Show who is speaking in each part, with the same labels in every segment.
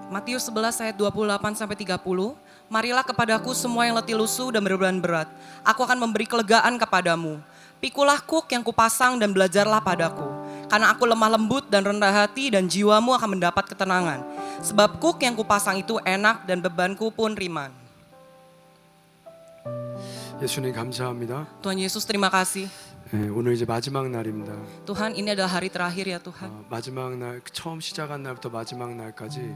Speaker 1: Matius 11 ayat 28 sampai 30. Marilah kepadaku semua yang letih lusuh dan berbeban berat. Aku akan memberi kelegaan kepadamu. Pikulah kuk yang kupasang dan belajarlah padaku. Karena aku lemah lembut dan rendah hati dan jiwamu akan mendapat ketenangan. Sebab kuk yang kupasang itu enak dan bebanku pun ringan.
Speaker 2: 예수님 감사합니다.
Speaker 1: Tuhan Yesus terima kasih.
Speaker 2: 오늘 이제 마지막 날입니다.
Speaker 1: Tuhan ini adalah hari terakhir ya Tuhan.
Speaker 2: 마지막 날 처음 시작한 날부터 마지막 날까지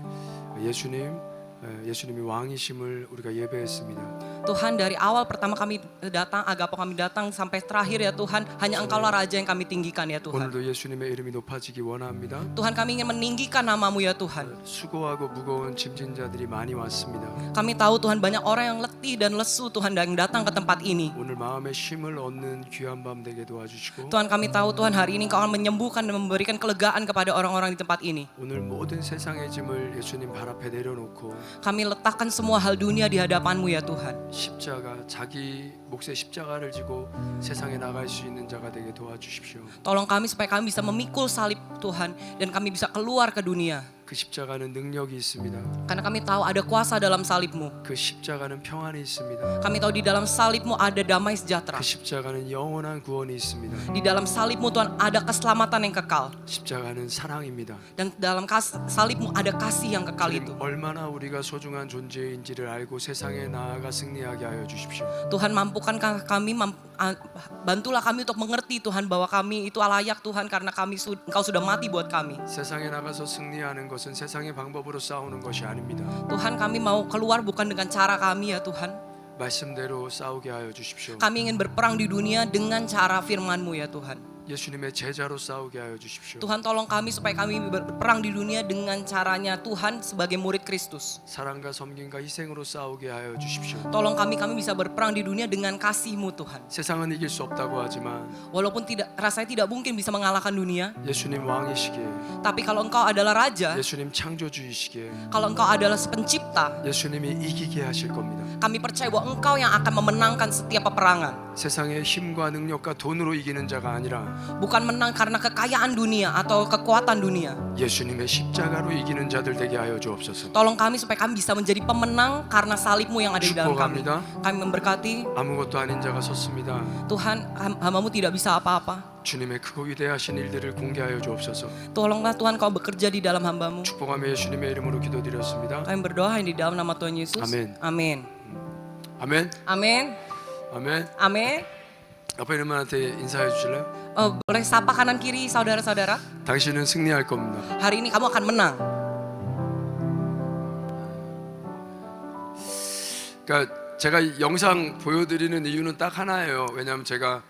Speaker 2: 예수님이 왕이심을 우리가 예배했습니다.
Speaker 1: Tuhan dari awal pertama kami datang, agapo kami datang sampai terakhir ya Tuhan, hanya Engkaulah Raja yang kami tinggikan ya Tuhan.
Speaker 2: 오늘도 예수님의 이름이 높아지기 원합니다.
Speaker 1: Tuhan kami ingin meninggikan namamu ya Tuhan.
Speaker 2: 수고하고 무거운 짐진 자들이 많이 왔습니다.
Speaker 1: Kami tahu Tuhan banyak orang yang letih dan lesu Tuhan yang datang ke tempat ini.
Speaker 2: 오늘 마음의 쉼을 얻는 귀한 밤 되게 도와주시고
Speaker 1: Tuhan kami tahu Tuhan hari ini Engkau akan menyembuhkan dan memberikan kelegaan kepada orang-orang di tempat ini.
Speaker 2: 오늘 모든 세상의 짐을 예수님 발 앞에 내려놓고
Speaker 1: Kami letakkan semua hal dunia di hadapan-Mu ya Tuhan.
Speaker 2: 십자가 자기 몫의 십자가를 지고 세상에 나갈 수 있는 자가 되게 도와주십시오.
Speaker 1: Tolong kami supaya kami bisa memikul salib Tuhan dan kami bisa keluar ke dunia.
Speaker 2: 그 십자가는 능력이 있습니다.
Speaker 1: Karena kami tahu ada kuasa dalam salib-Mu.
Speaker 2: 그 십자가는 평안이 있습니다.
Speaker 1: Kami tahu di dalam salib-Mu ada damai sejahtera.
Speaker 2: 그 십자가는 영원한 구원이 있습니다.
Speaker 1: Di dalam salib-Mu Tuhan ada keselamatan yang kekal.
Speaker 2: 십자가는 사랑입니다.
Speaker 1: Dan dalam salib-Mu ada kasih yang kekal itu.
Speaker 2: 얼마나 우리가 소중한 존재인지를 알고 세상에 나아가 승리하게 하여 주십시오.
Speaker 1: Tuhan mampukan kami, bantulah kami untuk mengerti Tuhan bahwa kami itu layak Tuhan karena Engkau sudah mati buat kami.
Speaker 2: 세상에 나가서 승리하는 것은 세상의 방법으로 싸우는 것이 아닙니다.
Speaker 1: Tuhan kami mau keluar bukan dengan cara kami ya Tuhan.
Speaker 2: 말씀대로 싸우게 하여 주십시오.
Speaker 1: Kami ingin berperang di dunia dengan cara firman-Mu ya Tuhan.
Speaker 2: 예수님의 제자로 싸우게 하여 주십시오.
Speaker 1: Tuhan tolong kami supaya kami berperang di dunia dengan caranya Tuhan sebagai murid Kristus.
Speaker 2: 사랑과 섬김과 희생으로 싸우게 하여 주십시오.
Speaker 1: Tolong kami bisa berperang di dunia dengan kasih-Mu Tuhan.
Speaker 2: 세상은 이길 수 없다고 하지만
Speaker 1: Walaupun rasanya tidak mungkin bisa mengalahkan dunia,
Speaker 2: 예수님 왕이시기에,
Speaker 1: tapi kalau Engkau adalah Raja,
Speaker 2: 예수님 창조주이시기에,
Speaker 1: kalau Engkau adalah pencipta,
Speaker 2: 예수님이 이기게 하실 겁니다.
Speaker 1: kami percaya bahwa Engkau yang akan memenangkan setiap peperangan.
Speaker 2: 세상의 힘과 능력과 돈으로 이기는 자가 아니라
Speaker 1: Bukan menang karena kekayaan dunia atau kekuatan dunia.
Speaker 2: 예수님의 십자가로 이기는 자들 되게 하여 주옵소서.
Speaker 1: Tolong kami supaya kami bisa menjadi pemenang karena salib-Mu yang ada di dalam kami.
Speaker 2: 축복합니다.
Speaker 1: Kami memberkati.
Speaker 2: 아무것도 아닌 자가 섰습니다.
Speaker 1: Tuhan, hamba-Mu tidak bisa apa-apa.
Speaker 2: 주님의 크고 위대하신 일들을 공개하여 주옵소서.
Speaker 1: Tolonglah Tuhan Kau bekerja di dalam hamba-Mu.
Speaker 2: 축복하며 예수님의 이름으로 기도드렸습니다.
Speaker 1: Kami berdoa di dalam nama Tuhan Yesus.
Speaker 2: Amin.
Speaker 1: Amin.
Speaker 2: 아멘.
Speaker 1: Amin.
Speaker 2: 아멘.
Speaker 1: Amin.
Speaker 2: 옆에 있는 분한테 인사해 주실래요?
Speaker 1: Boleh sapa kanan kiri saudara-saudara?
Speaker 2: 당신은 승리할 겁니다.
Speaker 1: Hari ini kamu akan menang.
Speaker 2: 그러니까 제가 영상 보여드리는 이유는 딱 하나예요. 왜냐하면 제가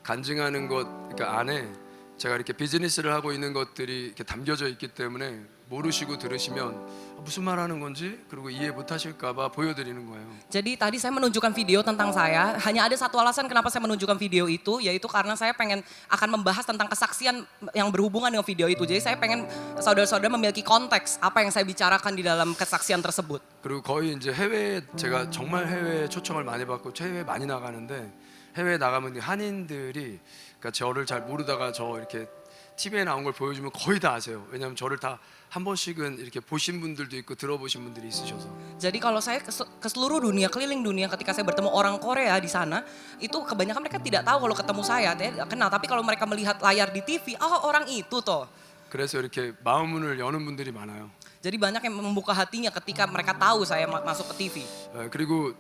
Speaker 2: 간증하는 것 그러니까 안에 제가 이렇게 비즈니스를 하고 있는 것들이 이렇게 담겨져 있기 때문에 모르시고 들으시면 무슨 말 하는 건지 그리고 이해 못 하실까 봐 보여드리는 거예요.
Speaker 1: Jadi tadi saya menunjukkan video tentang saya. Hanya ada satu alasan kenapa saya menunjukkan video itu, yaitu karena saya akan membahas tentang kesaksian yang berhubungan dengan video itu. Jadi saya pengen saudara-saudara memiliki konteks apa yang saya bicarakan di dalam kesaksian tersebut.
Speaker 2: 그리고 거의 이제 해외 제가 정말 해외 초청을 많이 받고 해외 많이 나가는데 해외에 나가면 한인들이 그러니까 저를 잘 모르다가 저 이렇게 TV에 나온 걸 보여주면 거의 다 아세요. 왜냐하면 저를 다 한 번씩은 이렇게 보신 분들도 있고 들어보신 분들이 있으셔서.
Speaker 1: Jadi kalau saya ke seluruh dunia, keliling dunia, ketika saya bertemu orang Korea di sana, itu kebanyakan mereka tidak tahu kalau ketemu saya, tidak kenal. Tapi kalau mereka melihat layar di TV, oh orang itu toh.
Speaker 2: 그래서 이렇게 마음 문을 여는 분들이 많아요.
Speaker 1: Jadi banyak yang membuka hatinya ketika mereka tahu saya masuk ke TV.
Speaker 2: 그리고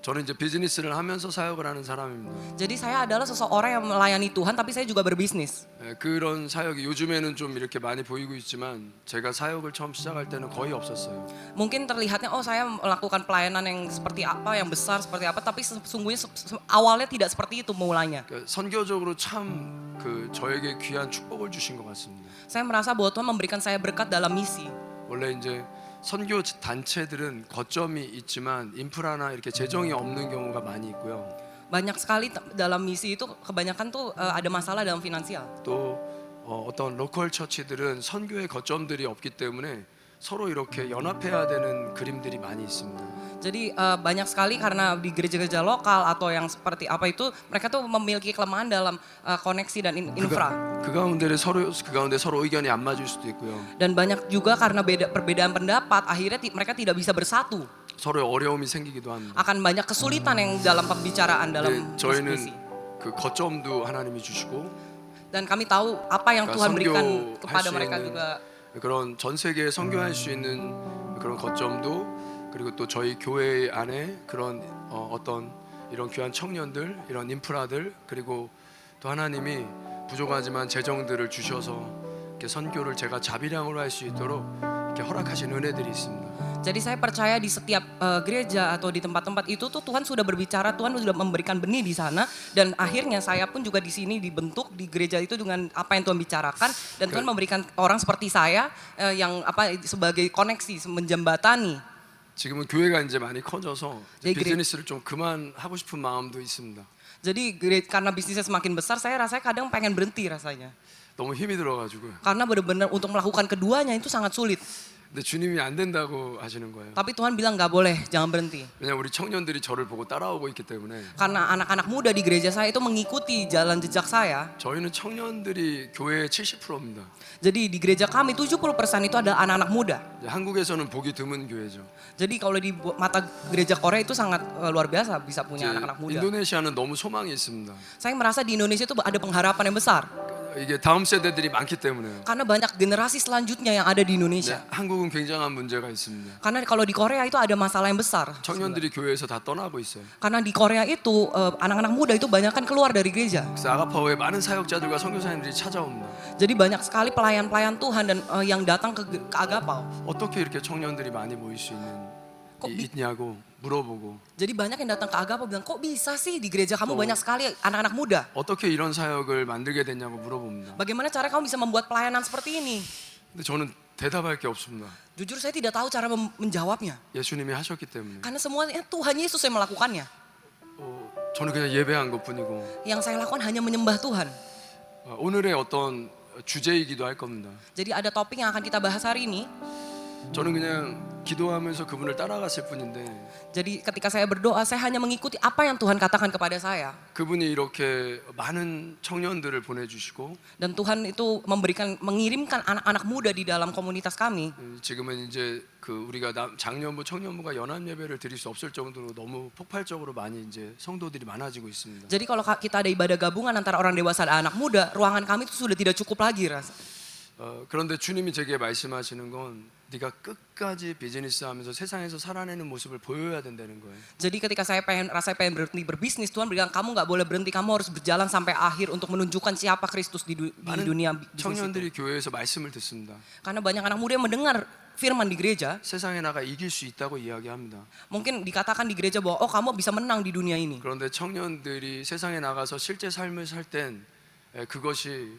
Speaker 2: 저는 이제 비즈니스를 하면서 사역을 하는 사람입니다.
Speaker 1: Jadi saya adalah seseorang yang melayani Tuhan, tapi saya juga berbisnis.
Speaker 2: 그런 사역이 요즘에는 좀 이렇게 많이 보이고 있지만 제가 사역을 처음 시작할 때는 거의 없었어요.
Speaker 1: Mungkin terlihatnya saya melakukan pelayanan yang seperti apa, yang besar seperti apa, tapi sesungguhnya awalnya tidak seperti itu mulainya.
Speaker 2: 선교적으로 참 저에게 귀한 축복을 주신 것 같습니다.
Speaker 1: Saya merasa bahwa Tuhan memberikan saya berkat dalam misi.
Speaker 2: 원래 이제 선교 단체들은 거점이 있지만 인프라나 이렇게 재정이 없는 경우가 많이 있고요.
Speaker 1: Banyak sekali dalam misi itu kebanyakan tuh ada masalah dalam finansial.
Speaker 2: 또 어떤 로컬 처치들은 선교의 거점들이 없기 때문에 서로 이렇게 연합해야 되는 그림들이 많이 있습니다.
Speaker 1: Jadi banyak sekali karena di gereja-gereja lokal atau yang seperti apa itu mereka tuh memiliki kelemahan dalam koneksi dan infra.
Speaker 2: 그 가운데 서로 의견이 안 맞을 수도 있고요.
Speaker 1: Dan banyak juga karena perbedaan pendapat akhirnya mereka tidak bisa bersatu.
Speaker 2: 서로 어려움이 생기기도 합니다.
Speaker 1: Akan banyak kesulitan yang dalam pembicaraan dalam
Speaker 2: 근데
Speaker 1: diskusi.
Speaker 2: 저희는 그 거점도 하나님이 주시고
Speaker 1: Dan kami tahu apa yang Tuhan berikan kepada
Speaker 2: 선교할 수
Speaker 1: mereka
Speaker 2: 있는
Speaker 1: juga.
Speaker 2: 그런 전 세계에 선교할 수 있는 그런 거점도 그리고 또 저희 교회 안에 그런 어떤 이런 귀한 청년들, 이런 인프라들 그리고 또 하나님이 부족하지만 재정들을 주셔서 이렇게 선교를 제가 자비량으로 할 수 있도록 이렇게 허락하신 은혜들이 있습니다.
Speaker 1: Jadi saya percaya di setiap gereja atau di tempat-tempat itu tuh Tuhan sudah berbicara, Tuhan sudah memberikan benih di sana dan akhirnya saya pun juga di sini dibentuk di gereja itu dengan apa yang Tuhan bicarakan dan Tuhan memberikan orang seperti saya yang sebagai koneksi menjembatani.
Speaker 2: 지금은 교회가 이제 많이 커져서
Speaker 1: 네,
Speaker 2: 비즈니스를 좀 그만하고 싶은 마음도 있습니다.
Speaker 1: Jadi karena bisnisnya semakin besar saya rasanya kadang pengen berhenti rasanya.
Speaker 2: 너무 힘이 들어가지고요.
Speaker 1: Karena benar-benar untuk melakukan keduanya itu sangat sulit.
Speaker 2: 근데 주님이 안 된다고 하시는 거예요.
Speaker 1: Tapi Tuhan bilang nggak boleh, jangan berhenti.
Speaker 2: 왜냐면 우리 청년들이 저를 보고 따라오고 있기 때문에.
Speaker 1: Karena anak-anak muda di gereja saya itu mengikuti jalan jejak saya.
Speaker 2: 저희는 청년들이 교회의 70%입니다.
Speaker 1: Jadi di gereja kami 70% itu adalah anak-anak muda.
Speaker 2: 한국에서는 보기 드문 교회죠.
Speaker 1: Jadi kalau di mata gereja Korea itu sangat luar biasa bisa punya anak-anak muda.
Speaker 2: 인도네시아는 너무 소망이 있습니다.
Speaker 1: Saya merasa di Indonesia itu ada pengharapan yang besar.
Speaker 2: 이게 다음 세대들이 많기 때문에요.
Speaker 1: Karena banyak generasi selanjutnya yang ada di Indonesia.
Speaker 2: 한국은 굉장한 문제가 있습니다.
Speaker 1: Karena kalau di Korea itu ada masalah yang besar.
Speaker 2: 청년들이 교회에서 다 떠나고 있어요.
Speaker 1: Karena di Korea itu anak-anak muda itu banyak kan keluar dari gereja.
Speaker 2: 그래서 아가파워에 많은 사역자들과 선교사님들이 찾아옵니다.
Speaker 1: Jadi banyak sekali pelayan-pelayan Tuhan dan yang datang ke Agapau.
Speaker 2: 어떻게 이렇게 청년들이 많이 모일 수 있냐고 물어보고.
Speaker 1: Jadi banyak yang datang ke Agapau bilang kok bisa sih di gereja kamu banyak sekali anak-anak muda.
Speaker 2: 어떻게 이런 사역을 만들게 됐냐고 물어봅니다.
Speaker 1: Bagaimana cara kamu bisa membuat pelayanan seperti ini?
Speaker 2: 근데 저는 대답할 게 없습니다.
Speaker 1: Jujur saya tidak tahu cara menjawabnya.
Speaker 2: 예수님이 하셨기 때문에.
Speaker 1: Karena semuanya Tuhan Yesus yang melakukannya.
Speaker 2: 저는 그냥 예배한 것뿐이고.
Speaker 1: Yang saya lakukan hanya menyembah Tuhan.
Speaker 2: 오늘의 어떤 주제이기도 할 겁니다.
Speaker 1: Jadi ada topik yang akan kita bahas hari ini.
Speaker 2: 저는 그냥 기도하면서 그분을 따라갔을 뿐인데.
Speaker 1: Jadi ketika saya berdoa saya hanya mengikuti apa yang Tuhan katakan kepada saya.
Speaker 2: 그분이 이렇게 많은 청년들을 보내주시고.
Speaker 1: Dan Tuhan itu mengirimkan anak-anak muda di dalam komunitas kami.
Speaker 2: 지금은 이제 그 우리가 장년부 청년부가 연합 예배를 드릴 수 없을 정도로 너무 폭발적으로 많이 이제 성도들이 많아지고 있습니다.
Speaker 1: Jadi kalau kita ada ibadah gabungan antara orang dewasa dan anak muda, ruangan kami itu sudah tidak cukup lagi rasa.
Speaker 2: 그런데 주님이 제게 말씀하시는 건 네가 끝까지 비즈니스하면서 세상에서 살아내는 모습을 보여야 된다는 거예요.
Speaker 1: Jadi ketika saya pengen berhenti berbisnis, Tuhan bilang kamu nggak boleh berhenti, kamu harus berjalan sampai akhir untuk menunjukkan siapa Kristus di dunia bisnis
Speaker 2: 청년들이
Speaker 1: itu.
Speaker 2: 교회에서 말씀을 듣습니다.
Speaker 1: Karena banyak anak muda yang mendengar firman di gereja.
Speaker 2: 세상에 나가 이길 수 있다고 이야기합니다.
Speaker 1: Mungkin dikatakan di gereja bahwa kamu bisa menang di dunia ini.
Speaker 2: 그런데 청년들이 세상에 나가서 실제 삶을 살 땐 그것이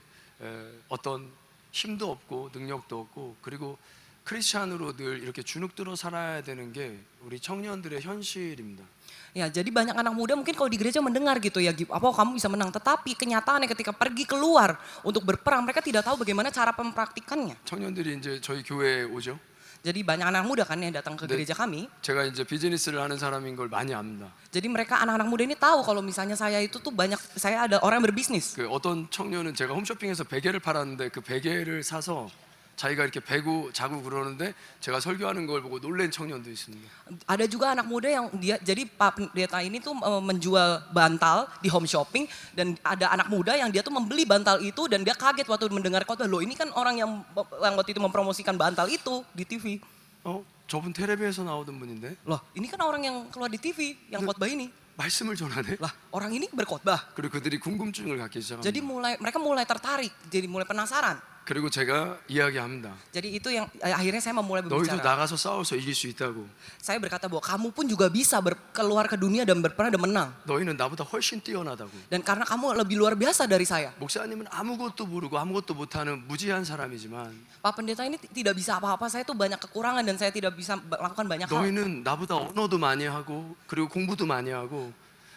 Speaker 2: 어떤 힘도 없고 능력도 없고 그리고 크리스찬으로 늘 이렇게 주눅들어 살아야 되는 게 우리 청년들의 현실입니다.
Speaker 1: Ya, jadi banyak anak muda mungkin kalau di gereja mendengar gitu ya, apa kamu bisa menang, tetapi kenyataannya ketika pergi keluar untuk berperang mereka tidak tahu bagaimana cara mempraktikannya.
Speaker 2: 청년들이 이제 저희 교회에 오죠.
Speaker 1: Jadi banyak anak muda kan yang datang ke gereja kami.
Speaker 2: 제가 이제 비즈니스를 하는 사람인 걸 많이 압니다.
Speaker 1: Jadi mereka anak-anak muda ini tahu kalau misalnya saya itu tuh saya ada orang yang berbisnis.
Speaker 2: 그 어떤 청년은 제가 홈쇼핑에서 베개를 팔았는데 그 베개를 사서 자기가 이렇게 베고 자고 그러는데 제가 설교하는 걸 보고 놀란 청년도 있습니다.
Speaker 1: Ada juga anak muda yang jadi Pak Pendeta ini tuh menjual bantal di home shopping dan ada anak muda yang dia tuh membeli bantal itu dan dia kaget waktu mendengar khotbah, loh ini kan orang yang waktu itu mempromosikan bantal itu di TV.
Speaker 2: 저분 텔레비에서 나오던 분인데.
Speaker 1: Loh, ini kan orang yang keluar di TV yang khotbah ini.
Speaker 2: 말씀을 전하네.
Speaker 1: Lah, orang ini berkhotbah.
Speaker 2: 그리고 그들이 궁금증을 갖기 시작합니다.
Speaker 1: Jadi mereka mulai tertarik, jadi mulai penasaran.
Speaker 2: 그리고 제가 이야기합니다.
Speaker 1: Jadi itu yang akhirnya saya memulai
Speaker 2: 너희도
Speaker 1: berbicara.
Speaker 2: 나가서 싸워서 이길 수 있다고.
Speaker 1: Saya berkata bahwa kamu pun juga bisa keluar ke dunia dan berperang dan menang.
Speaker 2: 너희는 나보다 훨씬 뛰어나다고.
Speaker 1: Dan karena kamu lebih luar biasa dari saya.
Speaker 2: 목사님은 아무것도 모르고 아무것도 못하는 무지한 사람이지만
Speaker 1: Pak Pendeta ini tidak bisa apa-apa, saya tuh banyak kekurangan dan saya tidak bisa melakukan banyak hal.
Speaker 2: 너희는 나보다 언어도 많이 하고 그리고 공부도 많이 하고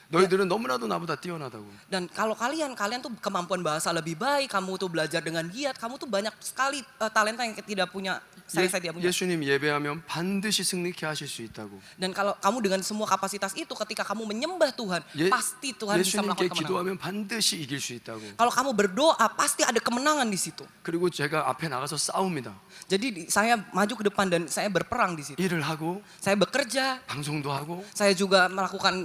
Speaker 2: 너희들은 너무나도 나보다 뛰어나다고.
Speaker 1: Dan kalau kalian tuh kemampuan bahasa lebih baik, kamu tuh belajar dengan giat, kamu tuh banyak sekali talenta yang tidak punya, saya tidak punya.
Speaker 2: 예수님 예배하면 반드시 승리케 하실 수 있다고.
Speaker 1: Dan kalau kamu dengan semua kapasitas itu, ketika kamu menyembah Tuhan, pasti Tuhan bisa melakukan
Speaker 2: 예수님께
Speaker 1: kemenangan.
Speaker 2: 기도하면 반드시 이길 수 있다고.
Speaker 1: Kalau kamu berdoa, pasti ada kemenangan di situ.
Speaker 2: 그리고 제가 앞에 나가서 싸웁니다.
Speaker 1: Jadi saya maju ke depan dan saya berperang di situ.
Speaker 2: 일을 하고
Speaker 1: Saya bekerja,
Speaker 2: 방송도 하고
Speaker 1: saya juga melakukan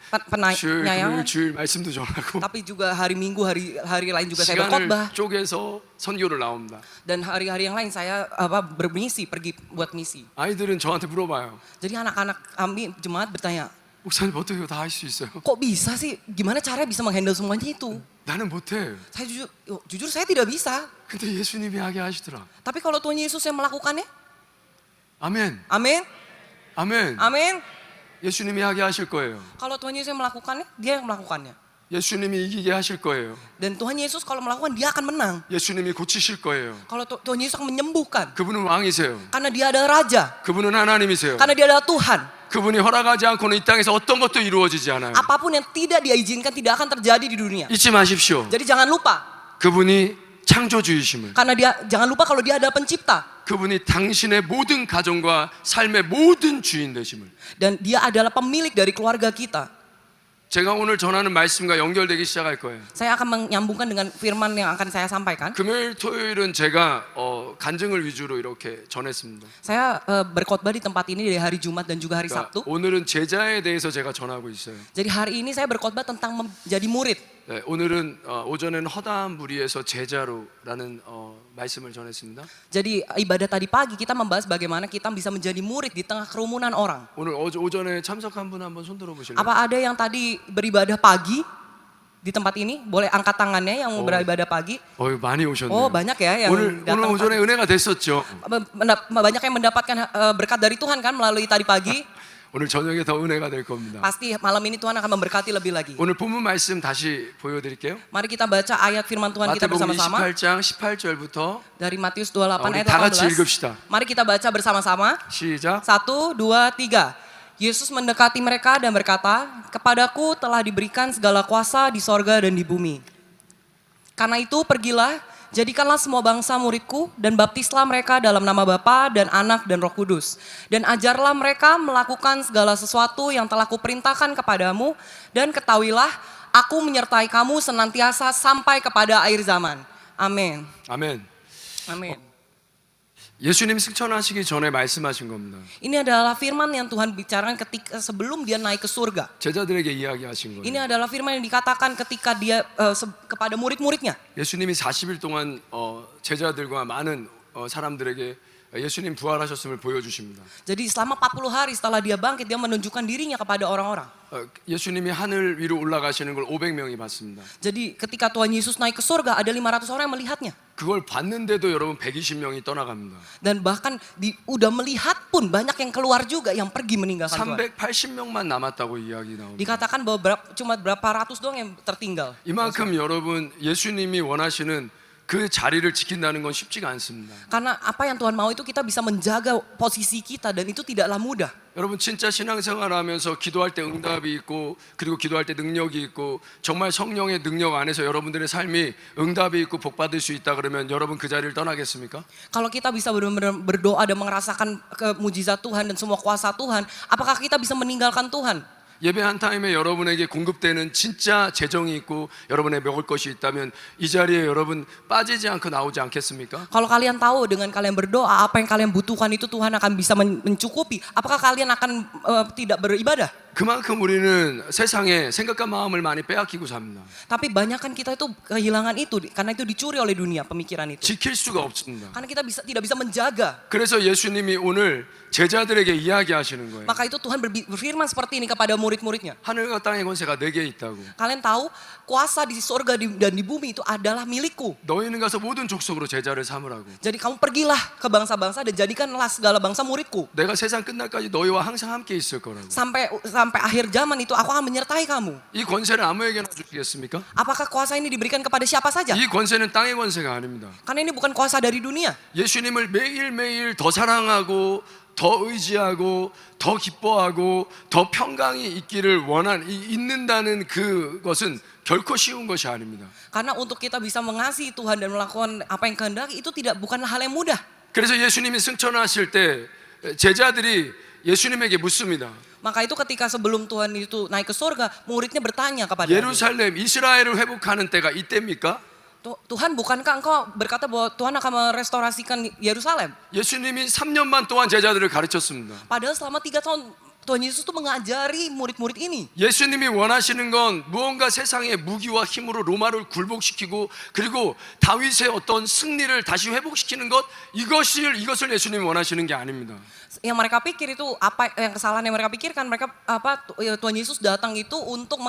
Speaker 1: penyayangan.
Speaker 2: 주일 말씀도 전하고
Speaker 1: Tapi juga hari Minggu, hari lain juga saya
Speaker 2: 시간을
Speaker 1: berkhotbah.
Speaker 2: 쪼개서 선교를 나옵니다.
Speaker 1: Dan hari-hari yang lain saya bermisi, pergi buat misi.
Speaker 2: 아이들은 저한테 물어봐요.
Speaker 1: Jadi anak-anak kami jemaat bertanya,
Speaker 2: 목사님 어떻게 다 할 수 있어요?
Speaker 1: kok bisa sih? Gimana caranya bisa menghandle semuanya itu?
Speaker 2: 나는 못해.
Speaker 1: Saya jujur saya tidak bisa.
Speaker 2: 근데 예수님이 하게 하시더라.
Speaker 1: Tapi kalau Tuhan Yesus yang melakukannya,
Speaker 2: 아멘.
Speaker 1: amin,
Speaker 2: 아멘.
Speaker 1: amin.
Speaker 2: 예수님이 하게 하실 거예요.
Speaker 1: Kalau Tuhan Yesus yang melakukannya, dia yang melakukannya.
Speaker 2: 예수님이 이기게 하실 거예요.
Speaker 1: Dan Tuhan Yesus kalau melakukan, dia akan menang.
Speaker 2: 예수님이 고치실 거예요.
Speaker 1: Kalau Tuhan Yesus akan menyembuhkan,
Speaker 2: 그분은 왕이세요.
Speaker 1: karena dia adalah Raja,
Speaker 2: 그분은 하나님이세요.
Speaker 1: karena dia adalah Tuhan.
Speaker 2: 그분이 허락하지 않고는 이 땅에서 어떤 것도 이루어지지 않아요.
Speaker 1: Apapun yang tidak dia izinkan tidak akan terjadi di dunia.
Speaker 2: 잊지 마십시오.
Speaker 1: Jadi jangan lupa,
Speaker 2: 그분이 창조주이심을,
Speaker 1: karena jangan lupa kalau dia adalah pencipta.
Speaker 2: 그분이 당신의 모든 가정과 삶의 모든 주인 되심을.
Speaker 1: Dan dia adalah pemilik dari keluarga kita.
Speaker 2: 제가 오늘 전하는 말씀과 연결되기 시작할 거예요.
Speaker 1: Saya akan menyambungkan dengan firman yang akan saya sampaikan.
Speaker 2: 금요일, 토요일은 제가 간증을 위주로 이렇게 전했습니다.
Speaker 1: Saya berkhotbah di tempat ini dari hari Jumat dan juga hari
Speaker 2: 그러니까
Speaker 1: Sabtu.
Speaker 2: 오늘은 제자에 대해서 제가 전하고 있어요.
Speaker 1: Jadi hari ini saya berkhotbah tentang menjadi murid.
Speaker 2: 네, 오늘은 오전에는 허다한 무리에서 제자로라는 말씀을 전했습니다.
Speaker 1: Jadi ibadah tadi pagi kita membahas bagaimana kita bisa menjadi murid di tengah kerumunan orang.
Speaker 2: 오늘 오전에 참석한 분 한번 손 들어보실래요?
Speaker 1: Apa ada yang tadi beribadah pagi di tempat ini? Boleh angkat tangannya yang beribadah pagi.
Speaker 2: 많이 오셨네요.
Speaker 1: Oh, banyak ya yang
Speaker 2: 오늘
Speaker 1: datang
Speaker 2: 오전에
Speaker 1: pagi.
Speaker 2: 은혜가 됐었죠.
Speaker 1: Banyak yang mendapatkan berkat dari Tuhan kan melalui tadi pagi.
Speaker 2: 오늘 저녁에 더 은혜가 될 겁니다.
Speaker 1: Pasti malam ini Tuhan akan memberkati lebih lagi.
Speaker 2: 오늘 본문 말씀 다시 보여드릴게요.
Speaker 1: Mari kita baca ayat firman Tuhan kita
Speaker 2: 마태복음
Speaker 1: bersama-sama
Speaker 2: 28장 18절부터
Speaker 1: dari Matius 28
Speaker 2: 우리
Speaker 1: ayat
Speaker 2: 다 같이
Speaker 1: 18.
Speaker 2: 읽읍시다.
Speaker 1: Mari kita baca bersama-sama.
Speaker 2: 시작.
Speaker 1: 1, 2, 3. Yesus mendekati mereka dan berkata, "Kepadaku telah diberikan segala kuasa di sorga dan di bumi. Karena itu pergilah, jadikanlah semua bangsa muridku dan baptislah mereka dalam nama Bapa dan Anak dan Roh Kudus. Dan ajarlah mereka melakukan segala sesuatu yang telah kuperintahkan kepadamu. Dan ketahuilah, aku menyertai kamu senantiasa sampai kepada akhir zaman." Amin.
Speaker 2: 아멘.
Speaker 1: Amin.
Speaker 2: 예수님 승천하시기 전에 말씀하신 겁니다.
Speaker 1: Ini adalah firman yang Tuhan bicarakan ketika sebelum dia naik ke surga.
Speaker 2: 제자들에게 이야기하신
Speaker 1: Ini
Speaker 2: 거예요.
Speaker 1: adalah firman yang dikatakan ketika dia kepada murid-muridnya.
Speaker 2: 예수님이 40일 동안 제자들과 많은 사람들에게 예수님 부활하셨음을 보여주십니다.
Speaker 1: Jadi selama 40 hari setelah dia bangkit, dia menunjukkan dirinya kepada orang-orang.
Speaker 2: 예수님이 하늘 위로 올라가시는 걸 500명이 봤습니다.
Speaker 1: Jadi ketika Tuhan Yesus naik ke surga, ada 500 orang yang melihatnya.
Speaker 2: 그걸 봤는데도 여러분 120명이 떠나갑니다.
Speaker 1: Dan bahkan udah melihat pun banyak yang keluar juga yang pergi meninggalkan Tuhan.
Speaker 2: 380명만 남았다고 이야기 나옵니다.
Speaker 1: Dikatakan bahwa cuma berapa ratus doang yang tertinggal.
Speaker 2: 이만큼 여러분 예수님이 원하시는 그 자리를 지킨다는 건 쉽지가 않습니다.
Speaker 1: Karena apa yang Tuhan mau itu kita bisa menjaga posisi kita dan itu tidaklah mudah.
Speaker 2: 여러분 진짜 신앙생활하면서 기도할 때 응답이 있고 그리고 기도할 때 능력이 있고 정말 성령의 능력 안에서 여러분들의 삶이 응답이 있고 복 받을 수 있다 그러면 여러분 그 자리를 떠나겠습니까?
Speaker 1: Kalau kita bisa benar-benar berdoa dan merasakan mujizat Tuhan dan semua kuasa Tuhan, apakah kita bisa meninggalkan Tuhan?
Speaker 2: 예배 한 타임에 여러분에게 공급되는 진짜 재정이 있고 여러분의 먹을 것이 있다면 이 자리에 여러분 빠지지 않고 나오지 않겠습니까?
Speaker 1: Kalau kalian tahu dengan kalian berdoa apa yang kalian butuhkan itu Tuhan akan bisa mencukupi, apakah kalian akan tidak beribadah?
Speaker 2: 그만큼 우리는 세상에 생각과 마음을 많이 빼앗기고 삽니다.
Speaker 1: Tapi banyak kan kita itu kehilangan itu karena itu dicuri oleh dunia pemikiran itu.
Speaker 2: 지킬 수가 없습니다.
Speaker 1: Karena kita tidak bisa menjaga.
Speaker 2: 그래서 예수님이 오늘 제자들에게 이야기하시는 거예요.
Speaker 1: Maka itu Tuhan berfirman seperti ini kepada murid-muridnya.
Speaker 2: 하늘과 땅의 권세가 내게 있다고.
Speaker 1: Kalian tahu kuasa di surga dan di bumi itu adalah milikku.
Speaker 2: 너희는 가서 모든 족속으로 제자를 삼으라고.
Speaker 1: Jadi kamu pergilah ke bangsa-bangsa dan jadikanlah segala bangsa muridku.
Speaker 2: 내가 세상 끝날까지 너희와 항상 함께 있을 거라고.
Speaker 1: Sampai sampai akhir zaman itu aku akan menyertai kamu.
Speaker 2: 이 권세를 아무에게나 주시겠습니까?
Speaker 1: Apakah kuasa ini diberikan kepada siapa saja?
Speaker 2: 이 권세는 땅의 권세가 아닙니다.
Speaker 1: Karena ini bukan kuasa dari dunia.
Speaker 2: 예수님을 매일매일 더 사랑하고 더 의지하고 더 기뻐하고 더 평강이 있는다는 그것은 결코 쉬운 것이 아닙니다.
Speaker 1: Karena untuk kita bisa mengasihi Tuhan dan melakukan apa yang kehendaki itu bukanlah hal yang mudah.
Speaker 2: 그래서 예수님이 승천하실 때 제자들이 예수님에게 묻습니다.
Speaker 1: Maka itu ketika sebelum Tuhan itu naik ke surga, muridnya bertanya kepada dia,
Speaker 2: 예루살렘 이스라엘을 회복하는 때가 이때입니까?
Speaker 1: Tuhan, bukankah engkau berkata bahwa Tuhan akan merestorasikan Yerusalem?
Speaker 2: 예수님이 3년 반 동안 제자들을 가르쳤습니다.
Speaker 1: Padahal selama 3 tahun Tuhan Yesus itu mengajari murid-murid ini.
Speaker 2: 예수님이 원하시는 건 무언가 세상의 무기와 힘으로 로마를 굴복시키고 그리고 다윗의 어떤 승리를 다시 회복시키는 것 이것을 예수님이 원하시는 게 아닙니다.
Speaker 1: Yang mereka pikir itu yang kesalahan yang mereka pikirkan, Tuhan Yesus datang itu untuk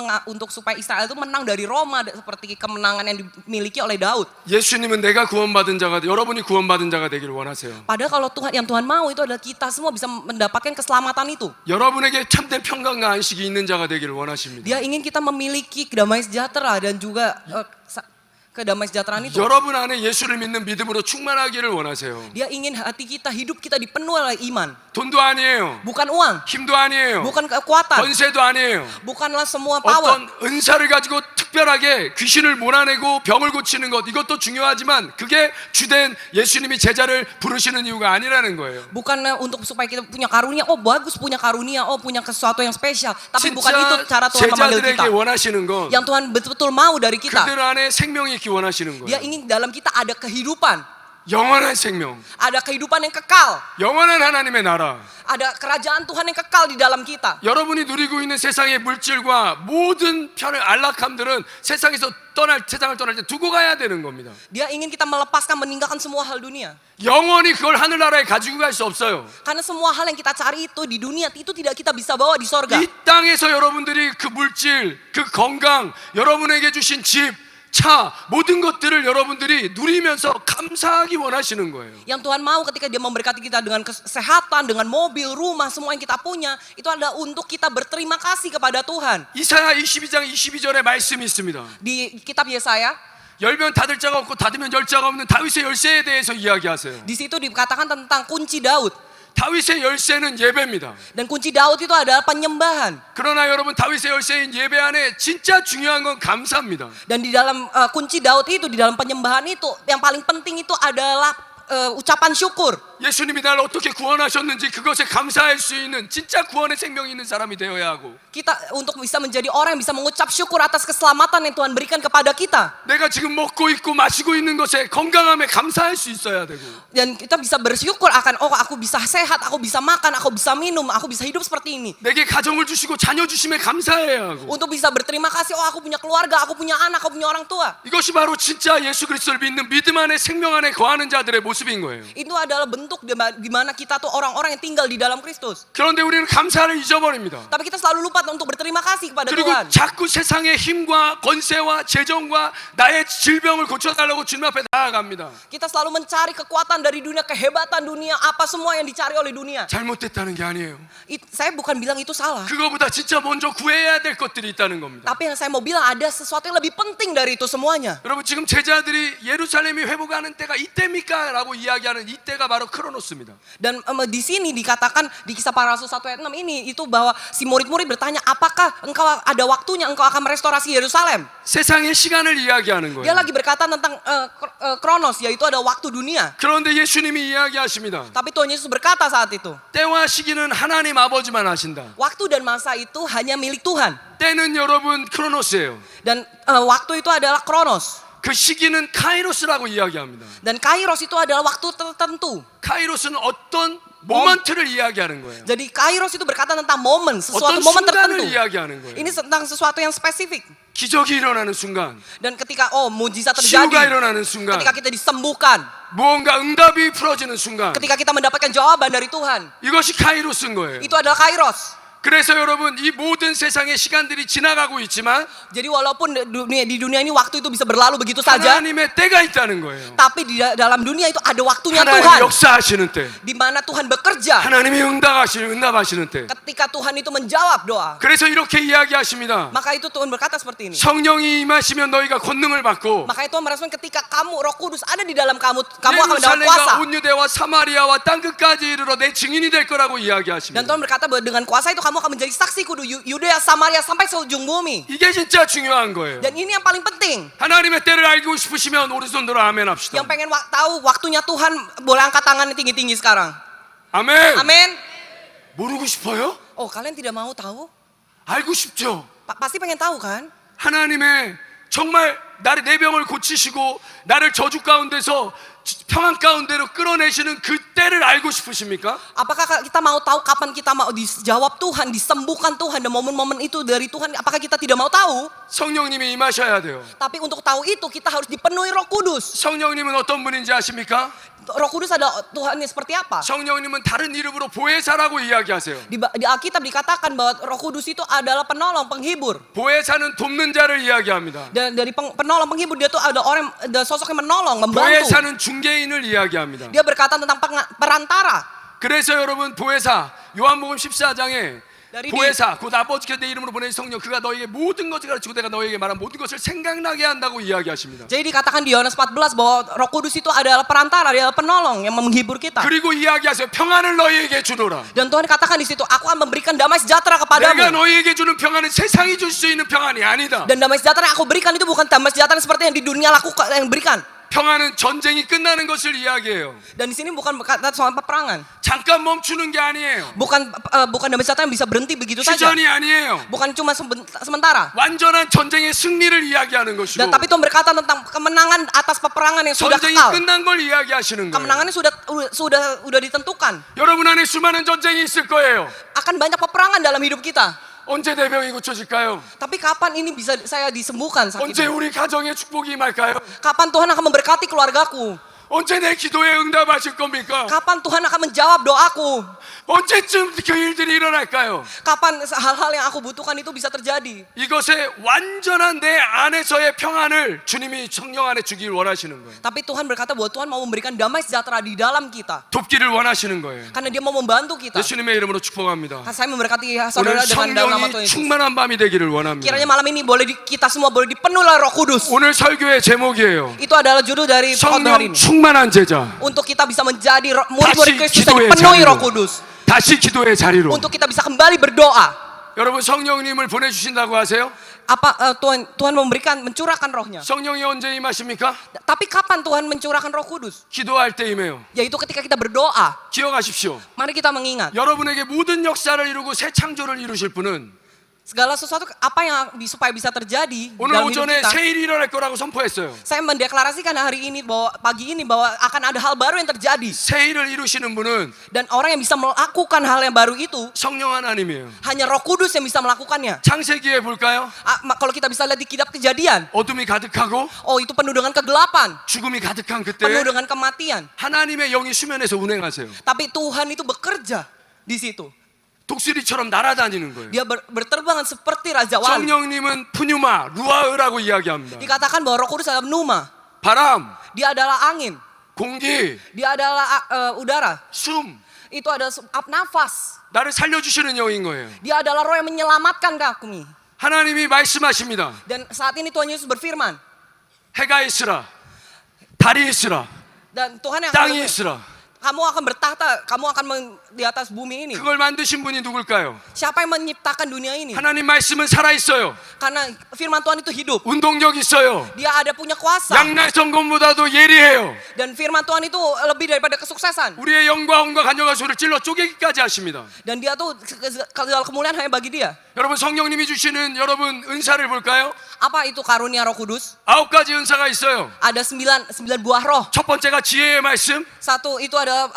Speaker 1: supaya Israel itu menang dari Roma seperti kemenangan yang dimiliki oleh Daud.
Speaker 2: 예수님은 내가 구원받은 자가 여러분이 구원받은 자가 되기를 원하세요.
Speaker 1: Padahal kalau yang Tuhan mau itu adalah kita semua bisa mendapatkan keselamatan itu.
Speaker 2: 여러분에게 참된 평강과 안식이 있는 자가 되기를 원하십니다.
Speaker 1: Dia ingin kita memiliki damai sejahtera dan juga kedamaian sejahteraan itu.
Speaker 2: 여러분 안에 예수를 믿는 믿음으로 충만하기를 원하세요.
Speaker 1: Dia ingin hati kita, hidup kita dipenuhi oleh iman.
Speaker 2: 돈도 아니에요.
Speaker 1: Bukan uang,
Speaker 2: 힘도 아니에요.
Speaker 1: bukan kekuatan,
Speaker 2: 권세도 아니에요.
Speaker 1: bukanlah semua power.
Speaker 2: 어떤 은사를 가지고 특별하게 귀신을 몰아내고 병을 고치는 것 이것도 중요하지만 그게 주된 예수님이 제자를 부르시는 이유가 아니라는 거예요.
Speaker 1: Bukan untuk supaya kita punya karunia, bagus punya karunia, punya sesuatu yang spesial. Tapi bukan itu
Speaker 2: 진짜
Speaker 1: cara Tuhan memanggil
Speaker 2: 제자들에게
Speaker 1: kita.
Speaker 2: 원하시는 건
Speaker 1: Yang Tuhan betul-betul mau dari kita.
Speaker 2: 그들 안에 생명이 있기 원하시는
Speaker 1: Dia
Speaker 2: 거예요.
Speaker 1: ingin dalam kita ada kehidupan.
Speaker 2: 영원한 생명,
Speaker 1: Ada kehidupan yang kekal.
Speaker 2: 영원한 하나님의 나라.
Speaker 1: Ada kerajaan Tuhan yang kekal di dalam kita.
Speaker 2: 여러분이 누리고 있는 세상의 물질과 모든 안락함들은 세상을 떠날 때 두고 가야 되는 겁니다.
Speaker 1: Dia ingin kita melepaskan, meninggalkan semua hal dunia.
Speaker 2: 영원히 그걸 하늘나라에 가지고 갈 수 없어요.
Speaker 1: Karena semua hal yang kita cari itu di dunia itu tidak kita bisa bawa di sorga.
Speaker 2: 이 땅에서 여러분들이 그 물질, 그 건강, 여러분에게 주신 집, 차, 모든 것들을 여러분들이 누리면서 감사하기 원하시는 거예요.
Speaker 1: Yang Tuhan mau ketika Dia memberkati kita dengan kesehatan, dengan mobil, rumah, semua yang kita punya, itu adalah untuk kita berterima kasih kepada Tuhan.
Speaker 2: 이사야 22장 22절에 말씀이 있습니다.
Speaker 1: Di kitab Yesaya,
Speaker 2: 열면 닫을 자가 없고 닫으면 열 자가 없는 다윗의 열쇠에 대해서 이야기하세요.
Speaker 1: di situ dikatakan tentang kunci Daud.
Speaker 2: 다윗의 열쇠는 예배입니다.
Speaker 1: Dan kunci Daud itu adalah penyembahan.
Speaker 2: 그러나 여러분 다윗의 열쇠인 예배 안에 진짜 중요한 건 감사입니다.
Speaker 1: Dan di dalam kunci Daud itu, di dalam penyembahan itu, yang paling penting itu adalah ucapan syukur.
Speaker 2: 예수님이 날 어떻게 구원하셨는지 그것에 감사할 수 있는 진짜 구원의 생명이 있는 사람이 되어야 하고
Speaker 1: Kita untuk bisa menjadi orang yang bisa mengucap syukur atas keselamatan yang Tuhan berikan kepada kita.
Speaker 2: 내가 지금 먹고 있고 마시고 있는 것에 건강함에 감사할 수 있어야 되고
Speaker 1: Dan kita bisa bersyukur akan, aku bisa sehat, aku bisa makan, aku bisa minum, aku bisa hidup seperti ini.
Speaker 2: 내게 가정을 주시고 자녀 주심에 감사해야 하고
Speaker 1: Untuk bisa berterima kasih, aku punya keluarga, aku punya anak, aku punya orang tua.
Speaker 2: 이것이 바로 진짜 예수 그리스도를 믿는 믿음 안에 생명 안에 거하는 자들의 모습인 거예요.
Speaker 1: Itu adalah bentuk di mana kita tuh orang-orang yang tinggal di dalam Kristus.
Speaker 2: 그런데 우리는 감사를 잊어버립니다.
Speaker 1: Tapi kita selalu lupa untuk berterima kasih kepada
Speaker 2: 그리고
Speaker 1: Tuhan.
Speaker 2: 자꾸 세상의 힘과 권세와 재정과 나의 질병을 고쳐달라고 주님 앞에 나아갑니다.
Speaker 1: Kita selalu mencari kekuatan dari dunia, kehebatan dunia, apa semua yang dicari oleh dunia.
Speaker 2: 잘못됐다는 게 아니에요.
Speaker 1: Saya bukan bilang itu salah.
Speaker 2: 그거보다 진짜 먼저 구해야 될 것들이 있다는 겁니다.
Speaker 1: Tapi yang saya mau bilang ada sesuatu yang lebih penting dari itu semuanya.
Speaker 2: 여러분 지금 제자들이 예루살렘이 회복하는 때가 이때입니까? 라고 이야기하는 이때가 바로 크로노스입니다.
Speaker 1: Dan di sini dikatakan di Kisah Para Rasul 1 ayat 6 ini itu bahwa si murid-murid bertanya, apakah engkau ada waktunya engkau akan merestorasi Yerusalem?
Speaker 2: 세상의 시간을 이야기하는
Speaker 1: Dia
Speaker 2: 거예요.
Speaker 1: lagi berkata tentang kronos, yaitu ada waktu dunia.
Speaker 2: 그런데 예수님이 이야기하십니다.
Speaker 1: Tapi Tuhan Yesus berkata saat itu,
Speaker 2: 때와 시기는 하나님 아버지만 아신다.
Speaker 1: waktu dan masa itu hanya milik Tuhan.
Speaker 2: 때는 여러분 크로노스예요.
Speaker 1: Dan waktu itu adalah kronos.
Speaker 2: 그 시기는 카이로스라고 이야기합니다.
Speaker 1: Dan kairos itu adalah waktu tertentu.
Speaker 2: 카이로스는 어떤 모먼트를 이야기하는 거예요.
Speaker 1: Jadi kairos itu berkata tentang momen, sesuatu
Speaker 2: 어떤
Speaker 1: momen
Speaker 2: 순간을
Speaker 1: tertentu.
Speaker 2: 이야기하는 거예요.
Speaker 1: Ini tentang sesuatu yang spesifik.
Speaker 2: 기적이 일어나는 순간,
Speaker 1: Dan ketika mujizat
Speaker 2: 치유가
Speaker 1: terjadi,
Speaker 2: 일어나는 순간,
Speaker 1: ketika kita disembuhkan,
Speaker 2: 무언가 응답이 풀어지는 순간,
Speaker 1: ketika kita mendapatkan jawaban dari Tuhan,
Speaker 2: 이것이 카이로스인 거예요.
Speaker 1: itu adalah kairos.
Speaker 2: 그래서 여러분 이 모든 세상의 시간들이 지나가고 있지만
Speaker 1: Jadi walaupun di dunia ini waktu itu bisa berlalu begitu saja,
Speaker 2: 하나님의 때가 있다는 거예요.
Speaker 1: tapi di dalam dunia itu ada waktunya
Speaker 2: 하나님이
Speaker 1: Tuhan.
Speaker 2: 역사하시는 때,
Speaker 1: Di mana Tuhan bekerja.
Speaker 2: 하나님이 응답하시는 때.
Speaker 1: Ketika Tuhan itu menjawab doa.
Speaker 2: 그래서 이렇게 이야기하십니다.
Speaker 1: Maka itu Tuhan berkata seperti ini.
Speaker 2: 성령이 임하시면 너희가 권능을 받고
Speaker 1: Makanya Tuhan merespon ketika kamu Roh Kudus ada di dalam kamu akan mendapat kuasa.
Speaker 2: 예루살렘과 온 유대와 사마리아와 땅 끝까지 이르러 내 증인이 될 거라고
Speaker 1: Dan
Speaker 2: 이야기하십니다.
Speaker 1: Tuhan berkata bahwa dengan kuasa itu kamu akan menjadi saksiku di Yudea, Samaria sampai seujung bumi.
Speaker 2: 이게 진짜 중요한 거예요.
Speaker 1: Dan ini yang paling penting.
Speaker 2: 하나님의 때를 알고 싶으시면 오른손 들어 아멘 합시다.
Speaker 1: Yang pengen tahu waktunya Tuhan, boleh angkat tangannya tinggi-tinggi sekarang.
Speaker 2: 아멘.
Speaker 1: Amin.
Speaker 2: 모르고 싶어요?
Speaker 1: Oh, kalian tidak mau tahu?
Speaker 2: 알고 싶죠.
Speaker 1: Pasti pengen tahu kan?
Speaker 2: 하나님의 정말 나를 내 병을 고치시고 나를 저주 가운데서 평안 가운데로 끌어내시는 그 때를 알고 싶으십니까?
Speaker 1: Apakah kita mau tahu kapan kita mau dijawab Tuhan, disembuhkan Tuhan, dan momen-momen itu dari Tuhan? Apakah kita tidak mau tahu?
Speaker 2: 성령님이 임하셔야 돼요.
Speaker 1: Tapi untuk tahu itu kita harus dipenuhi Roh Kudus.
Speaker 2: 성령님은 어떤 분인지 아십니까?
Speaker 1: Roh Kudus adalah Tuhannya seperti apa?
Speaker 2: 성령님은 다른 이름으로 보혜사라고 이야기하세요.
Speaker 1: Di Alkitab dikatakan bahwa Roh Kudus itu adalah penolong, penghibur.
Speaker 2: 보혜사는 돕는 자를 iyagi합니다.
Speaker 1: Dan dari penolong, penghibur, dia tuh ada orang, ada sosok yang menolong, membantu.
Speaker 2: 보혜사는 중개인을 이야기합니다.
Speaker 1: Dia berkata tentang perantara.
Speaker 2: 그래서 여러분 보혜사 요한복음 14장에
Speaker 1: dari
Speaker 2: 보혜사 곧 아버지께 내 이름으로 보내신 성령 그가 너에게 모든 것을 가르치고 내가 너에게 말한 모든 것을 생각나게 한다고 이야기하십니다.
Speaker 1: Jadi dikatakan di Yohanes 14 bahwa Roh Kudus itu adalah perantara, dia adalah penolong yang menghibur kita.
Speaker 2: 그리고 이야기하세요. 평안을 너희에게 주노라.
Speaker 1: Dan Tuhan katakan di situ, aku akan memberikan damai sejahtera
Speaker 2: 내가
Speaker 1: kepadamu.
Speaker 2: 너희에게 주는 평안은 세상이 줄 수 있는 평안이 아니다.
Speaker 1: Dan damai sejahtera yang aku berikan itu bukan damai sejahtera seperti yang di dunia lakukan, yang berikan.
Speaker 2: 평안은 전쟁이 끝나는 것을 이야기해요.
Speaker 1: Dan di sini bukan berkata soal peperangan.
Speaker 2: 잠깐 멈추는 게 아니에요.
Speaker 1: Bukan damai sejahtera yang bisa berhenti begitu saja.
Speaker 2: 휴전이 아니에요.
Speaker 1: Bukan cuma sementara.
Speaker 2: 완전한 전쟁의 승리를 이야기하는 것이고
Speaker 1: Dan tapi Tuhan berkata tentang kemenangan atas peperangan yang sudah
Speaker 2: 전쟁이
Speaker 1: kekal.
Speaker 2: 끝난 걸 이야기하시는 거예요.
Speaker 1: Kemenangannya sudah ditentukan.
Speaker 2: 여러분 안에 수많은 전쟁이 있을 거예요.
Speaker 1: Akan banyak peperangan dalam hidup kita.
Speaker 2: 언제 내 병이 고쳐질까요?
Speaker 1: Tapi kapan ini bisa saya disembuhkan
Speaker 2: 언제
Speaker 1: sakitnya?
Speaker 2: 우리 가정에 축복이 임할까요?
Speaker 1: Kapan Tuhan akan memberkati keluargaku?
Speaker 2: 언제 내 기도에 응답하실 겁니까?
Speaker 1: Kapan Tuhan akan menjawab doaku?
Speaker 2: 언제쯤 그 일들이 일어날까요?
Speaker 1: Kapan hal-hal yang aku butuhkan itu bisa terjadi?
Speaker 2: 이것에 완전한 내 안에서의 평안을 주님이 성령 안에 주길 원하시는 거예요.
Speaker 1: Tapi Tuhan berkata bahwa Tuhan mau memberikan damai sejahtera di dalam kita.
Speaker 2: 돕기를 원하시는 거예요.
Speaker 1: Karena dia mau membantu kita.
Speaker 2: 예수님의 이름으로 축복합니다.
Speaker 1: Saya memberkati
Speaker 2: 오늘
Speaker 1: saudara dengan dalam nama Tuhan
Speaker 2: 성령이
Speaker 1: Yesus.
Speaker 2: 충만한 밤이 되기를 원합니다.
Speaker 1: Kiranya malam ini kita semua boleh dipenuhi oleh Roh Kudus.
Speaker 2: 오늘 설교의 제목이에요.
Speaker 1: Itu adalah judul dari khotbah hari
Speaker 2: 성령
Speaker 1: ini.
Speaker 2: 충만한 제자.
Speaker 1: Untuk kita bisa menjadi murid-murid
Speaker 2: 다시
Speaker 1: Kristus yang
Speaker 2: 기도의
Speaker 1: dipenuhi Roh
Speaker 2: 자리로.
Speaker 1: Kudus.
Speaker 2: 다시 기도의 자리로.
Speaker 1: Untuk kita bisa kembali berdoa.
Speaker 2: 여러분 성령님을 보내주신다고 하세요?
Speaker 1: Apa Tuhan mencurahkan rohnya?
Speaker 2: 성령이 언제 임하십니까?
Speaker 1: Tapi kapan Tuhan mencurahkan Roh Kudus?
Speaker 2: 기도할 때임에요.
Speaker 1: Yaitu ketika kita berdoa.
Speaker 2: 기억하십시오.
Speaker 1: Mari kita mengingat.
Speaker 2: 여러분에게 모든 역사를 이루고 새 창조를 이루실 분은
Speaker 1: Segala sesuatu apa yang supaya bisa terjadi
Speaker 2: 오늘
Speaker 1: dalam hidup
Speaker 2: 오전에
Speaker 1: kita.
Speaker 2: 새 일이 일어날 거라고 선포했어요.
Speaker 1: Saya mendeklarasikan hari ini bahwa pagi ini bahwa akan ada hal baru yang terjadi.
Speaker 2: 새 일을 이루시는 분은
Speaker 1: Dan orang yang bisa melakukan hal yang baru itu
Speaker 2: 성령 하나님이에요.
Speaker 1: hanya Roh Kudus yang bisa melakukannya.
Speaker 2: 창세기에 볼까요?
Speaker 1: Kalau kita bisa lihat di kitab Kejadian,
Speaker 2: 어둠이 가득하고
Speaker 1: oh itu penuh dengan kegelapan,
Speaker 2: 죽음이 가득한
Speaker 1: penuh
Speaker 2: 그때
Speaker 1: dengan kematian.
Speaker 2: 하나님의 영이 수면에서 운행하세요.
Speaker 1: Tapi Tuhan itu bekerja di situ.
Speaker 2: 독수리처럼 날아다니는 거예요.
Speaker 1: Dia berterbangan seperti Raja Wali.
Speaker 2: 성령님은 푸뉴마, 루아흐라고 이야기합니다.
Speaker 1: Dikatakan bahwa Roh Kudus adalah pneuma.
Speaker 2: 바람,
Speaker 1: Dia adalah angin.
Speaker 2: 공기,
Speaker 1: Dia adalah udara.
Speaker 2: 숨,
Speaker 1: Itu adalah nafas.
Speaker 2: 나를 살려주시는 영인 거예요.
Speaker 1: Dia adalah roh yang menyelamatkan kami.
Speaker 2: 하나님이 말씀하십니다.
Speaker 1: Dan saat ini Tuhan Yesus berfirman.
Speaker 2: 해가 있으라, 달이 있으라,
Speaker 1: Dan Tuhan yang
Speaker 2: 땅이 있으라.
Speaker 1: kamu akan bertahta, kamu akan di atas bumi ini.
Speaker 2: 그걸 만드신 분이 누굴까요?
Speaker 1: Siapa yang menciptakan dunia ini?
Speaker 2: 하나님 말씀은 살아 있어요.
Speaker 1: Karena firman Tuhan itu hidup.
Speaker 2: 운동력 있어요.
Speaker 1: Dia ada punya kuasa.
Speaker 2: 양날성검보다도 예리해요.
Speaker 1: Dan firman Tuhan itu lebih daripada kesuksesan.
Speaker 2: 우리의 영과 혼과 간역과 소를 찔러 쪼개기까지 하십니다.
Speaker 1: Dan dia tuh segala kemuliaan hanya bagi dia.
Speaker 2: 여러분 성령님이 주시는 여러분 은사를 볼까요?
Speaker 1: Apa itu karunia Roh Kudus?
Speaker 2: 9가지 은사가 있어요.
Speaker 1: Ada 9 buah roh.
Speaker 2: 첫 번째가 지혜의 말씀,
Speaker 1: Satu itu ada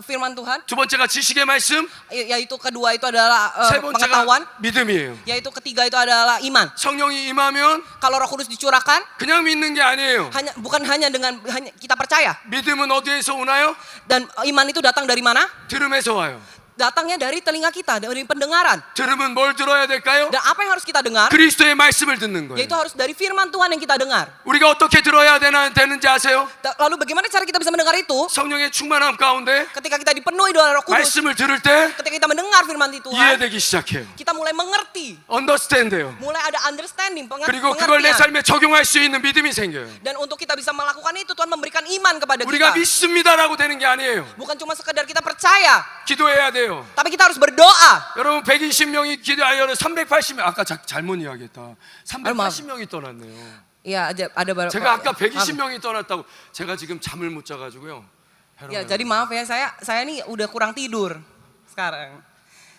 Speaker 1: firman Tuhan.
Speaker 2: 두 번째가 지식의 말씀,
Speaker 1: Yaitu kedua itu adalah
Speaker 2: 세
Speaker 1: pengetahuan.
Speaker 2: 번째가 믿음이에요.
Speaker 1: Yaitu ketiga itu adalah iman.
Speaker 2: 성령이 임하면
Speaker 1: Kalau Roh Kudus dicurahkan,
Speaker 2: 그냥 믿는 게 아니에요.
Speaker 1: bukan hanya dengan kita percaya.
Speaker 2: 믿음은 어디에서 오나요?
Speaker 1: Dan iman itu datang dari mana?
Speaker 2: 들음에서 와요.
Speaker 1: datangnya dari telinga kita, dari pendengaran.
Speaker 2: 들으면 뭘 들어야 될까요?
Speaker 1: Dan apa yang harus kita dengar?
Speaker 2: 그리스도의 말씀을 듣는 거예요.
Speaker 1: Yaitu harus dari firman Tuhan yang kita dengar.
Speaker 2: 우리가 어떻게 들어야 되는지 아세요?
Speaker 1: Lalu bagaimana cara kita bisa mendengar itu?
Speaker 2: 성령의 충만함 가운데
Speaker 1: Ketika kita dipenuhi dengan Roh Kudus,
Speaker 2: 말씀을 들을 때
Speaker 1: ketika kita mendengar firman Tuhan,
Speaker 2: 이해되기 시작해요.
Speaker 1: kita mulai mengerti,
Speaker 2: understand해요.
Speaker 1: mulai ada understanding,
Speaker 2: 그리고 그걸 내
Speaker 1: pengertian.
Speaker 2: 삶에 적용할 수 있는 믿음이 생겨요.
Speaker 1: Dan untuk kita bisa melakukan itu, Tuhan memberikan iman kepada
Speaker 2: 우리가
Speaker 1: kita.
Speaker 2: 믿습니다라고 되는 게 아니에요.
Speaker 1: Bukan cuma sekedar kita percaya,
Speaker 2: 기도해야 돼요.
Speaker 1: tapi kita harus berdoa.
Speaker 2: 여러분 120명이 기도하여 380명 아까 잘못 이야기했다. 380명이 떠났네요.
Speaker 1: Iya, ada beberapa.
Speaker 2: 제가 아까 120명이 떠났다고 제가 지금 잠을 못 자가지고요.
Speaker 1: Ya, jadi maaf ya, saya nih udah kurang tidur sekarang.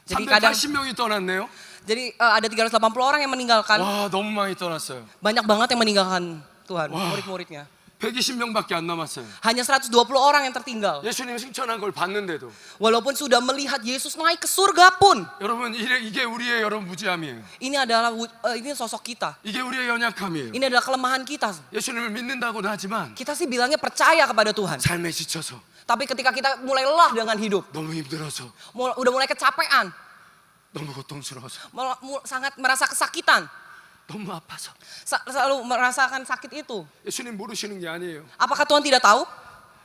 Speaker 1: Jadi kadang
Speaker 2: 380명이 떠났네요.
Speaker 1: jadi ada 380 orang yang meninggalkan.
Speaker 2: 와 너무 많이 떠났어요.
Speaker 1: Banyak banget yang meninggalkan Tuhan,
Speaker 2: Wah.
Speaker 1: murid-muridnya.
Speaker 2: 120명밖에 안 남았어요.
Speaker 1: Hanya 120 orang yang tertinggal.
Speaker 2: 예수님 승천한 걸 봤는데도
Speaker 1: Walaupun sudah melihat Yesus naik ke surga pun.
Speaker 2: 여러분 이게 우리의 여러분 무지함이에요.
Speaker 1: Ini adalah ini sosok kita.
Speaker 2: 이게 우리의 연약함이에요.
Speaker 1: Ini adalah kelemahan kita.
Speaker 2: 예수님을 믿는다고는 하지만
Speaker 1: Kita sih bilangnya percaya kepada Tuhan.
Speaker 2: 삶에 지쳐서
Speaker 1: Tapi ketika kita mulai lelah dengan hidup,
Speaker 2: 너무 힘들어서
Speaker 1: udah mulai kecapean,
Speaker 2: 너무 고통스러워서
Speaker 1: sangat merasa kesakitan,
Speaker 2: 너무 아파서
Speaker 1: selalu merasakan sakit itu.
Speaker 2: 예수님 모르시는 게 아니에요.
Speaker 1: Apakah Tuhan tidak tahu?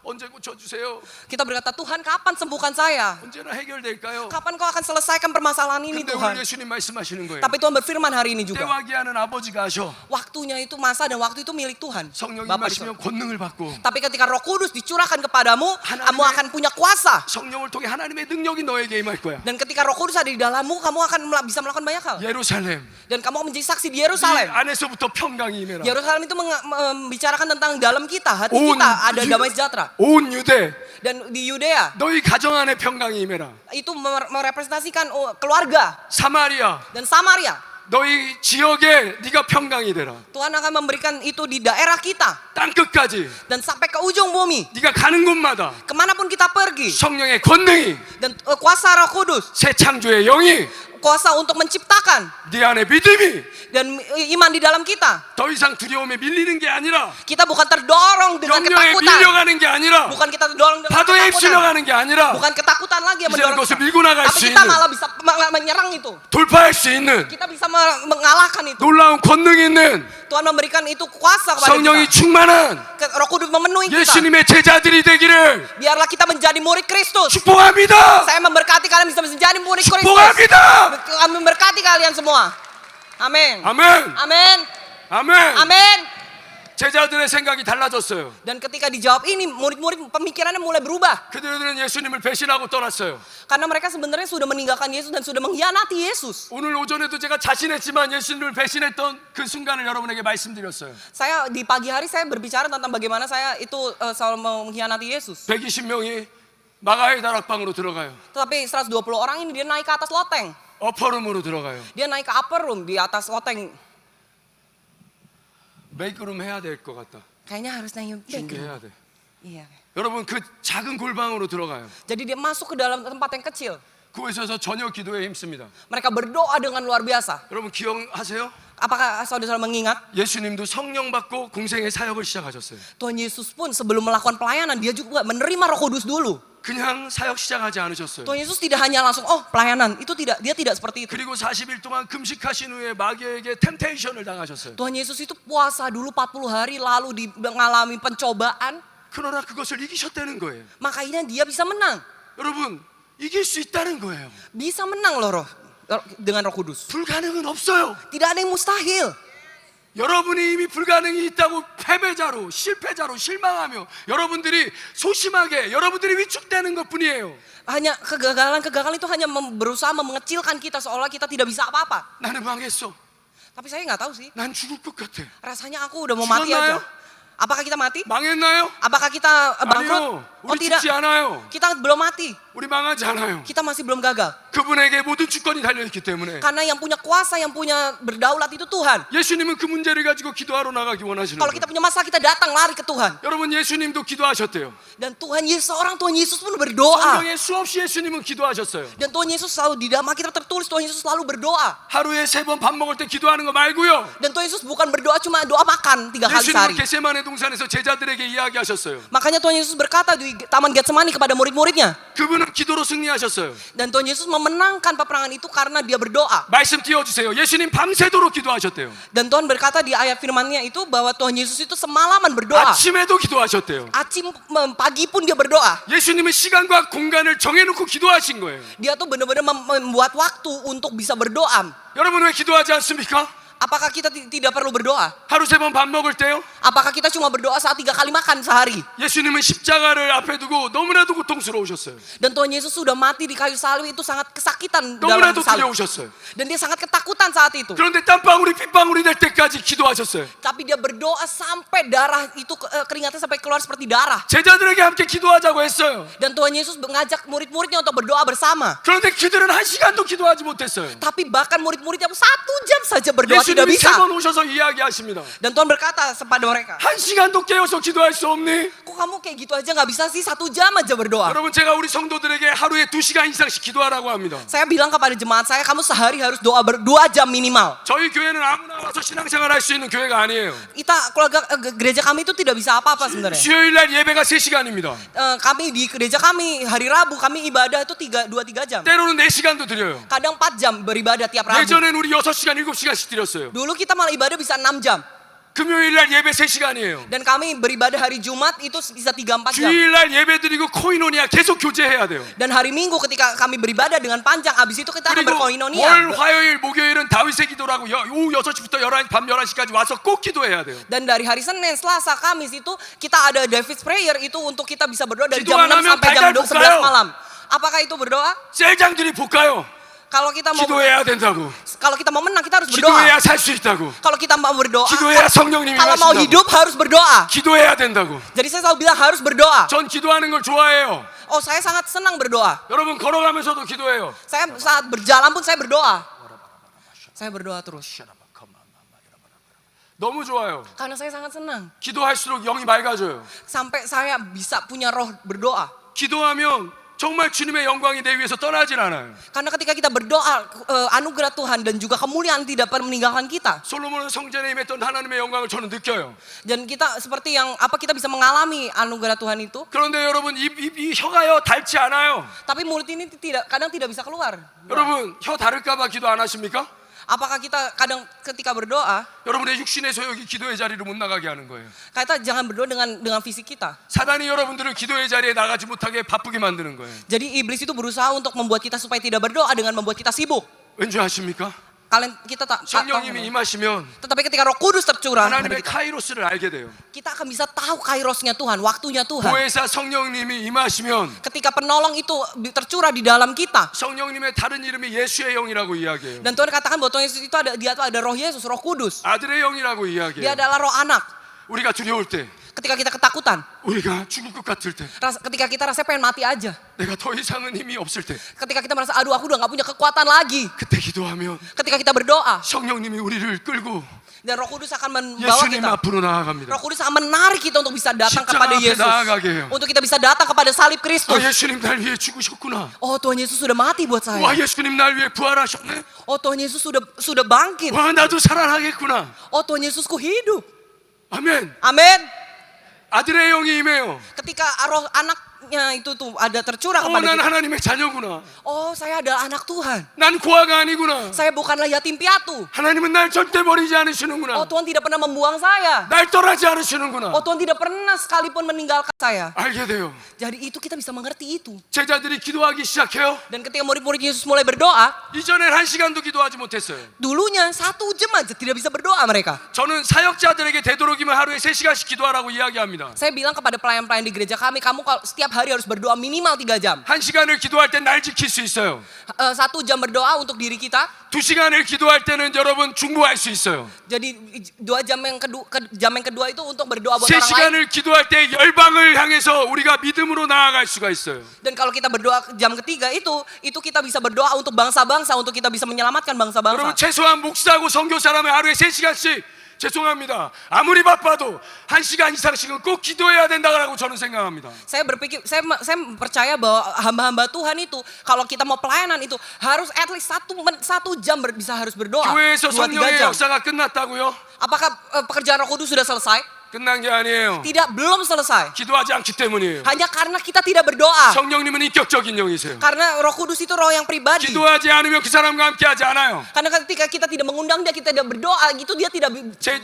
Speaker 2: 언제 고쳐주세요?
Speaker 1: Kita berkata, Tuhan kapan sembuhkan saya?
Speaker 2: 언제나 해결될까요?
Speaker 1: Kapan kau akan selesaikan permasalahan ini
Speaker 2: 근데
Speaker 1: Tuhan?
Speaker 2: 오늘 예수님 말씀하시는 거예요.
Speaker 1: Tapi Tuhan berfirman hari ini juga.
Speaker 2: 때와 기한은 아버지가 하셔.
Speaker 1: Waktunya itu masa dan waktu itu milik Tuhan.
Speaker 2: 성령이
Speaker 1: Bapa di
Speaker 2: 임하시면
Speaker 1: surga.
Speaker 2: 권능을 받고
Speaker 1: Tapi ketika Roh Kudus dicurahkan kepadamu, kamu akan punya kuasa.
Speaker 2: 성령을 통해 하나님의 능력이 너에게 임할 거야.
Speaker 1: Dan ketika Roh Kudus ada di dalammu, kamu akan bisa melakukan banyak hal.
Speaker 2: 예루살렘
Speaker 1: Dan kamu akan menjadi saksi di
Speaker 2: 네
Speaker 1: Yerusalem.
Speaker 2: 안에서부터 평강이 임해라.
Speaker 1: Yerusalem itu membicarakan tentang dalam kita, hati
Speaker 2: 온,
Speaker 1: kita ada damai sejahtera.
Speaker 2: 온 유대
Speaker 1: Dan di Yudea
Speaker 2: 너희 가정 안에 평강이 임해라.
Speaker 1: itu merepresentasikan keluarga
Speaker 2: 사마리아
Speaker 1: dan Samaria.
Speaker 2: 너희 지역에 네가 평강이 되라.
Speaker 1: Tuhan akan memberikan itu di daerah kita
Speaker 2: 땅 끝까지
Speaker 1: dan sampai ke ujung bumi.
Speaker 2: 네가 가는 곳마다
Speaker 1: Kemanapun kita pergi
Speaker 2: 성령의 권능이
Speaker 1: dan kuasa Roh Kudus,
Speaker 2: 새 창조의 영이
Speaker 1: kuasa untuk menciptakan
Speaker 2: 네 안에 믿음이
Speaker 1: dan iman di dalam kita.
Speaker 2: 더 이상 두려움에 밀리는 게 아니라
Speaker 1: Kita bukan terdorong dengan
Speaker 2: 염려에
Speaker 1: ketakutan.
Speaker 2: 밀려가는 게 아니라
Speaker 1: Bukan kita terdorong dengan
Speaker 2: 파도에
Speaker 1: ketakutan.
Speaker 2: 휩쓸려가는 게 아니라
Speaker 1: Bukan ketakutan lagi yang
Speaker 2: 이제는
Speaker 1: mendorong
Speaker 2: 그것을
Speaker 1: kita.
Speaker 2: 밀고 나갈
Speaker 1: Tapi
Speaker 2: 수
Speaker 1: kita
Speaker 2: 있는
Speaker 1: malah bisa menyerang itu.
Speaker 2: 돌파할 수 있는
Speaker 1: Kita bisa mengalahkan itu.
Speaker 2: 놀라운 권능이 있는
Speaker 1: Tuhan memberikan itu kuasa kepada
Speaker 2: 성령이
Speaker 1: kita.
Speaker 2: 충만한
Speaker 1: Roh Kudus memenuhi kita.
Speaker 2: 예수님의 제자들이 되기를
Speaker 1: Biarlah kita menjadi murid Kristus.
Speaker 2: 축복합니다.
Speaker 1: Saya memberkati kalian bisa menjadi murid Kristus.
Speaker 2: 축복합니다.
Speaker 1: Kami memberkati kalian semua. Amin.
Speaker 2: 아멘.
Speaker 1: Amin.
Speaker 2: 아멘.
Speaker 1: Amin.
Speaker 2: 제자들의 생각이 달라졌어요.
Speaker 1: Dan ketika dijawab ini, murid-murid pemikirannya mulai berubah.
Speaker 2: 그들은 예수님을 배신하고 떠났어요.
Speaker 1: Karena mereka sebenarnya sudah meninggalkan Yesus dan sudah mengkhianati Yesus.
Speaker 2: 오늘 오전에도 제가 자신했지만 예수님을 배신했던 그 순간을 여러분에게 말씀드렸어요.
Speaker 1: Saya di pagi hari saya berbicara tentang bagaimana saya itu selalu mengkhianati Yesus.
Speaker 2: 120명이 마가의 다락방으로 들어가요.
Speaker 1: Tetapi 120 orang ini dia naik ke atas loteng.
Speaker 2: 어퍼룸으로 들어가요.
Speaker 1: Dia naik ke upper room di atas loteng.
Speaker 2: 메이크룸 해야 될 것 같다.
Speaker 1: Kayaknya harus naik.
Speaker 2: 준비해야 돼.
Speaker 1: Iya.
Speaker 2: 여러분 그 작은 골방으로 들어가요.
Speaker 1: Jadi dia masuk ke dalam tempat yang kecil.
Speaker 2: 그곳에서 저녁 기도에 힘씁니다.
Speaker 1: Mereka berdoa dengan luar biasa.
Speaker 2: 여러분 기억하세요?
Speaker 1: Apakah saudara mengingat?
Speaker 2: 예수님도 성령 받고 공생의 사역을 시작하셨어요.
Speaker 1: Tuhan Yesus pun sebelum melakukan pelayanan, dia juga menerima Roh Kudus dulu.
Speaker 2: 그냥 사역 시작하지 않으셨어요.
Speaker 1: Tuhan Yesus tidak hanya langsung, pelayanan. Dia tidak seperti itu.
Speaker 2: 그리고 40일 동안 금식하신 후에 마귀에게 템테이션을 당하셨어요.
Speaker 1: Tuhan Yesus itu puasa dulu 40 hari lalu mengalami pencobaan.
Speaker 2: 그러나 그것을 이기셨다는 거예요.
Speaker 1: Makanya dia bisa menang.
Speaker 2: 여러분 이길 수 있다는 거예요.
Speaker 1: Bisa menang loh dengan Roh Kudus.
Speaker 2: 불가능은 없어요.
Speaker 1: Tidak ada yang mustahil.
Speaker 2: 여러분이 이미 불가능이 있다고 패배자로 실패자로 실망하며 여러분들이 소심하게 여러분들이 위축되는 것뿐이에요.
Speaker 1: Hanya kegagalan itu hanya berusaha mengecilkan kita seolah kita tidak bisa apa-apa.
Speaker 2: 나는 망했어.
Speaker 1: Tapi saya nggak tahu sih.
Speaker 2: 난 죽을 것 같아.
Speaker 1: Rasanya aku udah mau mati
Speaker 2: 죽었나요?
Speaker 1: aja. Apakah kita mati?
Speaker 2: 망했나요?
Speaker 1: Apakah kita bangkrut?
Speaker 2: 아니요.
Speaker 1: Oh
Speaker 2: 우리
Speaker 1: tidak.
Speaker 2: 죽지 않아요.
Speaker 1: Kita belum mati.
Speaker 2: 우리 망하지 않아요.
Speaker 1: Kita masih belum gagal.
Speaker 2: 그분에게 모든 주권이 달려있기 때문에
Speaker 1: Karena yang punya kuasa, yang punya berdaulat itu Tuhan.
Speaker 2: 예수님은 그 문제를 가지고 기도하러 나가기 원하시는
Speaker 1: Kalau
Speaker 2: 거예요.
Speaker 1: kita punya masalah, kita datang lari ke Tuhan.
Speaker 2: 여러분 예수님도 기도하셨대요.
Speaker 1: Dan Tuhan Yesus, seorang Tuhan Yesus pun berdoa.
Speaker 2: 성경에 수없이 예수님은 기도하셨어요.
Speaker 1: Dan Tuhan Yesus selalu di dalam Alkitab tertulis Tuhan Yesus selalu berdoa.
Speaker 2: 하루에 3번 밥 먹을 때 기도하는 거 말고요.
Speaker 1: Dan Tuhan Yesus bukan berdoa cuma doa makan 3 kali sehari.
Speaker 2: 예수님은 겟세마네 동산에서 제자들에게 이야기하셨어요.
Speaker 1: Makanya Tuhan Yesus berkata di Taman Getsemani kepada murid-muridnya.
Speaker 2: 그분은 기도로 승리하셨어요.
Speaker 1: Dan Tuhan Yesus memenangkan peperangan itu karena dia berdoa.
Speaker 2: 말씀 띄워주세요. 예수님 밤새도록 기도하셨대요.
Speaker 1: Dan Tuhan berkata di ayat firman-Nya itu bahwa Tuhan Yesus itu semalaman berdoa.
Speaker 2: 아침에도 기도하셨대요.
Speaker 1: Pagi pun dia berdoa.
Speaker 2: 예수님은 시간과 공간을 정해놓고 기도하신 거예요.
Speaker 1: Dia tuh benar-benar membuat waktu untuk bisa berdoa.
Speaker 2: 여러분 왜 기도하지 않습니까?
Speaker 1: Apakah kita tidak perlu berdoa?
Speaker 2: 하루 세 번 밥 먹을 때요?
Speaker 1: Apakah kita cuma berdoa saat 3 kali makan sehari?
Speaker 2: 예수님은 십자가를 앞에 두고 너무나도 고통스러우셨어요.
Speaker 1: Dan Tuhan Yesus sudah mati di kayu salib itu sangat kesakitan dalam
Speaker 2: 너무나도
Speaker 1: salib.
Speaker 2: 두려우셨어요.
Speaker 1: Dan dia sangat ketakutan saat itu.
Speaker 2: 그런데 땀방울이 핏방울이 될 때까지 기도하셨어요.
Speaker 1: Tapi dia berdoa sampai darah itu keringatnya sampai keluar seperti darah.
Speaker 2: 제자들에게 함께 기도하자고 했어요.
Speaker 1: Dan Tuhan Yesus mengajak murid-muridnya untuk berdoa bersama.
Speaker 2: 그런데 그들은 1시간도 기도하지 못했어요.
Speaker 1: Tapi bahkan murid-muridnya 1 jam saja berdoa tidak
Speaker 2: 예수님이
Speaker 1: bisa.
Speaker 2: 세 번 오셔서 이야기하십니다.
Speaker 1: Dan Tuhan berkata kepada mereka,
Speaker 2: 1시간도 깨어서 기도할 수 없니?
Speaker 1: kok kamu kayak gitu aja nggak bisa sih 1 jam aja berdoa?
Speaker 2: 여러분 제가 우리 성도들에게 하루에 2시간 이상씩 기도하라고 합니다.
Speaker 1: Saya bilang kepada jemaat saya, kamu sehari harus doa 2 jam minimal.
Speaker 2: 저희 교회는 아무나 와서 신앙생활 할 수 있는 교회가 아니에요.
Speaker 1: Kita keluarga gereja kami itu tidak bisa apa-apa sebenarnya.
Speaker 2: 수요일 날 예배가 3시간입니다.
Speaker 1: Kami di gereja kami hari Rabu kami ibadah itu 2-3 jam.
Speaker 2: 때로는 4시간도 드려요.
Speaker 1: Kadang 4 jam beribadah tiap Rabu.
Speaker 2: 예전엔 우리 6시간, 7시간씩 드렸어요.
Speaker 1: Dulu kita malah ibadah bisa 6 jam.
Speaker 2: 금요일 날 예배 3시간이에요.
Speaker 1: Dan kami beribadah hari Jumat itu bisa 3-4 jam.
Speaker 2: 주일 날 예배 드리고 코이노니아 계속 교제해야 돼요.
Speaker 1: Dan hari Minggu ketika kami beribadah dengan panjang, habis itu kita akan
Speaker 2: 그리고
Speaker 1: berkoinonia.
Speaker 2: 월, 화요일, 목요일은 다윗의 기도라고 오후 6시부터 밤 11시까지 와서 꼭 기도해야 돼요.
Speaker 1: Dan dari hari Senin, Selasa, Kamis itu kita ada David's Prayer itu untuk kita bisa berdoa dari
Speaker 2: Gido
Speaker 1: jam 6
Speaker 2: 안 하면
Speaker 1: sampai jam
Speaker 2: 달달
Speaker 1: 11
Speaker 2: 볶아요.
Speaker 1: malam. Apakah itu berdoa?
Speaker 2: 셀장들이 볶아요.
Speaker 1: Kalau kita mau
Speaker 2: 기도해야 된다고.
Speaker 1: menang kita harus berdoa.
Speaker 2: 기도해야 살 수 있다고.
Speaker 1: Kalau kita mau berdoa,
Speaker 2: 기도해야 성령님이
Speaker 1: kalau mau
Speaker 2: 임하신다고.
Speaker 1: hidup harus berdoa.
Speaker 2: 기도해야 된다고.
Speaker 1: Jadi saya selalu bilang harus berdoa.
Speaker 2: 전 기도하는 걸 좋아해요.
Speaker 1: Oh, saya sangat senang berdoa.
Speaker 2: 여러분 걸어가면서도 기도해요.
Speaker 1: Saya saat berjalan pun saya berdoa. Saya berdoa terus.
Speaker 2: 너무 좋아요.
Speaker 1: Karena saya sangat senang.
Speaker 2: 기도할수록 영이 맑아져요.
Speaker 1: Sampai saya bisa punya roh berdoa.
Speaker 2: 기도하면 정말 주님의 영광이 내 위에서 떠나질 않아요.
Speaker 1: Karena ketika kita berdoa, anugerah Tuhan dan juga kemuliaan tidak pernah meninggalkan kita.
Speaker 2: 솔로몬은 성전에 임했던 하나님의 영광을 저는 느껴요.
Speaker 1: Dan kita seperti yang kita bisa mengalami anugerah Tuhan itu.
Speaker 2: 그런데 여러분 이 혀가요 닳지 않아요.
Speaker 1: Tapi mulut ini kadang tidak bisa keluar.
Speaker 2: 여러분 혀 닳을까봐 기도 안 하십니까?
Speaker 1: Apakah kita kadang ketika berdoa,
Speaker 2: 여러분의 육신의 소욕이 기도의 자리로 못 나가게 하는 거예요.
Speaker 1: kita jangan berdoa dengan fisik kita.
Speaker 2: 사단이 여러분들을 기도의 자리에 나가지 못하게 바쁘게 만드는 거예요.
Speaker 1: Jadi iblis itu berusaha untuk membuat kita supaya tidak berdoa dengan membuat kita sibuk.
Speaker 2: 왠지 아십니까?
Speaker 1: Kita tak
Speaker 2: 성령님이 임하시면
Speaker 1: tetapi ketika Roh Kudus tercurah kepada
Speaker 2: 하나님의
Speaker 1: kita,
Speaker 2: 카이로스를 알게 돼요.
Speaker 1: kita akan bisa tahu kairosnya Tuhan, waktunya Tuhan.
Speaker 2: 보혜사 성령님이 임하시면
Speaker 1: Ketika penolong itu tercurah di dalam kita.
Speaker 2: 성령님의 다른 이름이 예수의 영이라고 이야기해요.
Speaker 1: Dan Tuhan katakan bahwa Tuhan Yesus itu ada Roh Yesus, Roh Kudus.
Speaker 2: 아들의 영이라고
Speaker 1: Dia
Speaker 2: 이야기해요.
Speaker 1: adalah Roh Anak.
Speaker 2: 우리가 두려울 때,
Speaker 1: Ketika kita ketakutan,
Speaker 2: 우리가 죽을 것 같을 때,
Speaker 1: ketika kita rasanya pengen mati aja.
Speaker 2: 내가 더 이상은 힘이 없을 때,
Speaker 1: Ketika kita merasa aduh aku udah gak punya kekuatan lagi.
Speaker 2: 그때 기도하면
Speaker 1: Ketika kita berdoa
Speaker 2: 성령님이 우리를 끌고
Speaker 1: dan Roh Kudus akan membawa
Speaker 2: 예수님
Speaker 1: kita.
Speaker 2: 앞으로 나아갑니다.
Speaker 1: Roh Kudus akan menarik kita untuk bisa datang
Speaker 2: 십자가
Speaker 1: kepada
Speaker 2: 앞에
Speaker 1: Yesus.
Speaker 2: 나아가게 해요.
Speaker 1: Untuk kita bisa datang kepada salib
Speaker 2: 아,
Speaker 1: Kristus.
Speaker 2: 예수님 날 위해 죽으셨구나.
Speaker 1: Oh, Tuhan Yesus sudah mati buat saya.
Speaker 2: 와, 예수님 날 위해 부활하셨네.
Speaker 1: Oh, Tuhan Yesus sudah bangkit.
Speaker 2: 와, 나도 살아나겠구나.
Speaker 1: Oh, Tuhan Yesusku hidup.
Speaker 2: 아멘.
Speaker 1: Amin.
Speaker 2: 아들의 영이 임해요.
Speaker 1: Ketika roh anaknya itu tuh ada tercurah
Speaker 2: 난
Speaker 1: kepada kita.
Speaker 2: 하나님의 자녀구나.
Speaker 1: Oh, saya adalah anak Tuhan.
Speaker 2: 난 고아가 아니구나.
Speaker 1: Saya bukanlah yatim piatu.
Speaker 2: 하나님은 날 절대 버리지
Speaker 1: Oh,
Speaker 2: 않으시는구나.
Speaker 1: Tuhan tidak pernah membuang saya.
Speaker 2: 날 떠나지 않으시는구나.
Speaker 1: Oh, Tuhan tidak pernah sekalipun meninggalkan saya.
Speaker 2: 알게 돼요.
Speaker 1: Jadi itu kita bisa mengerti itu.
Speaker 2: 제자들이 기도하기 시작해요.
Speaker 1: Dan ketika murid-murid Yesus mulai berdoa,
Speaker 2: 이전엔 1시간도 기도하지 못했어요.
Speaker 1: dulunya 1 jam aja tidak bisa berdoa mereka.
Speaker 2: 저는 사역자들에게 되도록이면 하루에 3시간씩 기도하라고 이야기합니다.
Speaker 1: Saya bilang kepada pelayan-pelayan di gereja kami, kamu kalau setiap hari harus berdoa minimal 3 jam.
Speaker 2: 1시간을 기도할 때 날 지킬 수 있어요.
Speaker 1: 1 jam berdoa untuk diri kita.
Speaker 2: 2시간을 기도할 때는 여러분 중보할 수 있어요.
Speaker 1: Jadi 2 jam yang kedua itu untuk berdoa buat orang lain.
Speaker 2: 3시간을 기도할 때 열방을 향해서 우리가 믿음으로 나아갈 수가 있어요.
Speaker 1: Dan kalau kita berdoa jam ketiga itu kita bisa berdoa untuk bangsa-bangsa, untuk kita bisa menyelamatkan
Speaker 2: 여러분
Speaker 1: bangsa-bangsa.
Speaker 2: 최소한 목사고 선교사라면 하루에 3시간씩 죄송합니다. 아무리 바빠도 1시간 이상씩은 꼭 기도해야 된다고 저는 생각합니다.
Speaker 1: Saya percaya bahwa hamba-hamba Tuhan itu kalau kita mau pelayanan itu harus at least 1 jam harus berdoa.
Speaker 2: 교회에서
Speaker 1: 2-3
Speaker 2: 성령의
Speaker 1: jam.
Speaker 2: 역사가 끝났다고요?
Speaker 1: Apakah pekerjaan Roh Kudus sudah selesai?
Speaker 2: 끝난 게 아니에요.
Speaker 1: Tidak, belum selesai.
Speaker 2: 기도하지 않기 때문이에요.
Speaker 1: Hanya karena kita tidak berdoa.
Speaker 2: 성령님은 인격적인 영이세요.
Speaker 1: Karena Roh Kudus itu roh yang pribadi.
Speaker 2: 기도하지 않으면 그 사람과 함께하지 않아요.
Speaker 1: Karena ketika kita tidak mengundang dia, kita tidak berdoa, gitu dia tidak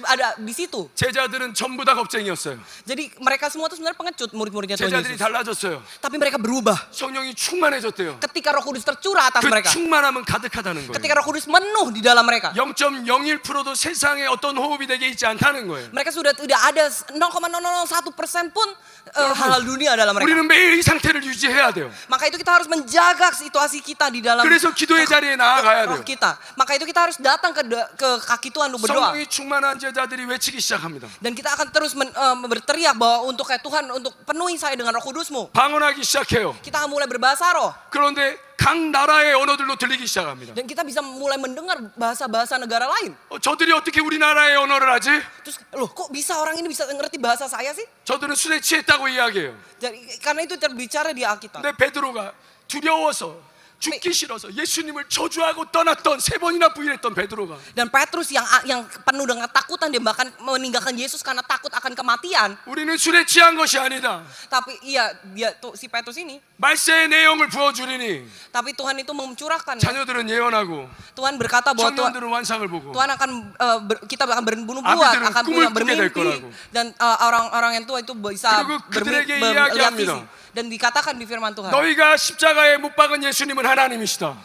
Speaker 1: ada di situ.
Speaker 2: 제자들은 전부 다 겁쟁이였어요.
Speaker 1: Jadi mereka semua itu sebenarnya pengecut, murid-muridnya Tuhan
Speaker 2: 제자들이
Speaker 1: Yesus.
Speaker 2: 달라졌어요.
Speaker 1: Tapi mereka berubah.
Speaker 2: 성령이 충만해졌대요.
Speaker 1: Ketika Roh Kudus tercurah atas
Speaker 2: 그
Speaker 1: mereka.
Speaker 2: 충만함은 가득하다는 거예요.
Speaker 1: Ketika Roh Kudus penuh di dalam mereka.
Speaker 2: 0.01%도 세상에 어떤 호흡이 되게 있지 않다는 거예요.
Speaker 1: Mereka sudah tidak ada 0,001% pun hal dunia dalam mereka.
Speaker 2: 우리는 매일 이 상태를 유지해야 돼요.
Speaker 1: Maka itu kita harus menjaga situasi kita di dalam
Speaker 2: 그래서 기도의 자리에 나아가야
Speaker 1: roh
Speaker 2: 돼요.
Speaker 1: kita. Maka itu kita harus datang ke kaki Tuhan untuk berdoa.
Speaker 2: 성령이 충만한 제자들이 외치기 시작합니다.
Speaker 1: Dan kita akan terus berteriak bahwa untuk Tuhan, untuk penuhi saya dengan Roh Kudus-Mu.
Speaker 2: 방언하기 시작해요.
Speaker 1: Kita akan mulai berbahasa roh.
Speaker 2: 그런데 각 나라의 언어들로 들리기 시작합니다.
Speaker 1: Dan kita bisa mulai mendengar bahasa-bahasa negara lain.
Speaker 2: 저들이 어떻게 우리나라의 언어를 하지?
Speaker 1: Terus, loh kok bisa orang ini bisa ngerti bahasa saya sih?
Speaker 2: 저들은 술에 취했다고 이야기해요.
Speaker 1: Jadi, karena itu terbicara di Alkitab.
Speaker 2: 근데 베드로가 두려워서 죽기 싫어서 예수님을 저주하고 떠났던 3번이나 부인했던 베드로가
Speaker 1: Dan Petrus yang penuh dengan ketakutan, dia bahkan meninggalkan Yesus karena takut akan kematian.
Speaker 2: 우리는 술에 취한 것이 아니다.
Speaker 1: Tapi iya, dia tuh si Petrus ini.
Speaker 2: 말세의 내용을 부어주리니
Speaker 1: Tapi Tuhan itu mencurahkan.
Speaker 2: 자녀들은 예언하고
Speaker 1: Tuhan berkata bahwa
Speaker 2: 청년들은 환상을 보고
Speaker 1: Tuhan akan kita akan berbunuh buat,
Speaker 2: 아비들은
Speaker 1: akan
Speaker 2: 꿈을 꾸게 될
Speaker 1: bermimpi,
Speaker 2: 거라고.
Speaker 1: dan orang-orang yang tua itu bisa
Speaker 2: 그리고 그들에게
Speaker 1: melihat
Speaker 2: 이야기합니다.
Speaker 1: visi. Dan dikatakan di firman Tuhan,
Speaker 2: 너희가 십자가에 못 박은 예수님은 하나님이시다.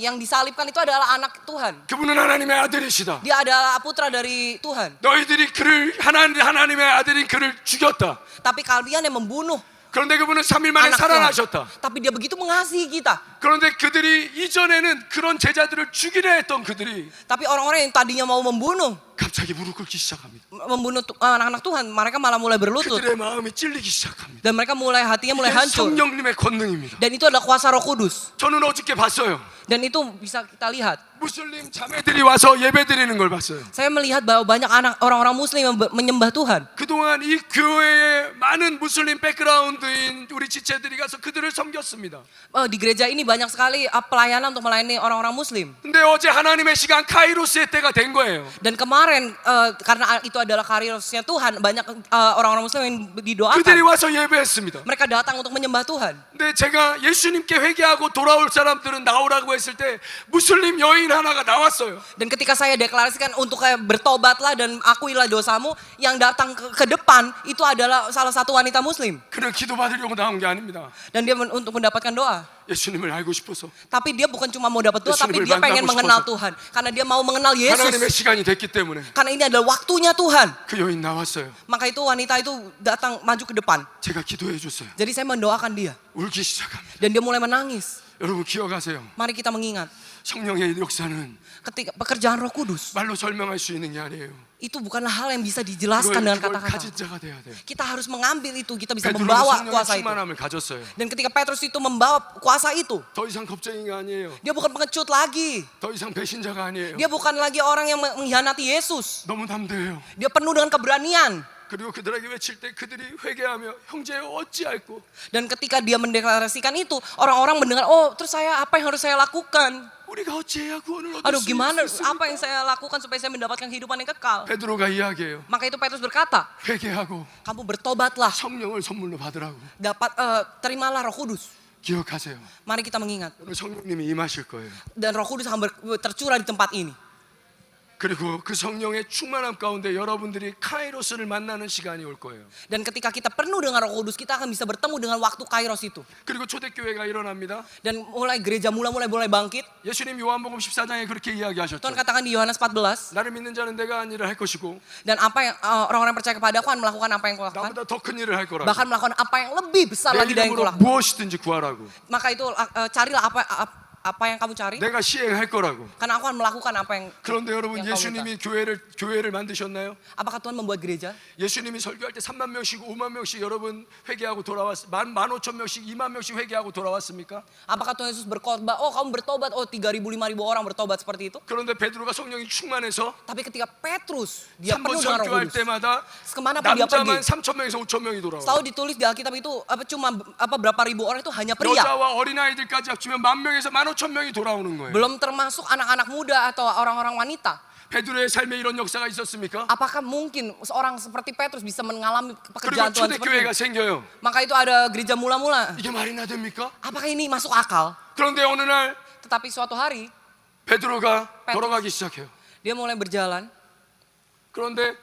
Speaker 1: yang disalibkan itu adalah anak Tuhan.
Speaker 2: 그분은 하나님의 아들이시다.
Speaker 1: Dia adalah putra dari Tuhan.
Speaker 2: 너희들이 그를 하나님의 아들인 그를 죽였다.
Speaker 1: Tapi kalian yang membunuh
Speaker 2: 그런데 그분은 3일 만에
Speaker 1: anak Tuhan.
Speaker 2: 살아나셨다.
Speaker 1: Tapi dia begitu mengasihi kita.
Speaker 2: 그런데 그들이 이전에는 그런 제자들을 죽이려 했던 그들이
Speaker 1: Tapi orang-orang yang tadinya mau membunuh
Speaker 2: 갑자기 무릎 꿇기 시작합니다.
Speaker 1: anak-anak Tuhan, mereka malah mulai berlutut.
Speaker 2: 그들의 마음이 찔리기 시작합니다.
Speaker 1: Dan mereka hatinya mulai
Speaker 2: 이게
Speaker 1: hancur.
Speaker 2: 성령님의 권능입니다.
Speaker 1: Dan itu adalah kuasa Roh Kudus.
Speaker 2: 저는 어저께 봤어요.
Speaker 1: Dan itu bisa kita lihat.
Speaker 2: 무슬림 자매들이 와서 예배 드리는 걸 봤어요.
Speaker 1: Saya melihat bahwa banyak orang-orang muslim yang menyembah Tuhan.
Speaker 2: 그동안 이 교회에 많은 무슬림 백그라운드인 우리 지체들이 가서 그들을 섬겼습니다.
Speaker 1: Di gereja ini banyak sekali pelayanan untuk melayani orang-orang muslim.
Speaker 2: 근데 어제 하나님의 시간 카이로스의 때가 된 거예요.
Speaker 1: Dan kemarin karena itu adalah karirosnya Tuhan, banyak orang-orang muslim yang didoakan.
Speaker 2: 그들이 와서 예배했습니다.
Speaker 1: Mereka datang untuk menyembah Tuhan.
Speaker 2: 근데 제가 예수님께 회개하고 돌아올 사람들은 나오라고 했을 때 무슬림 여인 하나가 나왔어요.
Speaker 1: Dan ketika saya deklarasikan untuk kayak bertobatlah dan akuilah dosamu, yang datang ke depan itu adalah salah satu wanita muslim.
Speaker 2: 그는 기도 받으려고 나온 게 아닙니다.
Speaker 1: Dan dia untuk mendapatkan doa.
Speaker 2: 예수님을 알고 싶어서
Speaker 1: Tapi dia bukan cuma mau dapat doa, tapi
Speaker 2: 예수님을
Speaker 1: dia pengen
Speaker 2: 만나고
Speaker 1: mengenal
Speaker 2: 싶어서.
Speaker 1: Tuhan. Karena dia mau mengenal
Speaker 2: 하나님의
Speaker 1: Yesus.
Speaker 2: 시간이 됐기 때문에
Speaker 1: Karena ini adalah waktunya Tuhan.
Speaker 2: 그 여인 나왔어요.
Speaker 1: Maka itu wanita itu datang maju ke depan.
Speaker 2: 제가 기도해 줬어요.
Speaker 1: Jadi saya mendoakan dia.
Speaker 2: 울기 시작합니다.
Speaker 1: Dan dia mulai menangis.
Speaker 2: 여러분 기억하세요.
Speaker 1: Mari kita mengingat.
Speaker 2: 성령의 역사는
Speaker 1: Ketika pekerjaan Roh Kudus,
Speaker 2: 말로 설명할 수 있는 게 아니에요.
Speaker 1: itu bukanlah hal yang bisa dijelaskan dengan
Speaker 2: 그걸
Speaker 1: kata-kata.
Speaker 2: 가진 자가 돼야 돼요.
Speaker 1: Kita harus mengambil itu, kita bisa
Speaker 2: 베드로는
Speaker 1: membawa
Speaker 2: 성령의
Speaker 1: kuasa itu.
Speaker 2: 충만함을 가졌어요.
Speaker 1: Dan ketika Petrus itu membawa kuasa itu,
Speaker 2: 더 이상 겁쟁이가 아니에요.
Speaker 1: dia bukan pengecut lagi.
Speaker 2: 더 이상 배신자가 아니에요.
Speaker 1: Dia bukan lagi orang yang mengkhianati Yesus.
Speaker 2: 너무 담대해요.
Speaker 1: Dia penuh dengan keberanian.
Speaker 2: 그리고 그들에게 외칠 때 그들이 회개하며 형제여 어찌할꼬.
Speaker 1: Dan ketika dia mendeklarasikan itu, orang-orang mendengar, oh terus apa yang harus saya lakukan?
Speaker 2: 우리가 어찌해야 구원을 얻을
Speaker 1: Aduh
Speaker 2: 수
Speaker 1: gimana,
Speaker 2: 있습니까?
Speaker 1: apa yang saya lakukan supaya saya mendapatkan kehidupan yang kekal?
Speaker 2: 베드로가 이야기해요.
Speaker 1: Maka itu Petrus berkata,
Speaker 2: 회개하고
Speaker 1: kamu bertobatlah,
Speaker 2: 성령을 선물로 받으라고.
Speaker 1: terimalah Roh Kudus.
Speaker 2: 기억하세요.
Speaker 1: Mari kita mengingat.
Speaker 2: 오늘 성령님이 임하실 거예요.
Speaker 1: Dan Roh Kudus akan tercurah di tempat ini.
Speaker 2: 그리고 그 성령의 충만함 가운데 여러분들이 카이로스를 만나는 시간이 올 거예요.
Speaker 1: Dan ketika kita penuh dengan Roh Kudus, kita akan bisa bertemu dengan waktu Kairos itu.
Speaker 2: 그리고 초대교회가 일어납니다.
Speaker 1: Dan gereja mulai bangkit.
Speaker 2: 예수님 요한복음 14장에 그렇게 이야기하셨죠.
Speaker 1: Tuhan katakan di Yohanes 14,
Speaker 2: 나를 믿는 자는 내가 한 일을 할 것이고
Speaker 1: dan apa yang orang-orang yang percaya kepada aku akan melakukan apa yang kulakukan,
Speaker 2: 나보다 더 큰 일을 할 거라고.
Speaker 1: bahkan melakukan apa yang lebih besar
Speaker 2: 내
Speaker 1: lagi dari yang
Speaker 2: 이름으로
Speaker 1: kulakukan.
Speaker 2: 무엇이든지 구하라고.
Speaker 1: Maka itu carilah apa yang kamu cari,
Speaker 2: 내가 시행할 거라고.
Speaker 1: karena aku akan melakukan apa yang.
Speaker 2: 그런데 여러분
Speaker 1: yang kamu
Speaker 2: 예수님이 교회를 만드셨나요?
Speaker 1: Apakah Tuhan membuat gereja?
Speaker 2: 예수님이 설교할 때 3만 명씩 5만 명씩 여러분 회개하고 15,000명씩 2만 명씩 회개하고 돌아왔습니까?
Speaker 1: Apakah Tuhan Yesus berkhotbah, oh kamu bertobat, oh 3.000 5.000 orang bertobat seperti itu?
Speaker 2: 그런데 베드로가 성령이 충만해서
Speaker 1: Tapi ketika Petrus, dia
Speaker 2: 3번
Speaker 1: penuh dengan Roh
Speaker 2: 설교할
Speaker 1: Kudus,
Speaker 2: 때마다
Speaker 1: kemanapun dia
Speaker 2: 남자만
Speaker 1: pergi,
Speaker 2: 3,000명에서 5,000명이 돌아와.
Speaker 1: selalu ditulis di Alkitab itu cuma berapa ribu orang itu hanya pria.
Speaker 2: 여자와 어린아이들까지 합치면 10,000명에서 15,000명이 돌아오는 거예요.
Speaker 1: Belum termasuk anak-anak muda atau orang-orang wanita.
Speaker 2: 베드로의 삶에 이런 역사가 있었습니까?
Speaker 1: Apakah mungkin seorang seperti Petrus bisa mengalami pekerjaan
Speaker 2: 그리고
Speaker 1: Tuhan seperti
Speaker 2: 초대교회가
Speaker 1: ini?
Speaker 2: 생겨요.
Speaker 1: Maka itu ada gereja mula-mula.
Speaker 2: 이게 말이나 됩니까?
Speaker 1: Apakah ini masuk akal?
Speaker 2: 그런데 어느 날
Speaker 1: Tetapi suatu hari
Speaker 2: 베드로가
Speaker 1: 베드로.
Speaker 2: 걸어가기 시작해요.
Speaker 1: dia mulai berjalan.
Speaker 2: 그런데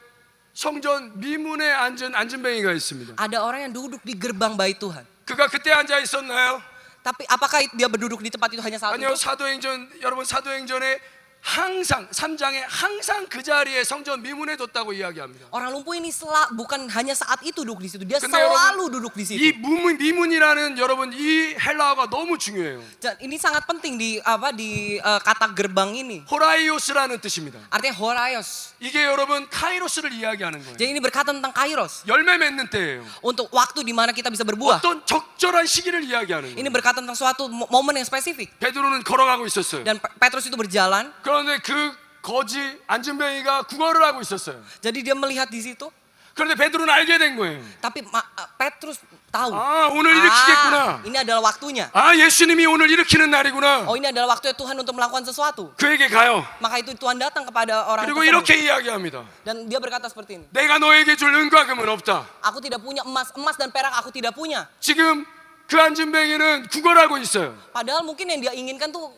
Speaker 2: 성전 미문에 앉은 안진뱅이가 있습니다.
Speaker 1: Ada orang yang duduk di gerbang bait Tuhan.
Speaker 2: 그가 그때 앉아 있었나요?
Speaker 1: Tapi apakah dia berduduk di tempat itu hanya saat
Speaker 2: 아니요.
Speaker 1: itu?
Speaker 2: 사도행전 여러분 사도행전에 항상 3장에 항상 그 자리에 성전 미문에 뒀다고 이야기합니다.
Speaker 1: Orang lumpuh ini bukan hanya saat itu duduk di situ, dia
Speaker 2: 근데
Speaker 1: selalu
Speaker 2: 여러분
Speaker 1: duduk di
Speaker 2: 이
Speaker 1: situ.
Speaker 2: 미문이라는 여러분 이 헬라어가 너무 중요해요.
Speaker 1: Dan ini sangat penting di kata gerbang ini.
Speaker 2: 호라이오스라는 뜻입니다.
Speaker 1: Artinya horaios.
Speaker 2: 이게 여러분 카이로스를 이야기하는 거예요.
Speaker 1: Jadi ini berkata tentang kairos.
Speaker 2: 열매 맺는 때예요.
Speaker 1: Untuk waktu di mana kita bisa berbuah.
Speaker 2: 어떤 적절한 시기를 이야기하는
Speaker 1: Ini
Speaker 2: 거예요.
Speaker 1: berkata tentang suatu momen yang spesifik.
Speaker 2: 베드로는 걸어가고 있었어요.
Speaker 1: Dan Petrus itu berjalan.
Speaker 2: 그런데 그 거지 안진뱅이가 구걸을 하고 있었어요.
Speaker 1: Jadi dia melihat di situ.
Speaker 2: 그런데 베드로는 알게 된 거예요.
Speaker 1: Tapi Petrus tahu.
Speaker 2: 아, 오늘 일으키겠구나.
Speaker 1: Ini adalah waktunya.
Speaker 2: 아, 예수님이 오늘 일으키는 날이구나.
Speaker 1: Oh, ini adalah waktunya Tuhan untuk melakukan sesuatu.
Speaker 2: 그에게 가요.
Speaker 1: Maka itu Tuhan datang kepada orang
Speaker 2: 그리고
Speaker 1: tersebut.
Speaker 2: 이렇게 이야기합니다.
Speaker 1: Dan dia berkata seperti ini.
Speaker 2: 내가 너에게 줄 은과 금은 없다.
Speaker 1: Aku tidak punya emas dan perak aku tidak punya.
Speaker 2: 지금 그 안진뱅이는 구걸하고 있어요.
Speaker 1: Padahal mungkin yang dia inginkan tuh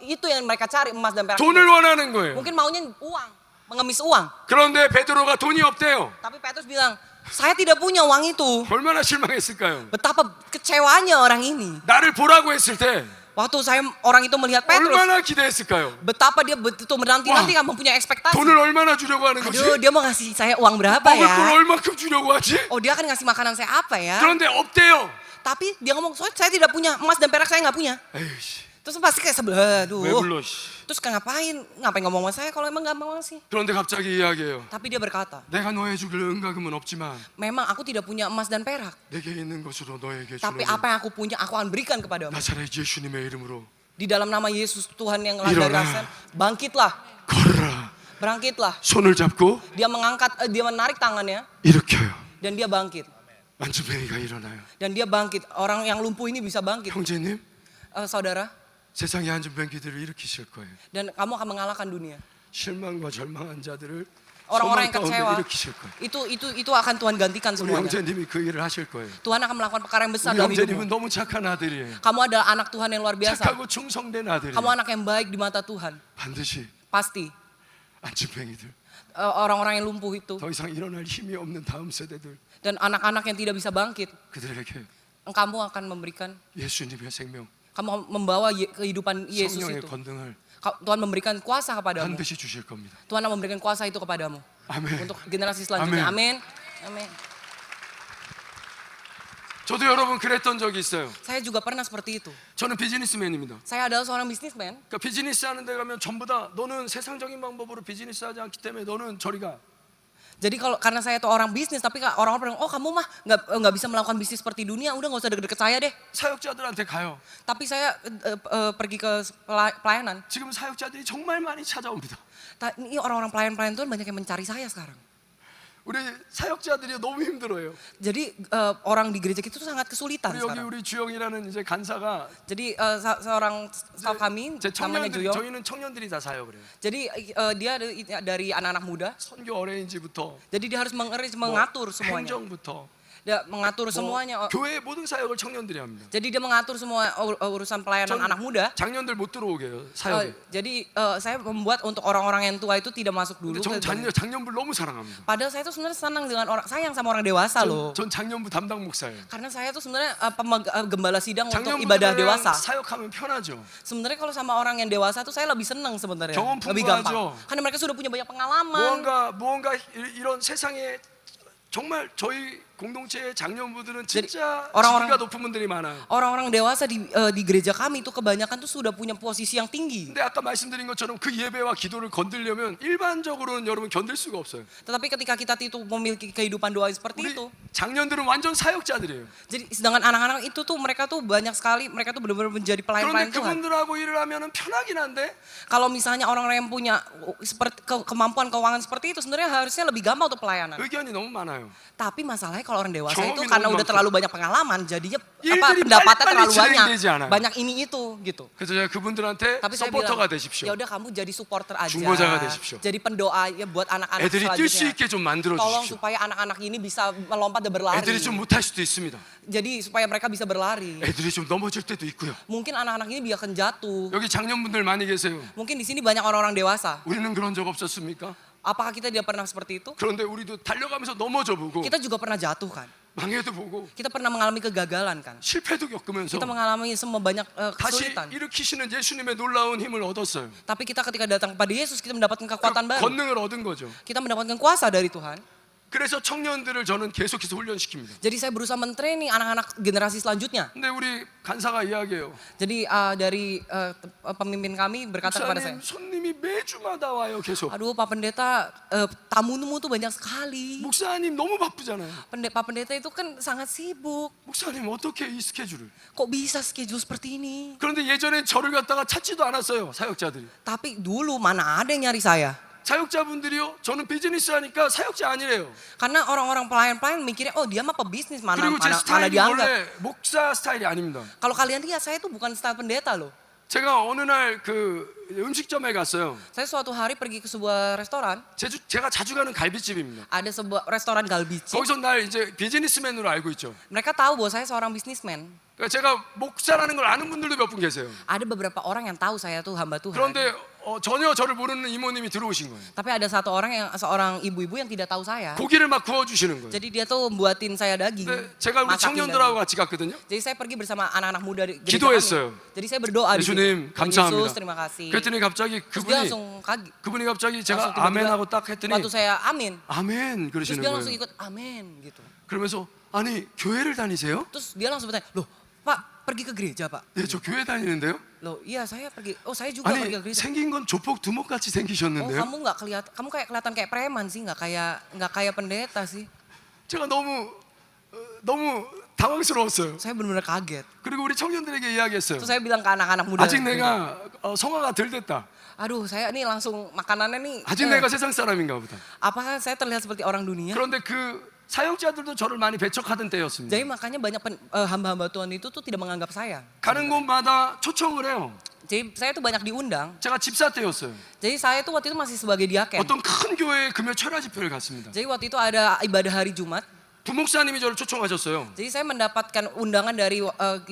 Speaker 1: itu yang mereka cari, emas dan perak.
Speaker 2: 돈을
Speaker 1: itu.
Speaker 2: 원하는 거예요.
Speaker 1: Mungkin maunya uang, mengemis uang.
Speaker 2: 그런데 베드로가 돈이 없대요.
Speaker 1: Tapi Petrus bilang, saya tidak punya uang itu.
Speaker 2: 얼마나 실망했을까요?
Speaker 1: Betapa kecewanya orang ini.
Speaker 2: 나를 보라고 했을 때
Speaker 1: Waktu orang itu melihat Petrus,
Speaker 2: 얼마나 기대했을까요?
Speaker 1: betapa dia betul menanti-nanti kan mempunyai ekspektasi.
Speaker 2: 돈을 얼마나 주려고 하는 거지?
Speaker 1: Aduh, dia mau ngasih saya uang berapa
Speaker 2: 먹을 걸
Speaker 1: ya?
Speaker 2: 얼마큼 주려고 하지?
Speaker 1: Oh, dia akan ngasih makanan saya apa ya?
Speaker 2: 그런데 없대요.
Speaker 1: Tapi dia ngomong, saya tidak punya emas dan perak, saya nggak punya.
Speaker 2: 에이씨,
Speaker 1: Terus pasti kayak sebelah,
Speaker 2: 왜
Speaker 1: aduh.
Speaker 2: 불러? 씨.
Speaker 1: Terus ngapain ngomong sama saya kalau emang gak mau ngasih?
Speaker 2: 그런데 갑자기 이야기해요.
Speaker 1: Tapi dia berkata,
Speaker 2: 내가 너의 주길 은과 금은 없지만
Speaker 1: memang aku tidak punya emas dan perak.
Speaker 2: 내게 있는 것으로 너에게
Speaker 1: Tapi
Speaker 2: 주노니
Speaker 1: apa yang aku punya, aku akan berikan kepadamu.
Speaker 2: 나사렛 예수님의 이름으로
Speaker 1: Di dalam nama Yesus Tuhan yang lahir dari
Speaker 2: 일어나.
Speaker 1: Nazaret, bangkitlah,
Speaker 2: 걸어라.
Speaker 1: bangkitlah.
Speaker 2: 손을 잡고
Speaker 1: Dia menarik tangannya
Speaker 2: 일으켜요.
Speaker 1: dan dia bangkit.
Speaker 2: 안진뱅이가 일어나요.
Speaker 1: Dan dia bangkit. Orang yang lumpuh ini bisa bangkit.
Speaker 2: 형제님,
Speaker 1: Saudara,
Speaker 2: 세상의 안진뱅이들을 일으키실 거예요.
Speaker 1: dan kamu akan mengalahkan dunia.
Speaker 2: 실망과 절망한 자들을
Speaker 1: Orang-orang
Speaker 2: 소망
Speaker 1: yang
Speaker 2: 가운데
Speaker 1: kecewa,
Speaker 2: 일으키실 거예요.
Speaker 1: itu akan Tuhan gantikan
Speaker 2: 우리
Speaker 1: semuanya.
Speaker 2: 형제님이 그 일을 하실 거예요.
Speaker 1: Tuhan akan melakukan perkara yang besar
Speaker 2: 우리
Speaker 1: dalam
Speaker 2: 형제님은
Speaker 1: hidupmu.
Speaker 2: 너무 착한 아들이에요.
Speaker 1: Kamu adalah anak Tuhan yang luar biasa.
Speaker 2: 착하고 충성된 아들이에요.
Speaker 1: Kamu anak yang baik di mata Tuhan.
Speaker 2: 반드시
Speaker 1: Pasti.
Speaker 2: 안진뱅이들,
Speaker 1: Orang-orang yang lumpuh itu.
Speaker 2: 더 이상 일어날 힘이 없는 다음 세대들,
Speaker 1: Dan anak-anak yang tidak bisa bangkit.
Speaker 2: 그들에게
Speaker 1: Kamu akan memberikan.
Speaker 2: 예수님의 생명,
Speaker 1: Kamu membawa kehidupan Yesus
Speaker 2: 성령의
Speaker 1: itu.
Speaker 2: 권능을
Speaker 1: Tuhan memberikan kuasa kepadamu.
Speaker 2: 반드시 주실 겁니다.
Speaker 1: Tuhan akan memberikan kuasa itu kepadamu.
Speaker 2: 아멘.
Speaker 1: Untuk generasi selanjutnya. Amin. Amin.
Speaker 2: 저도 여러분 그랬던 적이 있어요.
Speaker 1: Saya juga pernah seperti itu.
Speaker 2: 저는 비즈니스맨입니다.
Speaker 1: Saya adalah seorang bisnismen.
Speaker 2: 그러니까 비즈니스 하는 데 가면 전부 다 너는 세상적인 방법으로 비즈니스 하지 않기 때문에 너는 저리 가.
Speaker 1: Jadi karena saya itu orang bisnis, tapi orang-orang bilang, oh kamu mah nggak bisa melakukan bisnis seperti dunia, udah nggak usah deket-deket saya deh.
Speaker 2: 사역자들한테 가요.
Speaker 1: Tapi saya pergi ke pelayanan.
Speaker 2: 지금 사역자들이 정말 많이 찾아옵니다.
Speaker 1: Ini orang-orang pelayan-pelayan Tuhan banyak yang mencari saya sekarang.
Speaker 2: 우리 사역자들이 너무 힘들어요.
Speaker 1: Jadi orang di gereja kita tuh sangat kesulitan
Speaker 2: 우리 여기
Speaker 1: sekarang.
Speaker 2: 우리 주영이라는 이제 간사가
Speaker 1: Jadi seorang staf kami
Speaker 2: 제
Speaker 1: namanya
Speaker 2: 청년들,
Speaker 1: Juyo.
Speaker 2: 저희는 청년들이 다 사역을 해요.
Speaker 1: Jadi dia dari anak-anak muda.
Speaker 2: 선교 어레인지부터
Speaker 1: Jadi dia harus mengatur semuanya.
Speaker 2: 행정부터
Speaker 1: Dia mengatur semuanya.
Speaker 2: 교회 모든 사역을 청년들이 합니다.
Speaker 1: Jadi dia mengatur semua urusan pelayanan anak muda.
Speaker 2: 장년들 못 들어오게 해요. 사역에.
Speaker 1: Jadi saya membuat untuk orang-orang yang tua itu tidak masuk dulu.
Speaker 2: 근데 전 장년부를 너무 사랑합니다.
Speaker 1: Padahal saya tuh sebenarnya senang dengan sayang sama orang dewasa loh.
Speaker 2: 전 장년부 담당 목사예요.
Speaker 1: Karena saya tuh sebenarnya gembala sidang untuk ibadah
Speaker 2: 장년부들이랑
Speaker 1: dewasa.
Speaker 2: 사역하면 편하죠.
Speaker 1: Sebenarnya kalau sama orang yang dewasa tuh saya lebih senang sebenarnya.
Speaker 2: 경험
Speaker 1: Lebih gampang.
Speaker 2: 풍부하죠.
Speaker 1: Karena mereka sudah punya banyak pengalaman.
Speaker 2: 무언가 이런 세상에 정말 저희 공동체의 장년부들은 진짜
Speaker 1: orang-orang-
Speaker 2: 지위가 높은 분들이 많아요.
Speaker 1: Orang-orang dewasa di gereja kami itu kebanyakan tuh sudah punya posisi yang tinggi.
Speaker 2: 근데 아까 말씀드린 것처럼 그 예배와 기도를 건들려면 일반적으로는 여러분 견딜 수가 없어요.
Speaker 1: Tetapi ketika kita itu memiliki kehidupan doa seperti
Speaker 2: 우리
Speaker 1: itu,
Speaker 2: 장년들은 완전 사역자들이에요.
Speaker 1: jadi sedangkan anak-anak itu tuh mereka tuh banyak sekali, mereka tuh benar-benar menjadi
Speaker 2: 그런데
Speaker 1: pelayan-pelayan Tuhan.
Speaker 2: 그분들하고 일을 하면은 편하긴 한데
Speaker 1: Kalau misalnya orang-orang yang punya seperti kemampuan keuangan seperti itu, sebenarnya harusnya lebih gampang untuk pelayanan.
Speaker 2: 의견이 너무 많아요.
Speaker 1: Tapi masalahnya kalau orang dewasa itu
Speaker 2: 경험이
Speaker 1: karena
Speaker 2: 너무
Speaker 1: udah
Speaker 2: 많고.
Speaker 1: terlalu banyak pengalaman, jadinya
Speaker 2: 일들이
Speaker 1: pendapatnya
Speaker 2: 빨리빨리
Speaker 1: terlalu
Speaker 2: 진행되지 않아요.
Speaker 1: banyak ini itu gitu.
Speaker 2: 그래서 제가 그분들한테
Speaker 1: Tapi saya bilang,
Speaker 2: 서포터가 되십시오.
Speaker 1: ya udah kamu jadi supporter aja.
Speaker 2: 중보자가 되십시오.
Speaker 1: Jadi pendoa ya buat anak-anak
Speaker 2: 애들이 뛸 수
Speaker 1: selanjutnya.
Speaker 2: 있게 좀 만들어
Speaker 1: Tolong
Speaker 2: 주십시오.
Speaker 1: supaya anak-anak ini bisa melompat dan berlari.
Speaker 2: 애들이 좀 못할 수도 있습니다.
Speaker 1: Jadi supaya mereka bisa berlari.
Speaker 2: 애들이 좀 넘어질 때도 있고요.
Speaker 1: Mungkin anak-anak ini akan jatuh.
Speaker 2: 여기 장년분들 많이 계세요.
Speaker 1: Mungkin di sini banyak orang-orang dewasa.
Speaker 2: 우리는 그런 적 없었습니까?
Speaker 1: Apakah kita tidak pernah seperti itu?
Speaker 2: 그런데 우리도 달려가면서 넘어져 보고
Speaker 1: Kita juga pernah jatuh kan?
Speaker 2: 망해도 보고
Speaker 1: Kita pernah mengalami kegagalan kan?
Speaker 2: 실패도 겪으면서
Speaker 1: Kita mengalami semua banyak
Speaker 2: 다시
Speaker 1: kesulitan.
Speaker 2: 일으키시는 예수님의 놀라운 힘을 얻었어요.
Speaker 1: Tapi kita ketika datang kepada Yesus, kita mendapatkan kekuatan baru.
Speaker 2: 권능을 얻은 거죠.
Speaker 1: Kita mendapatkan kuasa dari Tuhan.
Speaker 2: 그래서 청년들을 저는 계속해서 훈련시킵니다.
Speaker 1: Jadi saya berusaha mentraining anak-anak generasi selanjutnya.
Speaker 2: 근데 우리 간사가 이야기해요.
Speaker 1: Jadi dari pemimpin kami berkata kepada saya,
Speaker 2: 목사님 손님이 매주마다 와요 계속.
Speaker 1: aduh Pak Pendeta, tamumu tuh banyak sekali.
Speaker 2: 목사님 너무 바쁘잖아요.
Speaker 1: Pak Pendeta itu kan sangat sibuk.
Speaker 2: 목사님 어떻게 이 스케줄을?
Speaker 1: Kok bisa schedule seperti ini?
Speaker 2: 그런데 예전엔 저를 갖다가 찾지도 않았어요 사역자들이.
Speaker 1: Tapi dulu mana ada yang nyari saya?
Speaker 2: 사역자분들이요, 저는 비즈니스 하니까 사역자 아니래요.
Speaker 1: Karena orang-orang pelayan-pelayan mikirnya, oh dia mah pebisnis, mana
Speaker 2: 그리고 제
Speaker 1: mana
Speaker 2: 스타일이
Speaker 1: dianggap.
Speaker 2: 원래 목사 스타일이 아닙니다.
Speaker 1: Kalau kalian lihat, saya itu bukan style pendeta loh.
Speaker 2: 제가 어느 날 그 음식점에 갔어요.
Speaker 1: Saya suatu hari pergi ke sebuah restoran,
Speaker 2: 제가 자주 가는 갈비집입니다.
Speaker 1: ada sebuah restoran galbici.
Speaker 2: 거기서 날 이제 비즈니스맨으로 알고 있죠.
Speaker 1: Mereka tahu bahwa saya seorang bisnismen.
Speaker 2: 그러니까 제가 목사라는 걸 아는 분들도 몇 분 계세요.
Speaker 1: Ada beberapa orang yang tahu saya tuh hamba Tuhan.
Speaker 2: 그런데 전혀 저를 모르는 이모님이 들어오신 거예요.
Speaker 1: Tapi ada satu orang yang seorang ibu-ibu yang tidak tahu saya.
Speaker 2: 고기를 막 구워주시는 거예요.
Speaker 1: Jadi dia tuh buatin saya daging.
Speaker 2: 근데 제가 우리
Speaker 1: masakin
Speaker 2: 청년들하고
Speaker 1: daging.
Speaker 2: 같이 갔거든요.
Speaker 1: Jadi saya pergi bersama anak-anak muda di gereja
Speaker 2: 기도했어요.
Speaker 1: kami. Jadi saya berdoa di situ.
Speaker 2: 예수님
Speaker 1: Tuhan
Speaker 2: 감사합니다.
Speaker 1: Yesus terima kasih.
Speaker 2: 그랬더니 갑자기
Speaker 1: Terus dia langsung kaget.
Speaker 2: 그분이 갑자기 제가
Speaker 1: Langsung tiba-tiba,
Speaker 2: 아멘하고 딱 했더니
Speaker 1: waktu saya amin,
Speaker 2: 아멘
Speaker 1: terus
Speaker 2: 그러시는
Speaker 1: dia langsung
Speaker 2: 거예요.
Speaker 1: ikut amin gitu.
Speaker 2: 그러면서 아니 교회를 다니세요?
Speaker 1: Terus dia langsung bertanya, loh Pak pergi ke gereja Pak?
Speaker 2: 네, 저 교회 다니는데요.
Speaker 1: Loh iya saya pergi, oh saya juga
Speaker 2: 아니
Speaker 1: pergi ke gereja.
Speaker 2: 생긴 건 조폭 두목 같이
Speaker 1: Oh
Speaker 2: 생기셨는데요.
Speaker 1: kamu nggak kelihatan, kamu kayak kelihatan kayak preman sih, nggak kayak pendeta sih.
Speaker 2: 제가 너무 당황스러웠어요.
Speaker 1: Saya benar-benar kaget.
Speaker 2: 그리고 우리 청년들에게 이야기했어요.
Speaker 1: Terus saya bilang ke anak-anak muda,
Speaker 2: 아직 내가 성화가 덜 됐다.
Speaker 1: aduh saya ini langsung makanannya nih,
Speaker 2: 아직 내가 세상 사람인가 보다.
Speaker 1: apakah saya terlihat seperti orang dunia?
Speaker 2: 그런데 그 사역자들도 저를 많이 배척하던 때였습니다.
Speaker 1: Jadi makanya banyak hamba-hamba Tuhan itu tuh tidak menganggap saya.
Speaker 2: 가는 곳마다 초청을 해요.
Speaker 1: Jadi saya tuh banyak diundang.
Speaker 2: 제가 집사 때였어요.
Speaker 1: Jadi saya tuh waktu itu masih sebagai diaken.
Speaker 2: 어떤 큰 교회에 금요 철야 집회를 갔습니다.
Speaker 1: Jadi waktu itu ada ibadah hari Jumat.
Speaker 2: 부목사님이 저를 초청하셨어요.
Speaker 1: Jadi saya mendapatkan undangan dari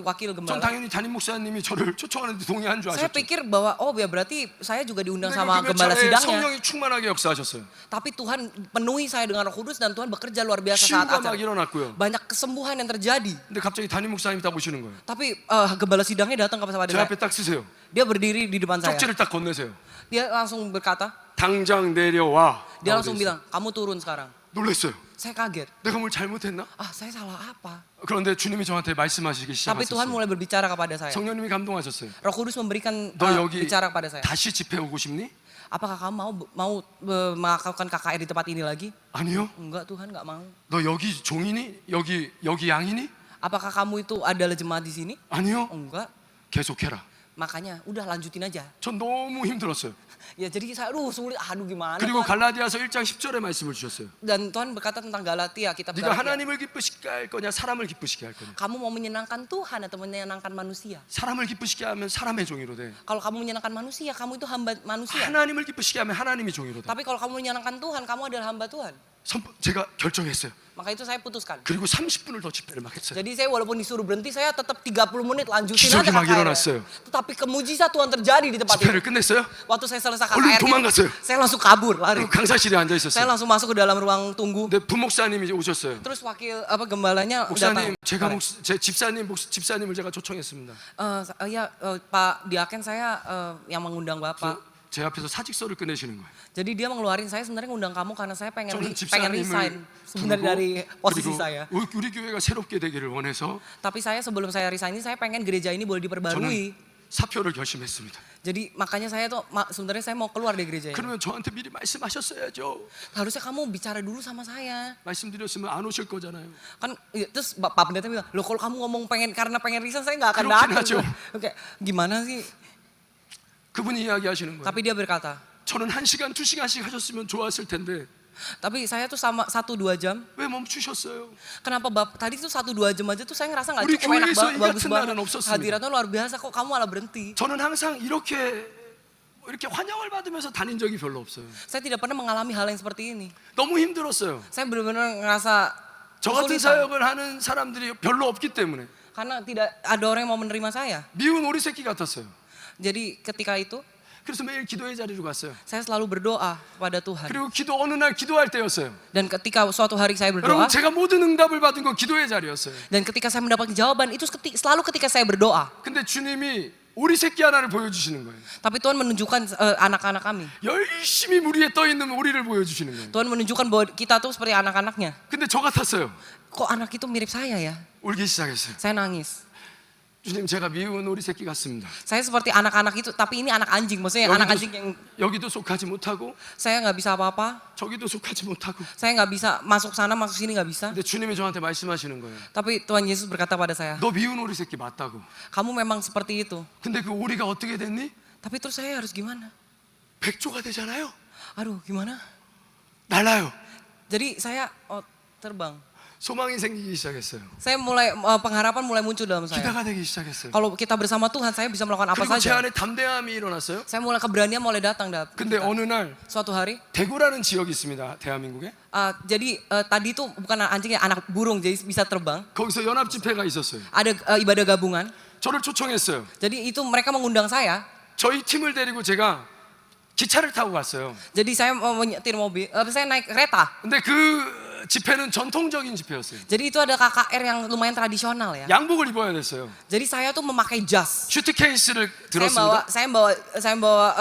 Speaker 1: wakil
Speaker 2: 전
Speaker 1: gembala.
Speaker 2: 당연히 담임 목사님이 저를 초청하는데 동의한 줄
Speaker 1: Saya
Speaker 2: 아셨죠.
Speaker 1: pikir bahwa oh ya berarti saya juga diundang
Speaker 2: 근데
Speaker 1: sama
Speaker 2: 그 금요
Speaker 1: gembala
Speaker 2: 철야에
Speaker 1: sidangnya.
Speaker 2: 성령이 충만하게 역사하셨어요.
Speaker 1: Tapi Tuhan penuhi saya dengan Roh Kudus dan Tuhan bekerja luar biasa saat
Speaker 2: 치유가 막
Speaker 1: acara.
Speaker 2: 일어났고요.
Speaker 1: Banyak kesembuhan yang terjadi.
Speaker 2: 근데 갑자기 담임 목사님이 딱 오시는 거예요.
Speaker 1: Tapi gembala sidangnya datang kepada
Speaker 2: 제
Speaker 1: saya.
Speaker 2: 앞에 딱 쓰세요.
Speaker 1: Dia berdiri di depan saya.
Speaker 2: 쪽지를 딱 건네세요.
Speaker 1: Dia langsung berkata,
Speaker 2: 당장 내려와.
Speaker 1: dia
Speaker 2: 라고
Speaker 1: langsung
Speaker 2: 돼 있어요.
Speaker 1: bilang, kamu turun sekarang.
Speaker 2: 놀랐어요.
Speaker 1: Saya kaget.
Speaker 2: 내가 뭘 잘못했나?
Speaker 1: Ah saya salah apa?
Speaker 2: 그런데 주님이 저한테 말씀하시기
Speaker 1: Tapi Tuhan
Speaker 2: 시작하셨어요.
Speaker 1: mulai berbicara kepada saya.
Speaker 2: 성령님이 감동하셨어요.
Speaker 1: Roh Kudus memberikan
Speaker 2: 너 여기
Speaker 1: bicara kepada saya.
Speaker 2: 다시 집회 오고 싶니?
Speaker 1: Apakah kamu mau melakukan KKR di tempat ini lagi?
Speaker 2: 아니요.
Speaker 1: Enggak Tuhan, enggak mau.
Speaker 2: 너 여기 종이니? 여기 양이니?
Speaker 1: Apakah kamu itu adalah jemaat di sini?
Speaker 2: 아니요.
Speaker 1: Enggak.
Speaker 2: 계속해라.
Speaker 1: Makanya udah lanjutin aja.
Speaker 2: 전 너무 힘들었어요.
Speaker 1: Ya jadi saya sulit, gimana
Speaker 2: 그리고
Speaker 1: Tuhan?
Speaker 2: 갈라디아서 1장 10절에 말씀을 주셨어요.
Speaker 1: Dan Tuhan berkata tentang Galatia, kitab
Speaker 2: 네가
Speaker 1: Galatia.
Speaker 2: 하나님을 기쁘시게 할 거냐 사람을 기쁘시게 할 거냐.
Speaker 1: Kamu mau menyenangkan Tuhan atau menyenangkan manusia?
Speaker 2: 사람을 기쁘시게 하면 사람의 종이로 돼.
Speaker 1: Kalau kamu menyenangkan manusia, kamu itu hamba manusia.
Speaker 2: 하나님을 기쁘시게 하면 하나님의 종이로 돼.
Speaker 1: Tapi kalau kamu menyenangkan Tuhan, kamu adalah hamba Tuhan.
Speaker 2: 제가 결정했어요.
Speaker 1: Maka itu saya putuskan.
Speaker 2: 그리고 30분을 더 집회를 막 했어요.
Speaker 1: Jadi saya walaupun disuruh berhenti, saya tetap 30 menit lanjutin
Speaker 2: 기적이
Speaker 1: aja
Speaker 2: 막
Speaker 1: KKR.
Speaker 2: 일어났어요.
Speaker 1: Tetapi kemujizat Tuhan terjadi di tempat
Speaker 2: 집회를
Speaker 1: itu.
Speaker 2: 끝냈어요.
Speaker 1: Waktu saya selesai
Speaker 2: 얼른
Speaker 1: KKR,
Speaker 2: 도망갔어요.
Speaker 1: saya langsung kabur, lari.
Speaker 2: 그리고 강사실에 앉아
Speaker 1: Saya
Speaker 2: 있었어요.
Speaker 1: langsung masuk ke dalam ruang tunggu.
Speaker 2: 근데 부목사님이 오셨어요.
Speaker 1: Terus wakil gembalanya
Speaker 2: 목사님,
Speaker 1: datang.
Speaker 2: 제가 제 집사님을 제가 초청했습니다.
Speaker 1: Pak Diaken saya yang mengundang Bapak.
Speaker 2: 제 앞에서 사직서를 꺼내시는 거예요.
Speaker 1: Jadi dia mengeluarin saya sebenarnya ngundang kamu karena saya pengen
Speaker 2: 저는
Speaker 1: resign
Speaker 2: 집사님을
Speaker 1: sebenarnya dari posisi
Speaker 2: 그리고
Speaker 1: saya.
Speaker 2: 우리 교회가 새롭게 되기를 원해서
Speaker 1: Tapi saya sebelum saya resign ini saya pengen gereja ini boleh diperbarui.
Speaker 2: 저는 사표를 결심했습니다.
Speaker 1: Jadi makanya saya tuh sebenarnya saya mau keluar dari gereja ini.
Speaker 2: 그러면 저한테 미리 말씀하셨어야죠.
Speaker 1: Harusnya kamu bicara dulu sama saya.
Speaker 2: 말씀드렸으면 안 오실 거잖아요.
Speaker 1: Kan terus Pak Pendeta bilang, "Loh kalau kamu ngomong karena pengen resign saya nggak akan
Speaker 2: 그렇긴
Speaker 1: datang."
Speaker 2: 하죠.
Speaker 1: Kayak gimana sih?
Speaker 2: 그분이 이야기하시는 거예요.
Speaker 1: Tapi dia berkata,
Speaker 2: 저는 1시간, 2시간씩 하셨으면 좋았을 텐데
Speaker 1: Tapi saya tuh sama 1-2 jam.
Speaker 2: 왜 멈추셨어요?
Speaker 1: Kenapa tadi tuh 1-2 jam aja tuh saya ngerasa nggak
Speaker 2: 우리
Speaker 1: cukup enak
Speaker 2: 교회에서 이
Speaker 1: bagus
Speaker 2: 같은
Speaker 1: banget.
Speaker 2: 날은 없었습니다.
Speaker 1: Hadiratnya luar biasa kok kamu malah berhenti.
Speaker 2: 저는 항상 이렇게 환영을 받으면서 다닌 적이 별로 없어요.
Speaker 1: Saya tidak pernah mengalami hal yang seperti ini.
Speaker 2: 너무 힘들었어요.
Speaker 1: Saya benar-benar ngerasa
Speaker 2: 저 같은
Speaker 1: kesulitan.
Speaker 2: 사역을 하는 사람들이 별로 없기 때문에
Speaker 1: Karena tidak ada orang yang mau menerima saya.
Speaker 2: 미운 오리 새끼 같았어요.
Speaker 1: Jadi ketika itu
Speaker 2: 그래서 매일 기도의 자리로 갔어요.
Speaker 1: saya selalu berdoa kepada Tuhan.
Speaker 2: 그리고 어느 날 기도할 때였어요.
Speaker 1: Dan ketika suatu hari saya berdoa,
Speaker 2: 여러분 제가 모든 응답을 받은 건 기도의 자리였어요.
Speaker 1: dan ketika saya mendapat jawaban itu selalu ketika saya berdoa.
Speaker 2: 근데 주님이 오리 새끼 하나를 보여주시는 거예요.
Speaker 1: Tapi Tuhan menunjukkan anak-anak kami.
Speaker 2: 열심히 물 위에 떠 있는 오리를 보여주시는 거예요.
Speaker 1: Tuhan menunjukkan bahwa kita tuh seperti anak-anaknya.
Speaker 2: 근데 저 같았어요.
Speaker 1: Kok anak itu mirip saya ya?
Speaker 2: 울기 시작했어요.
Speaker 1: Saya nangis.
Speaker 2: 주님 제가 미운 오리 새끼 같습니다.
Speaker 1: Saya seperti anak-anak itu, tapi ini anak anjing. Maksudnya anak anjing yang
Speaker 2: 여기도 속하지 못하고
Speaker 1: saya nggak bisa apa-apa.
Speaker 2: 저기도 속하지 못하고.
Speaker 1: Saya nggak bisa masuk sana, masuk sini nggak bisa.
Speaker 2: 근데 주님이 저한테 말씀하시는 거예요.
Speaker 1: Tapi Tuhan Yesus berkata pada saya,
Speaker 2: 너 미운 오리 새끼 맞다고.
Speaker 1: kamu memang seperti itu.
Speaker 2: 근데 그 오리가 어떻게 됐니?
Speaker 1: Tapi terus saya harus gimana?
Speaker 2: 백조가 되잖아요.
Speaker 1: Aduh, gimana?
Speaker 2: 날아요.
Speaker 1: Jadi saya terbang.
Speaker 2: 소망이 생기기 시작했어요.
Speaker 1: Saya mulai pengharapan mulai muncul dalam saya.
Speaker 2: 기대가 되기 시작했어요.
Speaker 1: Kalau kita bersama Tuhan, saya bisa melakukan apa
Speaker 2: 그리고 제
Speaker 1: saja.
Speaker 2: 안에 담대함이 일어났어요.
Speaker 1: Saya mulai keberanian mulai datang.
Speaker 2: 근데 어느 날
Speaker 1: Suatu hari,
Speaker 2: 대구라는 지역이 있습니다. 대한민국에.
Speaker 1: jadi tadi itu bukan anjing ya, anak burung, jadi bisa terbang.
Speaker 2: 거기서 연합 집회가 있었어요.
Speaker 1: Ada ibadah gabungan.
Speaker 2: 저를 초청했어요.
Speaker 1: Jadi itu mereka mengundang saya.
Speaker 2: 저희 팀을 데리고 제가 기차를 타고 갔어요.
Speaker 1: Jadi saya mau menyetir mobil, saya naik kereta.
Speaker 2: 근데 그 집회는 전통적인 집회였어요.
Speaker 1: Jadi itu ada KKR yang lumayan tradisional ya.
Speaker 2: 양복을 입어야 됐어요.
Speaker 1: Jadi saya tuh memakai jas.
Speaker 2: 슈트케이스를
Speaker 1: Saya
Speaker 2: 들었습니다.
Speaker 1: bawa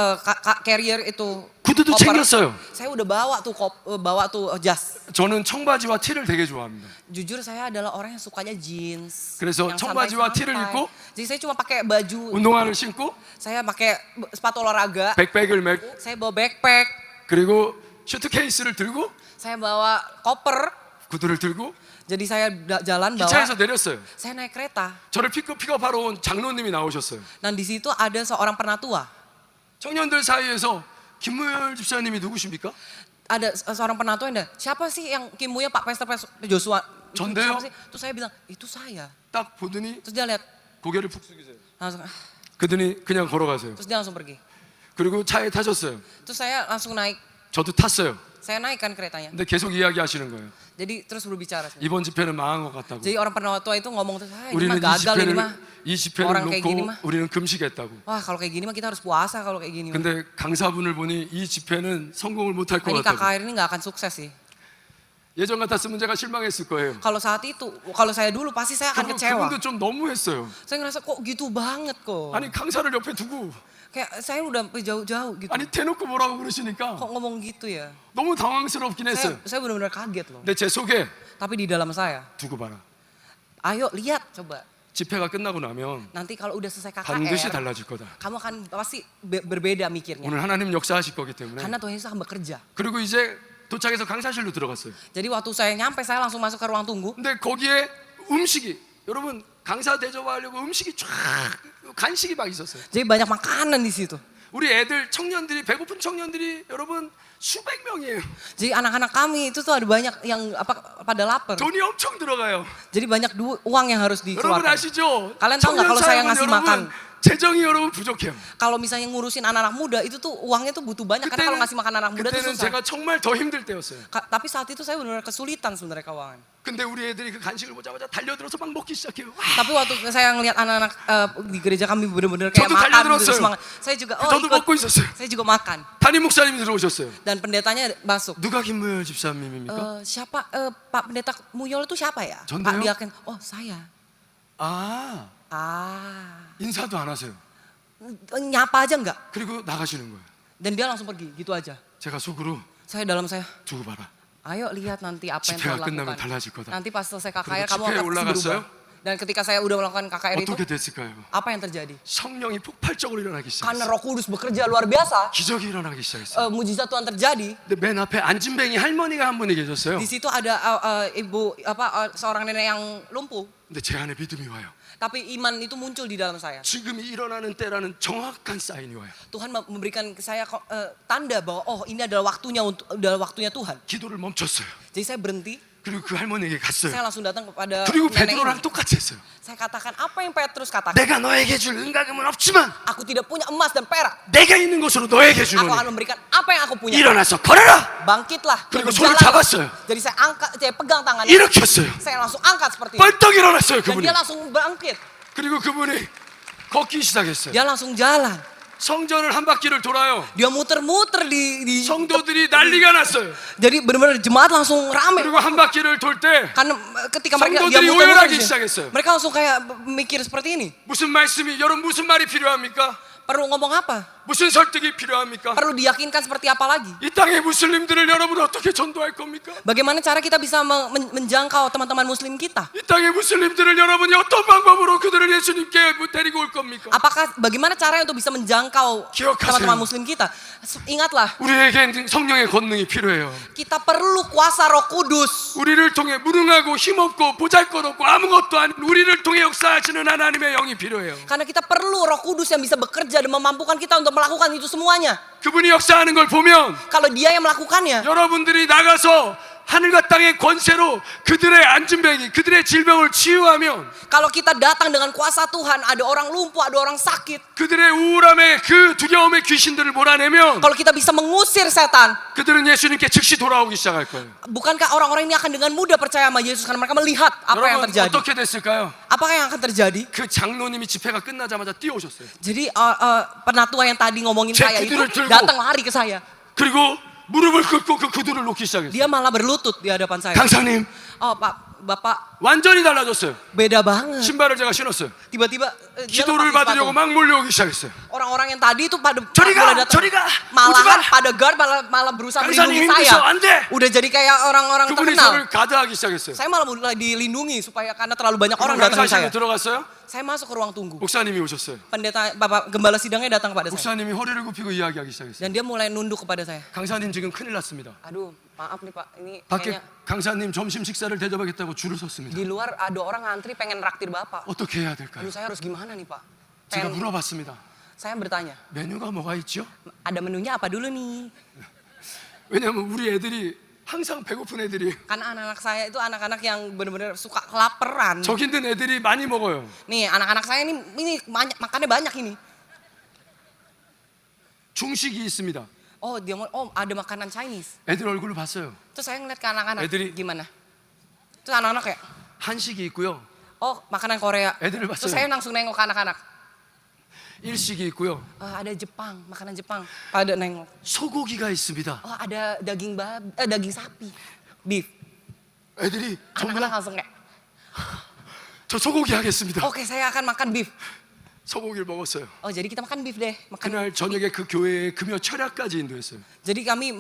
Speaker 1: carrier itu.
Speaker 2: 구두도
Speaker 1: koper.
Speaker 2: 챙겼어요.
Speaker 1: Saya udah bawa tuh jas.
Speaker 2: 저는 청바지와 티를 되게 좋아합니다.
Speaker 1: Jujur saya adalah orang yang sukanya jeans.
Speaker 2: 그래서
Speaker 1: yang
Speaker 2: 청바지와
Speaker 1: santai-santai.
Speaker 2: 티를 입고
Speaker 1: Jadi saya cuma pakai baju.
Speaker 2: 운동화를 신고
Speaker 1: Saya pakai sepatu olahraga.
Speaker 2: 백백을 메고
Speaker 1: Saya bawa backpack.
Speaker 2: 그리고 슈트케이스를 들고
Speaker 1: Saya bawa koper.
Speaker 2: 구두를 들고
Speaker 1: Jadi saya jalan bawa.
Speaker 2: 기차에서 내렸어요.
Speaker 1: Saya naik kereta.
Speaker 2: 저를 픽업하러 온 장로님이 나오셨어요.
Speaker 1: Dan di situ ada seorang penatua.
Speaker 2: 청년들 사이에서 김무열 집사님이 누구십니까?
Speaker 1: Ada seorang penatua yang siapa sih yang Kimuya Pak Pastor Joshua?
Speaker 2: Jondeyo.
Speaker 1: Siapa sih? Terus saya bilang, itu saya.
Speaker 2: 딱 보더니
Speaker 1: Terus dia lihat,
Speaker 2: 고개를 푹 숙이세요.
Speaker 1: langsung,
Speaker 2: 그더니 그냥 걸어가세요.
Speaker 1: terus dia langsung pergi.
Speaker 2: 그리고 차에 타셨어요.
Speaker 1: Terus saya langsung naik,
Speaker 2: 저도 탔어요.
Speaker 1: saya naikkan keretanya.
Speaker 2: 근데 계속 이야기하시는 거예요.
Speaker 1: Jadi terus berbicara.
Speaker 2: 이번 집회는 망한 것 같다고.
Speaker 1: Jadi orang penatua itu ngomong terus, ini
Speaker 2: 우리는
Speaker 1: mah gagal ini mah.
Speaker 2: 이 집회를
Speaker 1: orang kayak gini
Speaker 2: 놓고
Speaker 1: mah.
Speaker 2: 우리는 금식했다고.
Speaker 1: Wah kalau kayak gini mah kita harus puasa kalau kayak gini mah.
Speaker 2: 근데 강사분을 보니 이 집회는 성공을 못할 것
Speaker 1: Ini
Speaker 2: 같다고.
Speaker 1: KKR ini nggak akan sukses sih.
Speaker 2: 예전 같았으면 제가 실망했을 거예요.
Speaker 1: Kalau saat itu, kalau saya dulu pasti saya akan kecewa.
Speaker 2: 그분도 좀 너무했어요.
Speaker 1: Saya ngerasa kok gitu banget kok.
Speaker 2: 아니 강사를 옆에 두고
Speaker 1: Kayak saya udah sampai jauh-jauh gitu.
Speaker 2: 아니 대놓고 뭐라고 그러시니까
Speaker 1: Kok ngomong gitu ya?
Speaker 2: 너무 당황스럽긴 했어요.
Speaker 1: Saya benar-benar kaget loh.
Speaker 2: 근데 제 속에
Speaker 1: Tapi di dalam saya,
Speaker 2: 두고 봐라.
Speaker 1: ayo lihat coba.
Speaker 2: 집회가 끝나고 나면
Speaker 1: Nanti kalau udah selesai
Speaker 2: 반드시
Speaker 1: KKR,
Speaker 2: 달라질 거다.
Speaker 1: kamu akan pasti berbeda mikirnya.
Speaker 2: 오늘 하나님 역사하실 거기 때문에.
Speaker 1: Karena Tuhan Yesus akan bekerja.
Speaker 2: 그리고 이제 도착해서 강사실로 들어갔어요.
Speaker 1: Jadi waktu saya nyampe, saya langsung masuk ke ruang tunggu.
Speaker 2: 근데 거기에 음식이 여러분 강사 대접하려고 음식이 쫙 간식이 막 있었어요.
Speaker 1: Jadi banyak makanan di situ.
Speaker 2: 우리 애들 청년들이 배고픈 청년들이 여러분 수백 명이에요.
Speaker 1: Jadi anak-anak kami itu tuh ada banyak yang pada lapar.
Speaker 2: 돈이 엄청 들어가요.
Speaker 1: Jadi banyak uang yang harus
Speaker 2: 여러분
Speaker 1: dikeluarkan.
Speaker 2: 아시죠?
Speaker 1: Kalian tahu nggak kalau saya ngasih makan?
Speaker 2: 재정이 여러분 부족해요.
Speaker 1: Kalau misalnya ngurusin anak-anak muda itu tuh uangnya tuh butuh banyak karena kalau ngasih makan anak muda tuh
Speaker 2: 그때는
Speaker 1: susah.
Speaker 2: 제가 정말 더 힘들 때였어요.
Speaker 1: Tapi saat itu saya benar-benar kesulitan sebenarnya keuangan.
Speaker 2: 근데 우리 애들이 그 간식을 보자마자 달려들어서 막 먹기 시작해요. 와,
Speaker 1: Tapi waktu saya ngelihat anak-anak di gereja kami benar-benar kayak
Speaker 2: 저도
Speaker 1: makan
Speaker 2: 달려들었어요.
Speaker 1: gitu, semangat. Saya juga
Speaker 2: 저도
Speaker 1: ikut.
Speaker 2: 먹고 있었어요.
Speaker 1: Saya juga makan.
Speaker 2: 담임 목사님이 들어오셨어요.
Speaker 1: Dan pendetanya masuk.
Speaker 2: 누가 김무열 집사님입니까?
Speaker 1: Siapa Pak Pendeta Muyol itu siapa ya?
Speaker 2: Jondeyo?
Speaker 1: Pak Diaken. Oh saya.
Speaker 2: 아, 인사도 안 하세요.
Speaker 1: Nyapa aja enggak?
Speaker 2: 그리고 나가시는 거예요.
Speaker 1: Dan dia langsung pergi, gitu aja.
Speaker 2: 제가 속으로
Speaker 1: Saya dalam saya,
Speaker 2: 두고 봐라.
Speaker 1: ayo lihat nanti apa yang
Speaker 2: 집회가
Speaker 1: Tuhan
Speaker 2: 끝나면
Speaker 1: lakukan.
Speaker 2: 달라질 거다.
Speaker 1: Nanti pas selesai KKR
Speaker 2: 그리고
Speaker 1: kamu
Speaker 2: 집회에
Speaker 1: akan pasti
Speaker 2: 올라갔어요.
Speaker 1: berubah. Dan ketika saya udah melakukan KKR itu,
Speaker 2: 어떻게 됐을까요?
Speaker 1: apa yang terjadi?
Speaker 2: 성령이 폭발적으로 일어나기
Speaker 1: Karena
Speaker 2: 시작했어요.
Speaker 1: Roh Kudus bekerja luar biasa,
Speaker 2: 기적이 일어나기 시작했어요.
Speaker 1: mujizat Tuhan terjadi.
Speaker 2: 근데 맨 앞에 안진뱅이 할머니가 한 분이 계셨어요.
Speaker 1: Di situ ada ibu seorang nenek yang lumpuh,
Speaker 2: 근데 제 안에 믿음이 와요.
Speaker 1: tapi iman itu muncul di dalam saya.
Speaker 2: 지금이 일어나는 때라는 정확한 사인이 와요.
Speaker 1: Tuhan memberikan ke saya tanda bahwa oh ini adalah waktunya Tuhan.
Speaker 2: 기도를 멈췄어요.
Speaker 1: Jadi saya berhenti,
Speaker 2: 그리고 그 할머니에게 갔어요.
Speaker 1: saya langsung datang kepada
Speaker 2: 그리고
Speaker 1: nenek
Speaker 2: 베드로랑
Speaker 1: ini.
Speaker 2: 똑같이 했어요.
Speaker 1: Saya katakan apa yang Petrus katakan.
Speaker 2: 내가 너에게 줄 은가금은 없지만
Speaker 1: Aku tidak punya emas dan perak.
Speaker 2: 내가 있는 것으로 너에게
Speaker 1: Aku akan
Speaker 2: 주노니
Speaker 1: memberikan apa yang aku punya.
Speaker 2: 일어나서 걸어라.
Speaker 1: Bangkitlah.
Speaker 2: 그리고
Speaker 1: berjalan.
Speaker 2: 손을 잡았어요.
Speaker 1: Jadi saya pegang tangannya.
Speaker 2: 일으켰어요.
Speaker 1: Saya langsung angkat seperti itu.
Speaker 2: 벌떡 일어났어요
Speaker 1: Dan
Speaker 2: 그분이.
Speaker 1: dia langsung bangkit.
Speaker 2: 그리고 그분이 걷기 시작했어요.
Speaker 1: Dia langsung jalan.
Speaker 2: 성전을 한 바퀴를 돌아요.
Speaker 1: Dia muter-muter di
Speaker 2: 성도들이 난리가 났어요.
Speaker 1: Jadi benar-benar jemaat langsung rame.
Speaker 2: 그리고 한 바퀴를 돌 때
Speaker 1: Karena ketika mereka dia
Speaker 2: 성도들이
Speaker 1: muter-muter
Speaker 2: 오열하기
Speaker 1: di sini,
Speaker 2: 시작했어요.
Speaker 1: mereka langsung kayak mikir seperti ini.
Speaker 2: 무슨 말씀이 여러분 무슨 말이 필요합니까?
Speaker 1: Perlu ngomong apa?
Speaker 2: 무슨 설득이 필요합니까?
Speaker 1: Perlu diyakinkan seperti apa lagi?
Speaker 2: 이 땅의 무슬림들을 여러분 어떻게 전도할 겁니까?
Speaker 1: Bagaimana cara kita bisa menjangkau teman-teman muslim kita?
Speaker 2: 이 땅의 무슬림들을 여러분이 어떤 방법으로 그들을 예수님께 데리고 올 겁니까?
Speaker 1: Apakah bagaimana caranya untuk bisa menjangkau
Speaker 2: 기억하세요.
Speaker 1: teman-teman muslim kita? Ingatlah,
Speaker 2: 우리에겐 성령의 권능이 필요해요.
Speaker 1: kita perlu kuasa Roh Kudus.
Speaker 2: 우리를 통해 무능하고 힘없고 보잘것없고 아무것도 아닌 우리를 통해 역사하시는 하나님의 영이 필요해요.
Speaker 1: Karena kita perlu Roh Kudus yang bisa bekerja dan memampukan kita untuk melakukan itu semuanya.
Speaker 2: 그분이 역사하는 걸 보면
Speaker 1: Kalau dia yang melakukannya,
Speaker 2: 여러분들이 나가서 하늘과 땅의 권세로 그들의 안진병이 그들의 질병을 치유하면
Speaker 1: kalau kita datang dengan kuasa Tuhan, ada orang lumpuh, ada orang sakit.
Speaker 2: 그들의 우울함에 그 두려움의 귀신들을 몰아내면
Speaker 1: Kalau kita bisa mengusir setan,
Speaker 2: 그들은 예수님께 즉시 돌아오기 시작할 거예요.
Speaker 1: bukankah orang-orang ini akan dengan mudah percaya sama Yesus karena mereka melihat apa yang
Speaker 2: 여러분
Speaker 1: terjadi?
Speaker 2: 어떻게 됐을까요?
Speaker 1: Apakah yang akan terjadi?
Speaker 2: 그 장로님이 집회가 끝나자마자 뛰어오셨어요.
Speaker 1: Jadi penatua yang tadi ngomongin
Speaker 2: 제
Speaker 1: saya itu
Speaker 2: 구두를 들고.
Speaker 1: datang lari ke saya.
Speaker 2: 그리고 무릎을 꿇고 그 구두를 놓기 시작했어요.
Speaker 1: Dia malah berlutut di hadapan saya.
Speaker 2: 강사님
Speaker 1: Oh Pak, Bapak
Speaker 2: 완전히 달라졌어요.
Speaker 1: beda banget.
Speaker 2: 신발을 제가 신었어요.
Speaker 1: Tiba-tiba dia
Speaker 2: 기도를
Speaker 1: lepas
Speaker 2: 받으려고
Speaker 1: sepatu.
Speaker 2: 막 몰려오기 시작했어요.
Speaker 1: Orang-orang yang tadi itu pada
Speaker 2: 저리 가,
Speaker 1: mulai datang.
Speaker 2: 저리 가,
Speaker 1: Malahan
Speaker 2: 오지 마.
Speaker 1: pada guard malah berusaha
Speaker 2: 강사님
Speaker 1: melindungi
Speaker 2: 힘드셔
Speaker 1: saya.
Speaker 2: 안 돼.
Speaker 1: Udah jadi kayak orang-orang
Speaker 2: 그분이
Speaker 1: terkenal.
Speaker 2: 저를 가드하기 시작했어요.
Speaker 1: Saya malah mulai dilindungi supaya karena terlalu banyak orang
Speaker 2: 그리고
Speaker 1: datang ke saya.
Speaker 2: 강사실로 들어갔어요.
Speaker 1: Saya masuk ke ruang tunggu.
Speaker 2: 목사님이 오셨어요.
Speaker 1: Pendeta Bapak Gembala sidangnya datang kepada saya.
Speaker 2: 목사님이 허리를 굽히고 이야기하기 시작했어요.
Speaker 1: Dan dia mulai nunduk kepada saya.
Speaker 2: 강사님 지금 큰일 났습니다.
Speaker 1: Aduh, maaf nih Pak. Ini
Speaker 2: 밖에
Speaker 1: kayaknya
Speaker 2: 강사님 점심 식사를 대접하겠다고 줄을 섰습니다.
Speaker 1: di luar ada orang ngantri pengen raktir Bapak.
Speaker 2: 어떻게 해야 될까요?
Speaker 1: Aduh, saya harus gimana nih Pak?
Speaker 2: 제가 물어봤습니다.
Speaker 1: Saya bertanya,
Speaker 2: 메뉴가 뭐가 있죠?
Speaker 1: ada menunya apa dulu nih?
Speaker 2: 왜냐하면 우리 애들이 항상 배고픈 애들이
Speaker 1: Karena anak-anak saya itu anak-anak yang benar-benar suka kelaparan.
Speaker 2: 저기 있는 애들이 많이 먹어요.
Speaker 1: Nih, anak-anak saya ini banyak makannya banyak ini.
Speaker 2: 중식이 있습니다.
Speaker 1: Oh, dia mau ada makanan Chinese.
Speaker 2: 애들 얼굴을 봤어요.
Speaker 1: Terus saya ngeliat ke anak-anak,
Speaker 2: 애들이-
Speaker 1: gimana? Terus anak-anak kayak,
Speaker 2: 한식이 있고요.
Speaker 1: oh makanan Korea.
Speaker 2: 애들을
Speaker 1: Terus
Speaker 2: 봤어요.
Speaker 1: saya langsung nengok ke anak-anak.
Speaker 2: 일식이 있고요.
Speaker 1: Ada Jepang, makanan Jepang. Pada nengok.
Speaker 2: 소고기가 있습니다.
Speaker 1: Oh ada daging sapi, beef.
Speaker 2: 애들이
Speaker 1: Anak-anak
Speaker 2: 정말
Speaker 1: langsung kayak,
Speaker 2: 저 소고기 하겠습니다.
Speaker 1: oke saya akan makan beef.
Speaker 2: 소고기를 먹었어요.
Speaker 1: Oh jadi kita makan beef deh. Makan.
Speaker 2: 그날 저녁에 그 교회에 금요 철야까지 인도했어요.
Speaker 1: Jadi kami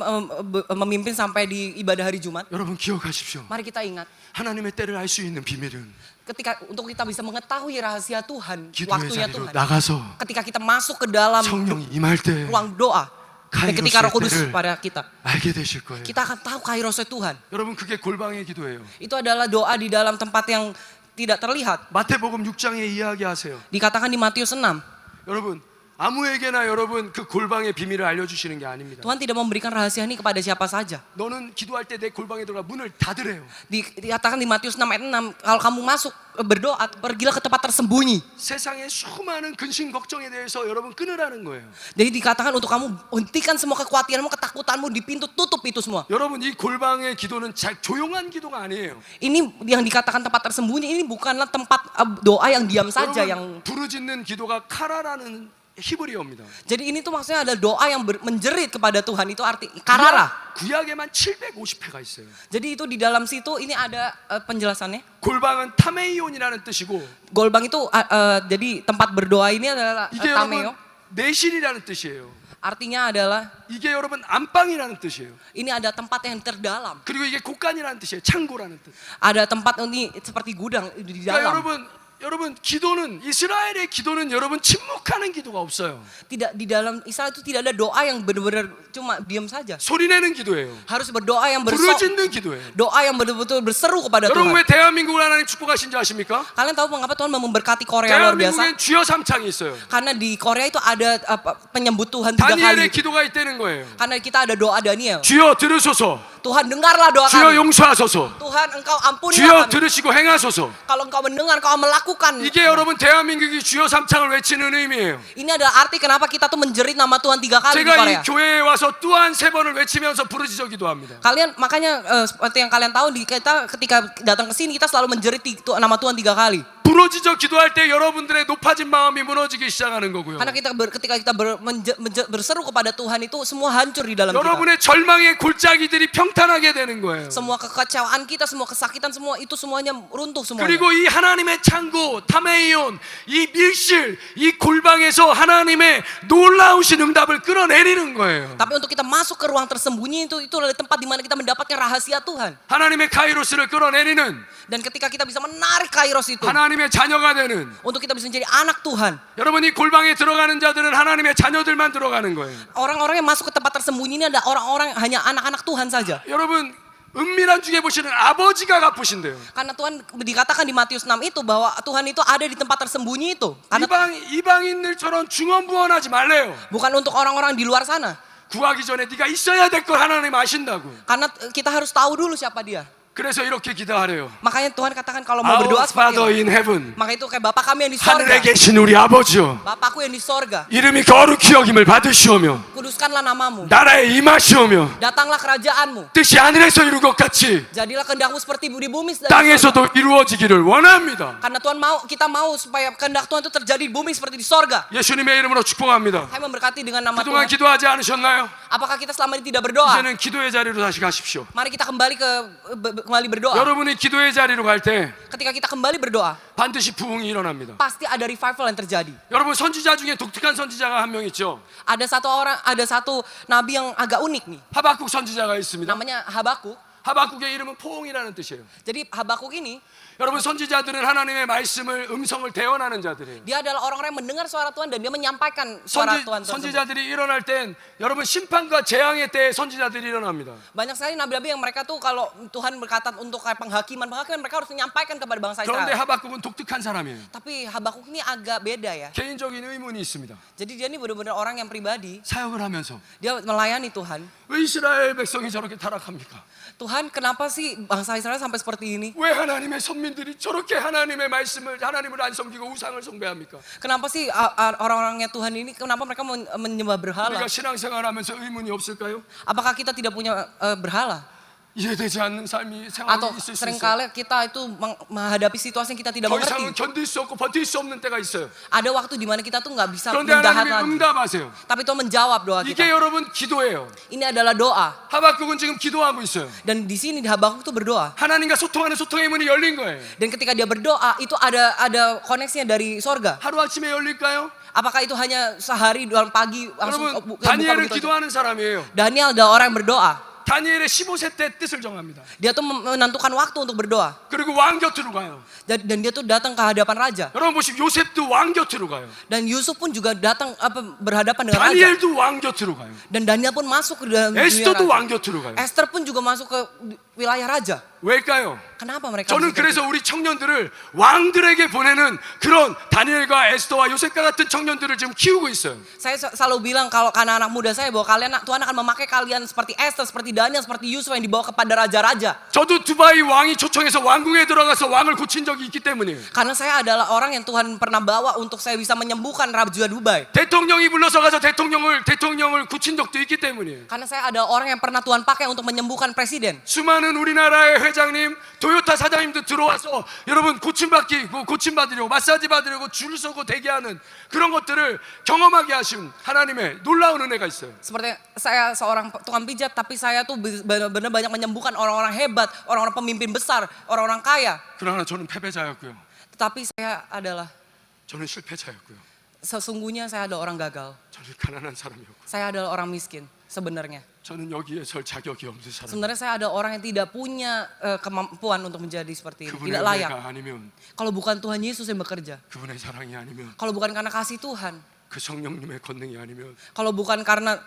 Speaker 1: memimpin sampai di ibadah hari Jumat.
Speaker 2: 여러분 기억하십시오.
Speaker 1: Mari kita ingat,
Speaker 2: 하나님의 때를 알 수 있는 비밀은
Speaker 1: ketika untuk kita bisa mengetahui rahasia Tuhan,
Speaker 2: 기도의
Speaker 1: waktunya
Speaker 2: 자리로
Speaker 1: Tuhan.
Speaker 2: 나가서
Speaker 1: Ketika kita masuk ke dalam
Speaker 2: 성령이 임할 때
Speaker 1: ruang doa, dan
Speaker 2: Kairos
Speaker 1: ketika Roh Kudus
Speaker 2: 때를
Speaker 1: pada kita,
Speaker 2: 알게 되실 거예요.
Speaker 1: kita akan tahu kairosnya Tuhan.
Speaker 2: 여러분 그게 골방의 기도예요.
Speaker 1: Itu adalah doa di dalam tempat yang tidak terlihat.
Speaker 2: 마태복음 6장에 이야기하세요.
Speaker 1: Dikatakan di Matius 6,
Speaker 2: 여러분 아무에게나 여러분 그 골방의 비밀을 알려주시는 게 아닙니다.
Speaker 1: Tuhan tidak memberikan rahasia ini kepada siapa saja.
Speaker 2: 너는 기도할 때 내 골방에 들어가 문을 닫으래요.
Speaker 1: Dikatakan di Matius 6 ayat 6, kalau kamu masuk berdoa, pergilah ke tempat tersembunyi.
Speaker 2: 세상의 수많은 근심 걱정에 대해서 여러분 끊으라는 거예요.
Speaker 1: Jadi dikatakan untuk kamu hentikan semua kekhawatiranmu, ketakutanmu di pintu, tutup itu semua.
Speaker 2: 여러분 이 골방의 기도는 조용한 기도가 아니에요.
Speaker 1: Ini yang dikatakan tempat tersembunyi, ini bukanlah tempat doa yang diam saja, yang
Speaker 2: 여러분 부르짖는 기도가 카라라는 히브리어입니다.
Speaker 1: jadi ini tuh maksudnya adalah doa yang menjerit kepada Tuhan, itu arti karara.
Speaker 2: 구약에만 750회가 있어요.
Speaker 1: Jadi itu di dalam situ ini ada penjelasannya.
Speaker 2: 골방은 타메이온이라는 뜻이고
Speaker 1: Golbang itu jadi tempat berdoa ini adalah
Speaker 2: 이게
Speaker 1: tameo.
Speaker 2: 여러분 내실이라는 뜻이에요.
Speaker 1: Artinya adalah
Speaker 2: 이게 여러분 안방이라는 뜻이에요.
Speaker 1: ini ada tempat yang terdalam.
Speaker 2: 그리고 이게 곳간이라는 뜻이에요. 창고라는 뜻.
Speaker 1: Ada tempat ini seperti gudang di
Speaker 2: 그러니까
Speaker 1: dalam.
Speaker 2: 여러분 기도는 이스라엘의 기도는 여러분 침묵하는 기도가 없어요.
Speaker 1: Tidak di dalam Israel itu tidak ada doa yang benar-benar cuma diam saja.
Speaker 2: 소리 내는 기도예요.
Speaker 1: Harus berdoa yang
Speaker 2: 부르짖는 기도예요.
Speaker 1: doa yang betul-betul berseru kepada
Speaker 2: 여러분
Speaker 1: Tuhan.
Speaker 2: 왜 대한민국을 하나님 축복하신 줄 아십니까?
Speaker 1: Kalian tahu mengapa Tuhan memberkati Korea luar biasa?
Speaker 2: 대한민국엔 주여 삼창이 있어요.
Speaker 1: Karena di Korea itu ada penyebut Tuhan 3
Speaker 2: 다니엘의
Speaker 1: kali.
Speaker 2: 기도가 있다는 거예요.
Speaker 1: Karena kita ada doa Daniel.
Speaker 2: 주여 들으소서.
Speaker 1: Tuhan dengarlah doa
Speaker 2: 주여
Speaker 1: kami.
Speaker 2: 용서하소서.
Speaker 1: Tuhan engkau
Speaker 2: 주여
Speaker 1: ampunilah kami.
Speaker 2: 들으시고 행하소서.
Speaker 1: Kalau engkau mendengar, engkau melakukan.
Speaker 2: 이게 여러분 대한민국이 주여 삼창을 외치는 의미예요.
Speaker 1: Ini adalah arti kenapa kita tuh menjerit nama Tuhan 3 kali di
Speaker 2: 제가 이
Speaker 1: Korea.
Speaker 2: 교회에 와서 또한 3번을 외치면서 부르짖어 기도합니다.
Speaker 1: Kalian makanya seperti yang kalian tahu kita ketika datang ke sini kita selalu menjerit nama Tuhan 3 kali.
Speaker 2: 부르짖어 기도할 때 여러분들의 높아진 마음이 무너지기 시작하는 거고요.
Speaker 1: Karena ketika kita berseru kepada Tuhan itu semua hancur di dalam kita.
Speaker 2: 여러분의 절망의 골짜기들이 평탄하게 되는 거예요.
Speaker 1: Semua kekecewaan kita, semua kesakitan, semua itu semuanya runtuh semuanya.
Speaker 2: 그리고 이 하나님의 창고, 타메이온, 이 밀실, 이 골방에서 하나님의 놀라우신 응답을 끌어내리는 거예요.
Speaker 1: Tapi untuk kita masuk ke ruang tersembunyi itu adalah tempat di mana kita mendapatkan rahasia Tuhan.
Speaker 2: 하나님의 카이로스를 끌어내리는
Speaker 1: Dan ketika kita bisa menarik kairos itu
Speaker 2: 하나님의 자녀가 되는
Speaker 1: untuk kita bisa menjadi anak Tuhan.
Speaker 2: 여러분 이 골방에 들어가는 자들은 하나님의 자녀들만 들어가는 거예요.
Speaker 1: Orang-orang yang masuk ke tempat tersembunyi ini ada orang-orang hanya anak-anak Tuhan saja.
Speaker 2: 여러분 은밀한 중에 보시는 아버지가 갚으신대요.
Speaker 1: Karena Tuhan dikatakan di Matius 6 itu bahwa Tuhan itu ada di tempat tersembunyi itu. Karena
Speaker 2: 이방인들처럼 중언부언하지 말래요.
Speaker 1: bukan untuk orang-orang di luar sana.
Speaker 2: 구하기 전에 네가 있어야 될 걸 하나님 아신다고.
Speaker 1: Karena kita harus tahu dulu siapa dia.
Speaker 2: 그래서 이렇게 기도하래요.
Speaker 1: Makanya Tuhan katakan kalau mau berdoa
Speaker 2: Our
Speaker 1: seperti
Speaker 2: Father
Speaker 1: ini.
Speaker 2: in heaven.
Speaker 1: Maka itu kayak Bapa kami yang di sorga.
Speaker 2: 하늘에 계신 우리 아버지여.
Speaker 1: Bapakku yang di sorga.
Speaker 2: 이름이 거룩히 여김을 받으시오며
Speaker 1: Kuduskanlah namamu.
Speaker 2: 나라에 임하시오며
Speaker 1: Datanglah kerajaanmu.
Speaker 2: 뜻이 하늘에서 이룬 것 같이
Speaker 1: Jadilah kehendakmu seperti di bumi dan di sorga.
Speaker 2: 땅에서도 이루어지기를 원합니다.
Speaker 1: Karena kita mau supaya kehendak Tuhan itu terjadi di bumi seperti di sorga.
Speaker 2: 예수님의 이름으로 축복합니다.
Speaker 1: Saya memberkati dengan nama
Speaker 2: 그동안
Speaker 1: Tuhan.
Speaker 2: 기도하지 않으셨나요?
Speaker 1: Apakah kita selama ini tidak berdoa?
Speaker 2: 이제는 기도의 자리로 다시 가십시오.
Speaker 1: Mari kita kembali berdoa.
Speaker 2: 여러분이 기도의 자리로 갈 때
Speaker 1: Ketika kita kembali berdoa,
Speaker 2: 반드시 부흥이 일어납니다.
Speaker 1: pasti ada revival yang terjadi.
Speaker 2: 여러분 선지자 중에 독특한 선지자가 한 명 있죠.
Speaker 1: Ada satu nabi yang agak unik nih.
Speaker 2: 하박국 선지자가 있습니다.
Speaker 1: Namanya Habakuk.
Speaker 2: 하박국의 이름은 포옹이라는 뜻이에요.
Speaker 1: Jadi Habakuk ini
Speaker 2: 여러분 선지자들은 하나님의 말씀을 음성을 대언하는 자들이에요.
Speaker 1: dia adalah orang-orang yang mendengar suara Tuhan dan dia menyampaikan suara Tuhan tersebut.
Speaker 2: 선지자들이 일어날 땐 여러분 심판과 재앙의 때에 선지자들이 일어납니다.
Speaker 1: Banyak sekali nabi-nabi yang mereka tuh kalau Tuhan berkata untuk kayak penghakiman mereka harus menyampaikan kepada bangsa
Speaker 2: 그런데
Speaker 1: Israel.
Speaker 2: 하박국은 독특한 사람이에요.
Speaker 1: Tapi Habakuk ini agak beda ya.
Speaker 2: 개인적인 의문이 있습니다.
Speaker 1: Jadi dia ini benar-benar orang yang pribadi.
Speaker 2: 사역을 하면서
Speaker 1: Dia melayani Tuhan.
Speaker 2: 왜 이스라엘 백성이 저렇게 타락합니까?
Speaker 1: Tuhan, kenapa sih bangsa Israel sampai seperti ini?
Speaker 2: 왜 하나님의 선민들이 저렇게 하나님의 말씀을 하나님을 안 섬기고 우상을 숭배합니까?
Speaker 1: Kenapa sih orang-orangnya Tuhan ini kenapa mereka menyembah berhala?
Speaker 2: 우리가 신앙생활하면서 의문이 없을까요?
Speaker 1: Apakah kita tidak punya berhala?
Speaker 2: 이해되지 않는 삶이 생활이
Speaker 1: Atau
Speaker 2: 있을 수 있어요.
Speaker 1: seringkali kita itu menghadapi situasi yang kita tidak
Speaker 2: 더
Speaker 1: mengerti.
Speaker 2: 이상은 견딜 수 없고 버틸 수 없는 때가 있어요.
Speaker 1: Ada waktu di mana kita tuh nggak bisa
Speaker 2: 그런데
Speaker 1: mendahat
Speaker 2: 하나님이
Speaker 1: lagi.
Speaker 2: 응답하세요.
Speaker 1: Tapi Tuhan menjawab doa
Speaker 2: 이게
Speaker 1: kita.
Speaker 2: 여러분 기도예요.
Speaker 1: Ini adalah doa.
Speaker 2: 하박국은 지금 기도하고 있어요.
Speaker 1: Dan di sini di Habakuk tuh berdoa.
Speaker 2: 하나님과 소통하는 소통의 문이 열린 거예요.
Speaker 1: Dan ketika dia berdoa itu ada koneksinya dari sorga.
Speaker 2: 하루아침에 열릴까요?
Speaker 1: Apakah itu hanya sehari dalam pagi langsung
Speaker 2: 여러분
Speaker 1: buka
Speaker 2: 다니엘은
Speaker 1: begitu aja?
Speaker 2: 기도하는 사람이에요.
Speaker 1: Daniel adalah orang yang berdoa.
Speaker 2: 다니엘의 15세 때 뜻을 정합니다.
Speaker 1: Dia tuh menentukan waktu untuk berdoa.
Speaker 2: 그리고 왕 곁으로 가요.
Speaker 1: Dan dia tuh datang ke hadapan raja.
Speaker 2: 여러분 보시면 요셉도 왕 곁으로 가요.
Speaker 1: Dan Yusuf pun juga datang berhadapan dengan raja.
Speaker 2: 다니엘도 왕 곁으로 가요.
Speaker 1: Dan Daniel pun masuk ke dalam dunia
Speaker 2: 에스더도
Speaker 1: raja.
Speaker 2: 왕 곁으로 가요.
Speaker 1: Esther pun juga masuk ke wilayah raja.
Speaker 2: 왜일까요?
Speaker 1: Kenapa mereka?
Speaker 2: 저는
Speaker 1: bisa
Speaker 2: 그래서 우리 청년들을 왕들에게 보내는 그런 다니엘과 에스더와 요셉과 같은 청년들을 지금 키우고 있어요.
Speaker 1: Saya selalu bilang kalau anak-anak muda saya bahwa Tuhan akan memakai kalian seperti Esther, seperti Daniel, seperti Yusuf yang dibawa kepada raja-raja.
Speaker 2: 저도 두바이 왕이 초청해서 왕궁에 들어가서 왕을 고친 적이 있기 때문이에요.
Speaker 1: Karena saya adalah orang yang Tuhan pernah bawa untuk saya bisa menyembuhkan Raja Dubai.
Speaker 2: 대통령이 불러서 가서 대통령을 고친 적도 있기 때문이에요.
Speaker 1: Karena saya ada orang yang pernah Tuhan pakai untuk menyembuhkan presiden.
Speaker 2: 수많은 우리나라의 회장님, 토요타 사장님도 들어와서 여러분 고침받으려고 마사지 받으려고 줄 서고 대기하는 그런 것들을 경험하게 하신 하나님의 놀라운 은혜가 있어요.
Speaker 1: Seperti saya seorang tukang pijat, tapi saya tuh benar-benar banyak menyembuhkan orang-orang hebat, orang-orang pemimpin besar, orang-orang kaya.
Speaker 2: 그러나 저는 패배자였고요.
Speaker 1: Tetapi saya adalah
Speaker 2: 저는 실패자였고요.
Speaker 1: Sesungguhnya saya adalah orang gagal.
Speaker 2: 저는 가난한 사람이었고
Speaker 1: Saya adalah orang miskin sebenarnya.
Speaker 2: 저는 여기에 설 자격이 없는 사람.
Speaker 1: Sebenarnya saya adalah orang yang tidak punya kemampuan untuk menjadi seperti ini,
Speaker 2: 그분의
Speaker 1: tidak layak.
Speaker 2: 은혜가 아니면,
Speaker 1: Kalau bukan Tuhan Yesus yang bekerja,
Speaker 2: 그분의 사랑이 아니면,
Speaker 1: kalau bukan karena kasih Tuhan,
Speaker 2: 그 성령님의 권능이 아니면,
Speaker 1: kalau bukan karena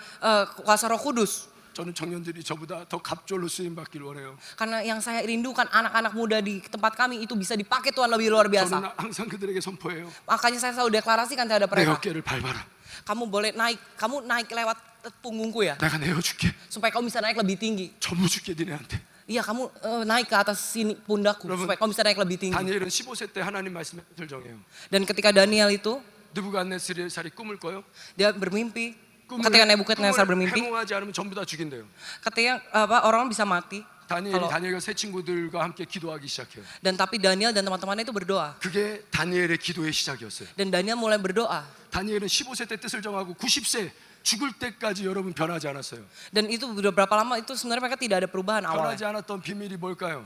Speaker 1: kuasa Roh Kudus.
Speaker 2: 저는 청년들이 저보다 더 갑절로 쓰임 받길 원해요.
Speaker 1: Karena yang saya rindukan anak-anak muda di tempat kami itu bisa dipakai Tuhan lebih luar biasa.
Speaker 2: 저는 항상 그들에게 선포해요.
Speaker 1: Makanya saya selalu deklarasikan terhadap
Speaker 2: 내
Speaker 1: mereka.
Speaker 2: 어깨를 밟아라.
Speaker 1: Kamu boleh naik, kamu naik lewat punggungku ya,
Speaker 2: 내가 내어줄게.
Speaker 1: supaya kamu bisa naik lebih tinggi.
Speaker 2: 전부 줄게 니네한테.
Speaker 1: Iya, kamu naik ke atas sini pundakku,
Speaker 2: Yarabbun,
Speaker 1: supaya kamu bisa naik lebih tinggi.
Speaker 2: 다니엘은 15세 때 하나님 말씀에 뜻을 정해요.
Speaker 1: Dan ketika Daniel itu,
Speaker 2: 느부갓네살이 꿈을 꿔요.
Speaker 1: dia bermimpi.
Speaker 2: 꿈을
Speaker 1: Ketika Nebukadnezar bermimpi,
Speaker 2: 행동하지 않으면 전부 다 죽인대요.
Speaker 1: ketika orang bisa mati. Kalau-
Speaker 2: 다니엘과 새 친구들과 함께 기도하기 시작해요.
Speaker 1: Dan tapi Daniel dan teman-temannya itu berdoa.
Speaker 2: 그게 다니엘의 기도의 시작이었어요.
Speaker 1: Dan Daniel mulai berdoa.
Speaker 2: 다니엘은 15세 때 뜻을 정하고 90세 죽을 때까지 여러분 변하지 않았어요.
Speaker 1: Dan itu udah berapa lama itu sebenarnya mereka tidak ada perubahan awalnya.
Speaker 2: 변하지 않았던 비밀이 뭘까요?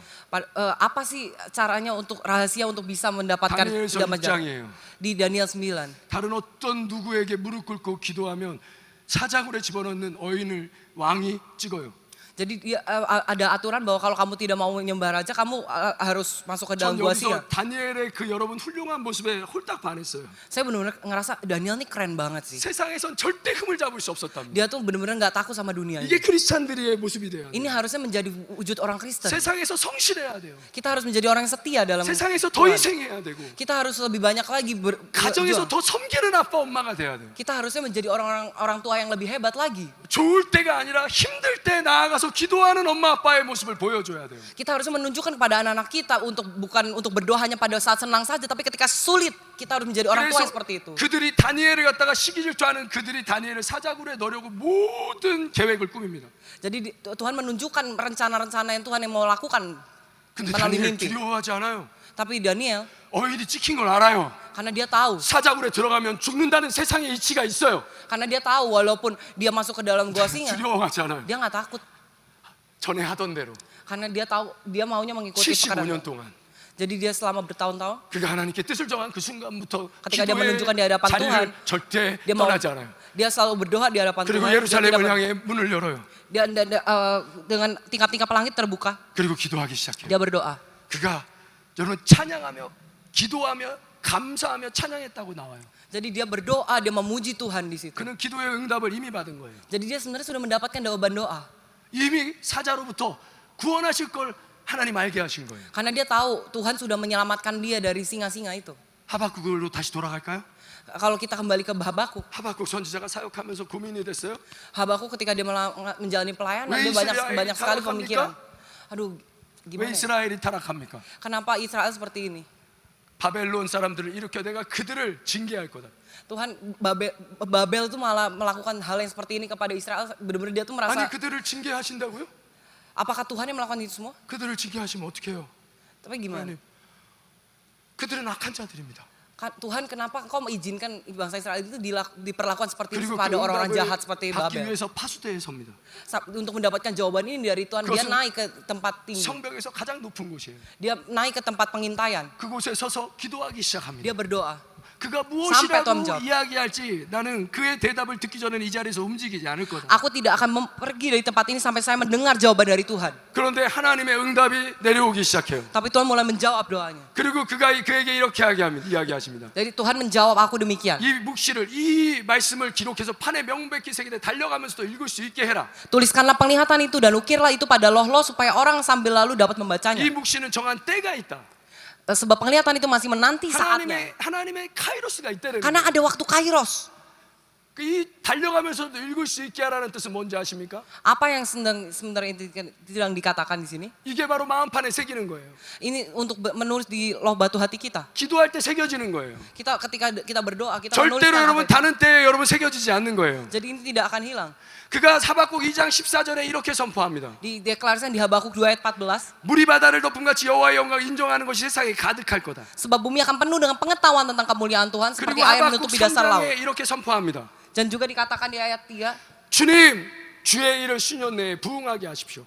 Speaker 1: Apa sih caranya untuk rahasia untuk bisa mendapatkan
Speaker 2: 다니엘서
Speaker 1: damai
Speaker 2: 6장이에요.
Speaker 1: di Daniel 9.
Speaker 2: 다른 어떤 누구에게 무릎 꿇고 기도하면 사자굴에 집어넣는 어인을 왕이 찍어요.
Speaker 1: Jadi dia, ada aturan bahwa kalau kamu tidak mau menyembah raja, kamu harus masuk ke dalam
Speaker 2: 전
Speaker 1: gua singa.
Speaker 2: 여기서 다니엘의 그 여러분 훌륭한 모습에 홀딱 반했어요.
Speaker 1: Saya benar-benar ngerasa Daniel nih keren banget sih.
Speaker 2: 세상에선 절대 흠을 잡을 수 없었답니다.
Speaker 1: Dia tuh benar-benar nggak takut sama dunia.
Speaker 2: 이게 크리스찬들의 모습이 돼야 돼요.
Speaker 1: Ini harusnya menjadi wujud orang Kristen.
Speaker 2: 세상에서 성실해야 돼요.
Speaker 1: Kita harus menjadi orang yang setia dalam
Speaker 2: 세상에서 더
Speaker 1: Tuhan.
Speaker 2: 희생해야 되고
Speaker 1: Kita harus lebih banyak lagi
Speaker 2: 가정에서
Speaker 1: berjuang.
Speaker 2: 더 섬기는 아빠 엄마가 돼야 돼요.
Speaker 1: Kita harusnya menjadi orang tua yang lebih hebat lagi.
Speaker 2: 좋을 때가 아니라 힘들 때 나아가서 기도하는 엄마 아빠의 모습을 보여줘야 돼요.
Speaker 1: Kita harusnya menunjukkan kepada anak-anak kita bukan untuk berdoa hanya pada saat senang saja, tapi ketika sulit kita harus menjadi orang tua
Speaker 2: 그래서
Speaker 1: yang seperti itu.
Speaker 2: 그들이 다니엘을 갖다가 시기 질투하는 그들이 다니엘을 사자굴에 넣으려고 모든 계획을 꾸밉니다.
Speaker 1: Jadi Tuhan menunjukkan rencana-rencana yang Tuhan yang mau lakukan
Speaker 2: 근데
Speaker 1: melalui
Speaker 2: 다니엘
Speaker 1: mimpi.
Speaker 2: 두려워하지 않아요.
Speaker 1: Tapi Daniel,
Speaker 2: 어인이 찍힌 걸 알아요.
Speaker 1: karena dia tahu,
Speaker 2: 사자굴에 들어가면 죽는다는 세상의 이치가 있어요.
Speaker 1: karena dia tahu walaupun dia masuk ke dalam gua singa,
Speaker 2: 두려워하지 않아요.
Speaker 1: dia nggak takut.
Speaker 2: 전에 하던 대로
Speaker 1: Karena dia tahu, dia maunya mengikuti
Speaker 2: 75년
Speaker 1: pekerjaan.
Speaker 2: 동안
Speaker 1: Jadi dia selama bertahun-tahun,
Speaker 2: 그가 하나님께 뜻을 정한 그 순간부터
Speaker 1: Ketika dia
Speaker 2: 기도의
Speaker 1: menunjukkan di hadapan
Speaker 2: 자리를
Speaker 1: Tuhan,
Speaker 2: 절대
Speaker 1: dia mau,
Speaker 2: 떠나지 않아요.
Speaker 1: dia selalu berdoa di hadapan
Speaker 2: 그리고
Speaker 1: Tuhan. Dia
Speaker 2: 예루살렘을
Speaker 1: tidak
Speaker 2: 향해 문을 열어요.
Speaker 1: dengan tingkap-tingkap langit terbuka,
Speaker 2: 그리고 기도하기 시작해요.
Speaker 1: dia berdoa.
Speaker 2: 그가 여러분 찬양하며 기도하며 감사하며 찬양했다고 나와요.
Speaker 1: Jadi dia berdoa, dia memuji Tuhan di situ.
Speaker 2: 그는 기도의 응답을 이미 받은 거예요.
Speaker 1: Jadi dia sebenarnya sudah mendapatkan jawaban doa.
Speaker 2: 이미 사자로부터 구원하실 걸 하나님 알게 하신 거예요.
Speaker 1: Karena dia tahu Tuhan sudah menyelamatkan dia dari singa-singa itu.
Speaker 2: 하박국으로 다시 돌아갈까요?
Speaker 1: Kalau kita kembali ke Habakuk,
Speaker 2: 하박국 선지자가 사역하면서 고민이 됐어요.
Speaker 1: Habakuk ketika dia menjalani pelayanan,
Speaker 2: 왜
Speaker 1: dia
Speaker 2: 이스라엘이
Speaker 1: banyak sekali
Speaker 2: 타락합니까?
Speaker 1: pemikiran. Aduh,
Speaker 2: 왜
Speaker 1: gimana ya?
Speaker 2: 이스라엘이 타락합니까?
Speaker 1: Kenapa Israel seperti ini?
Speaker 2: 바벨론 사람들을 일으켜 내가 그들을 징계할 거다.
Speaker 1: Tuhan Babel itu malah melakukan hal yang seperti ini kepada Israel. Benar-benar dia tuh merasa,
Speaker 2: 아니 그들을 징계하신다고요?
Speaker 1: apakah Tuhan yang melakukan itu semua?
Speaker 2: 그들을 징계하시면 어떻게 해요?
Speaker 1: Tapi gimana?
Speaker 2: 하나님, 그들은 악한 자들입니다.
Speaker 1: Tuhan, kenapa Engkau mengizinkan bangsa Israel itu diperlakukan seperti
Speaker 2: 그리고
Speaker 1: itu pada
Speaker 2: 그
Speaker 1: orang-orang
Speaker 2: 응답을
Speaker 1: jahat seperti
Speaker 2: 받기
Speaker 1: Babel?
Speaker 2: 위해서 파수대에 섭니다.
Speaker 1: Untuk mendapatkan jawaban ini dari Tuhan, dia
Speaker 2: 그것은
Speaker 1: naik ke tempat tinggi.
Speaker 2: 성벽에서 가장 높은 곳이에요.
Speaker 1: Dia naik ke tempat pengintaian.
Speaker 2: 그곳에 서서 기도하기 시작합니다.
Speaker 1: Dia berdoa.
Speaker 2: 그가
Speaker 1: Sampai Tuhan
Speaker 2: 무엇이라고
Speaker 1: menjawab.
Speaker 2: 이야기할지 나는 그의 대답을 듣기 전에는 이 자리에서 움직이지 않을 거다.
Speaker 1: Aku tidak akan pergi dari tempat ini sampai saya mendengar jawaban dari Tuhan.
Speaker 2: 그런데 하나님의 응답이 내려오기 시작해요.
Speaker 1: Tapi Tuhan mulai menjawab doanya.
Speaker 2: 그리고 그가 그에게 이렇게 이야기하십니다.
Speaker 1: Jadi Tuhan menjawab aku demikian.
Speaker 2: 이 묵시를 이 말씀을 기록해서 판에 명백히 새기되 달려가면서도 읽을 수 있게 해라.
Speaker 1: Tuliskanlah penglihatan itu dan ukirlah itu pada loh-loh supaya orang sambil lalu dapat
Speaker 2: 이
Speaker 1: membacanya.
Speaker 2: 묵시는 정한 때가 있다.
Speaker 1: Sebab penglihatan itu masih menanti saatnya.
Speaker 2: 하나님의 카이로스가 있다는
Speaker 1: Karena
Speaker 2: 거예요.
Speaker 1: ada waktu kairos.
Speaker 2: 이 달려가면서도 읽을 수 있게 하라는 뜻은 뭔지 아십니까?
Speaker 1: Apa yang sebenarnya sedang dikatakan di sini?
Speaker 2: 이게 바로 마음판에 새기는 거예요.
Speaker 1: Ini untuk menulis di loh batu hati kita.
Speaker 2: 기도할 때 새겨지는 거예요.
Speaker 1: Ketika kita berdoa, kita
Speaker 2: 절대로
Speaker 1: menuliskan
Speaker 2: 여러분
Speaker 1: apa itu.
Speaker 2: 다른 때에 여러분 새겨지지 않는 거예요.
Speaker 1: Jadi ini tidak akan hilang.
Speaker 2: 그가 하박국 2장 14절에 이렇게 선포합니다.
Speaker 1: Dideklarasikan di Habakuk 2 ayat 14.
Speaker 2: 물이 바다를 덮은 같이 여호와의 영광을 인정하는 것이 세상에 가득할 거다.
Speaker 1: Sebab bumi akan penuh dengan pengetahuan tentang kemuliaan Tuhan seperti
Speaker 2: 그리고
Speaker 1: air
Speaker 2: 하박국
Speaker 1: menutupi dasar laut.
Speaker 2: 3장에 이렇게 선포합니다.
Speaker 1: Dan juga dikatakan di ayat 3,
Speaker 2: 주님, 주의 일을 수년 내에 부응하게 하십시오.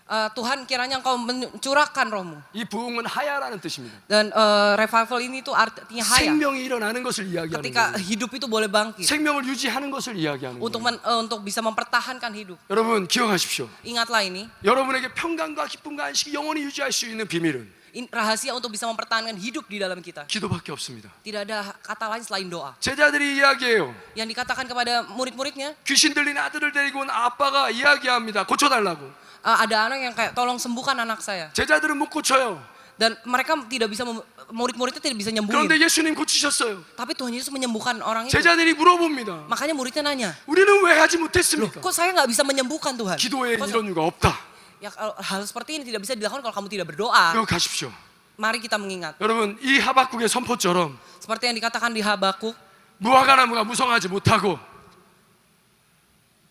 Speaker 1: Tuhan kiranya engkau mencurahkan rohmu.
Speaker 2: 이 부흥은 하야라는 뜻입니다.
Speaker 1: Dan revival ini tuh artinya haya.
Speaker 2: 생명이 일어나는 것을 이야기하는
Speaker 1: Ketika
Speaker 2: 거예요.
Speaker 1: hidup itu boleh bangkit.
Speaker 2: 생명을 유지하는 것을 이야기하는
Speaker 1: Untuk
Speaker 2: 거예요.
Speaker 1: untuk bisa mempertahankan hidup.
Speaker 2: 여러분 기억하십시오.
Speaker 1: Ingatlah ini.
Speaker 2: 여러분에게 평강과 기쁨과 안식이 영원히 유지할 수 있는 비밀은
Speaker 1: Rahasia untuk bisa mempertahankan hidup di dalam kita.
Speaker 2: 기도밖에 없습니다.
Speaker 1: Tidak ada kata lain selain doa.
Speaker 2: 제자들이 이야기해요.
Speaker 1: Yang dikatakan kepada murid-muridnya,
Speaker 2: 귀신 들린 아들을 데리고 온 아빠가 이야기합니다. 고쳐달라고.
Speaker 1: ada anak yang kayak tolong sembuhkan anak saya.
Speaker 2: 제자들은 못 고쳐요.
Speaker 1: Dan mereka tidak bisa murid-muridnya tidak bisa nyembuhin.
Speaker 2: 그런데 예수님 고치셨어요.
Speaker 1: Tapi Tuhan Yesus menyembuhkan orang itu.
Speaker 2: 제자들이 물어봅니다.
Speaker 1: Makanya muridnya nanya,
Speaker 2: 우리는 왜 하지 못했습니까?
Speaker 1: kok saya nggak bisa menyembuhkan Tuhan?
Speaker 2: 기도에
Speaker 1: Kok
Speaker 2: 이런 이유가 없다.
Speaker 1: ya hal seperti ini tidak bisa dilakukan kalau kamu tidak berdoa.
Speaker 2: 여기 가십시오.
Speaker 1: Mari kita mengingat.
Speaker 2: 여러분 이 하박국의 선포처럼
Speaker 1: Seperti yang dikatakan di Habakuk,
Speaker 2: 무화과나무가 무성하지 못하고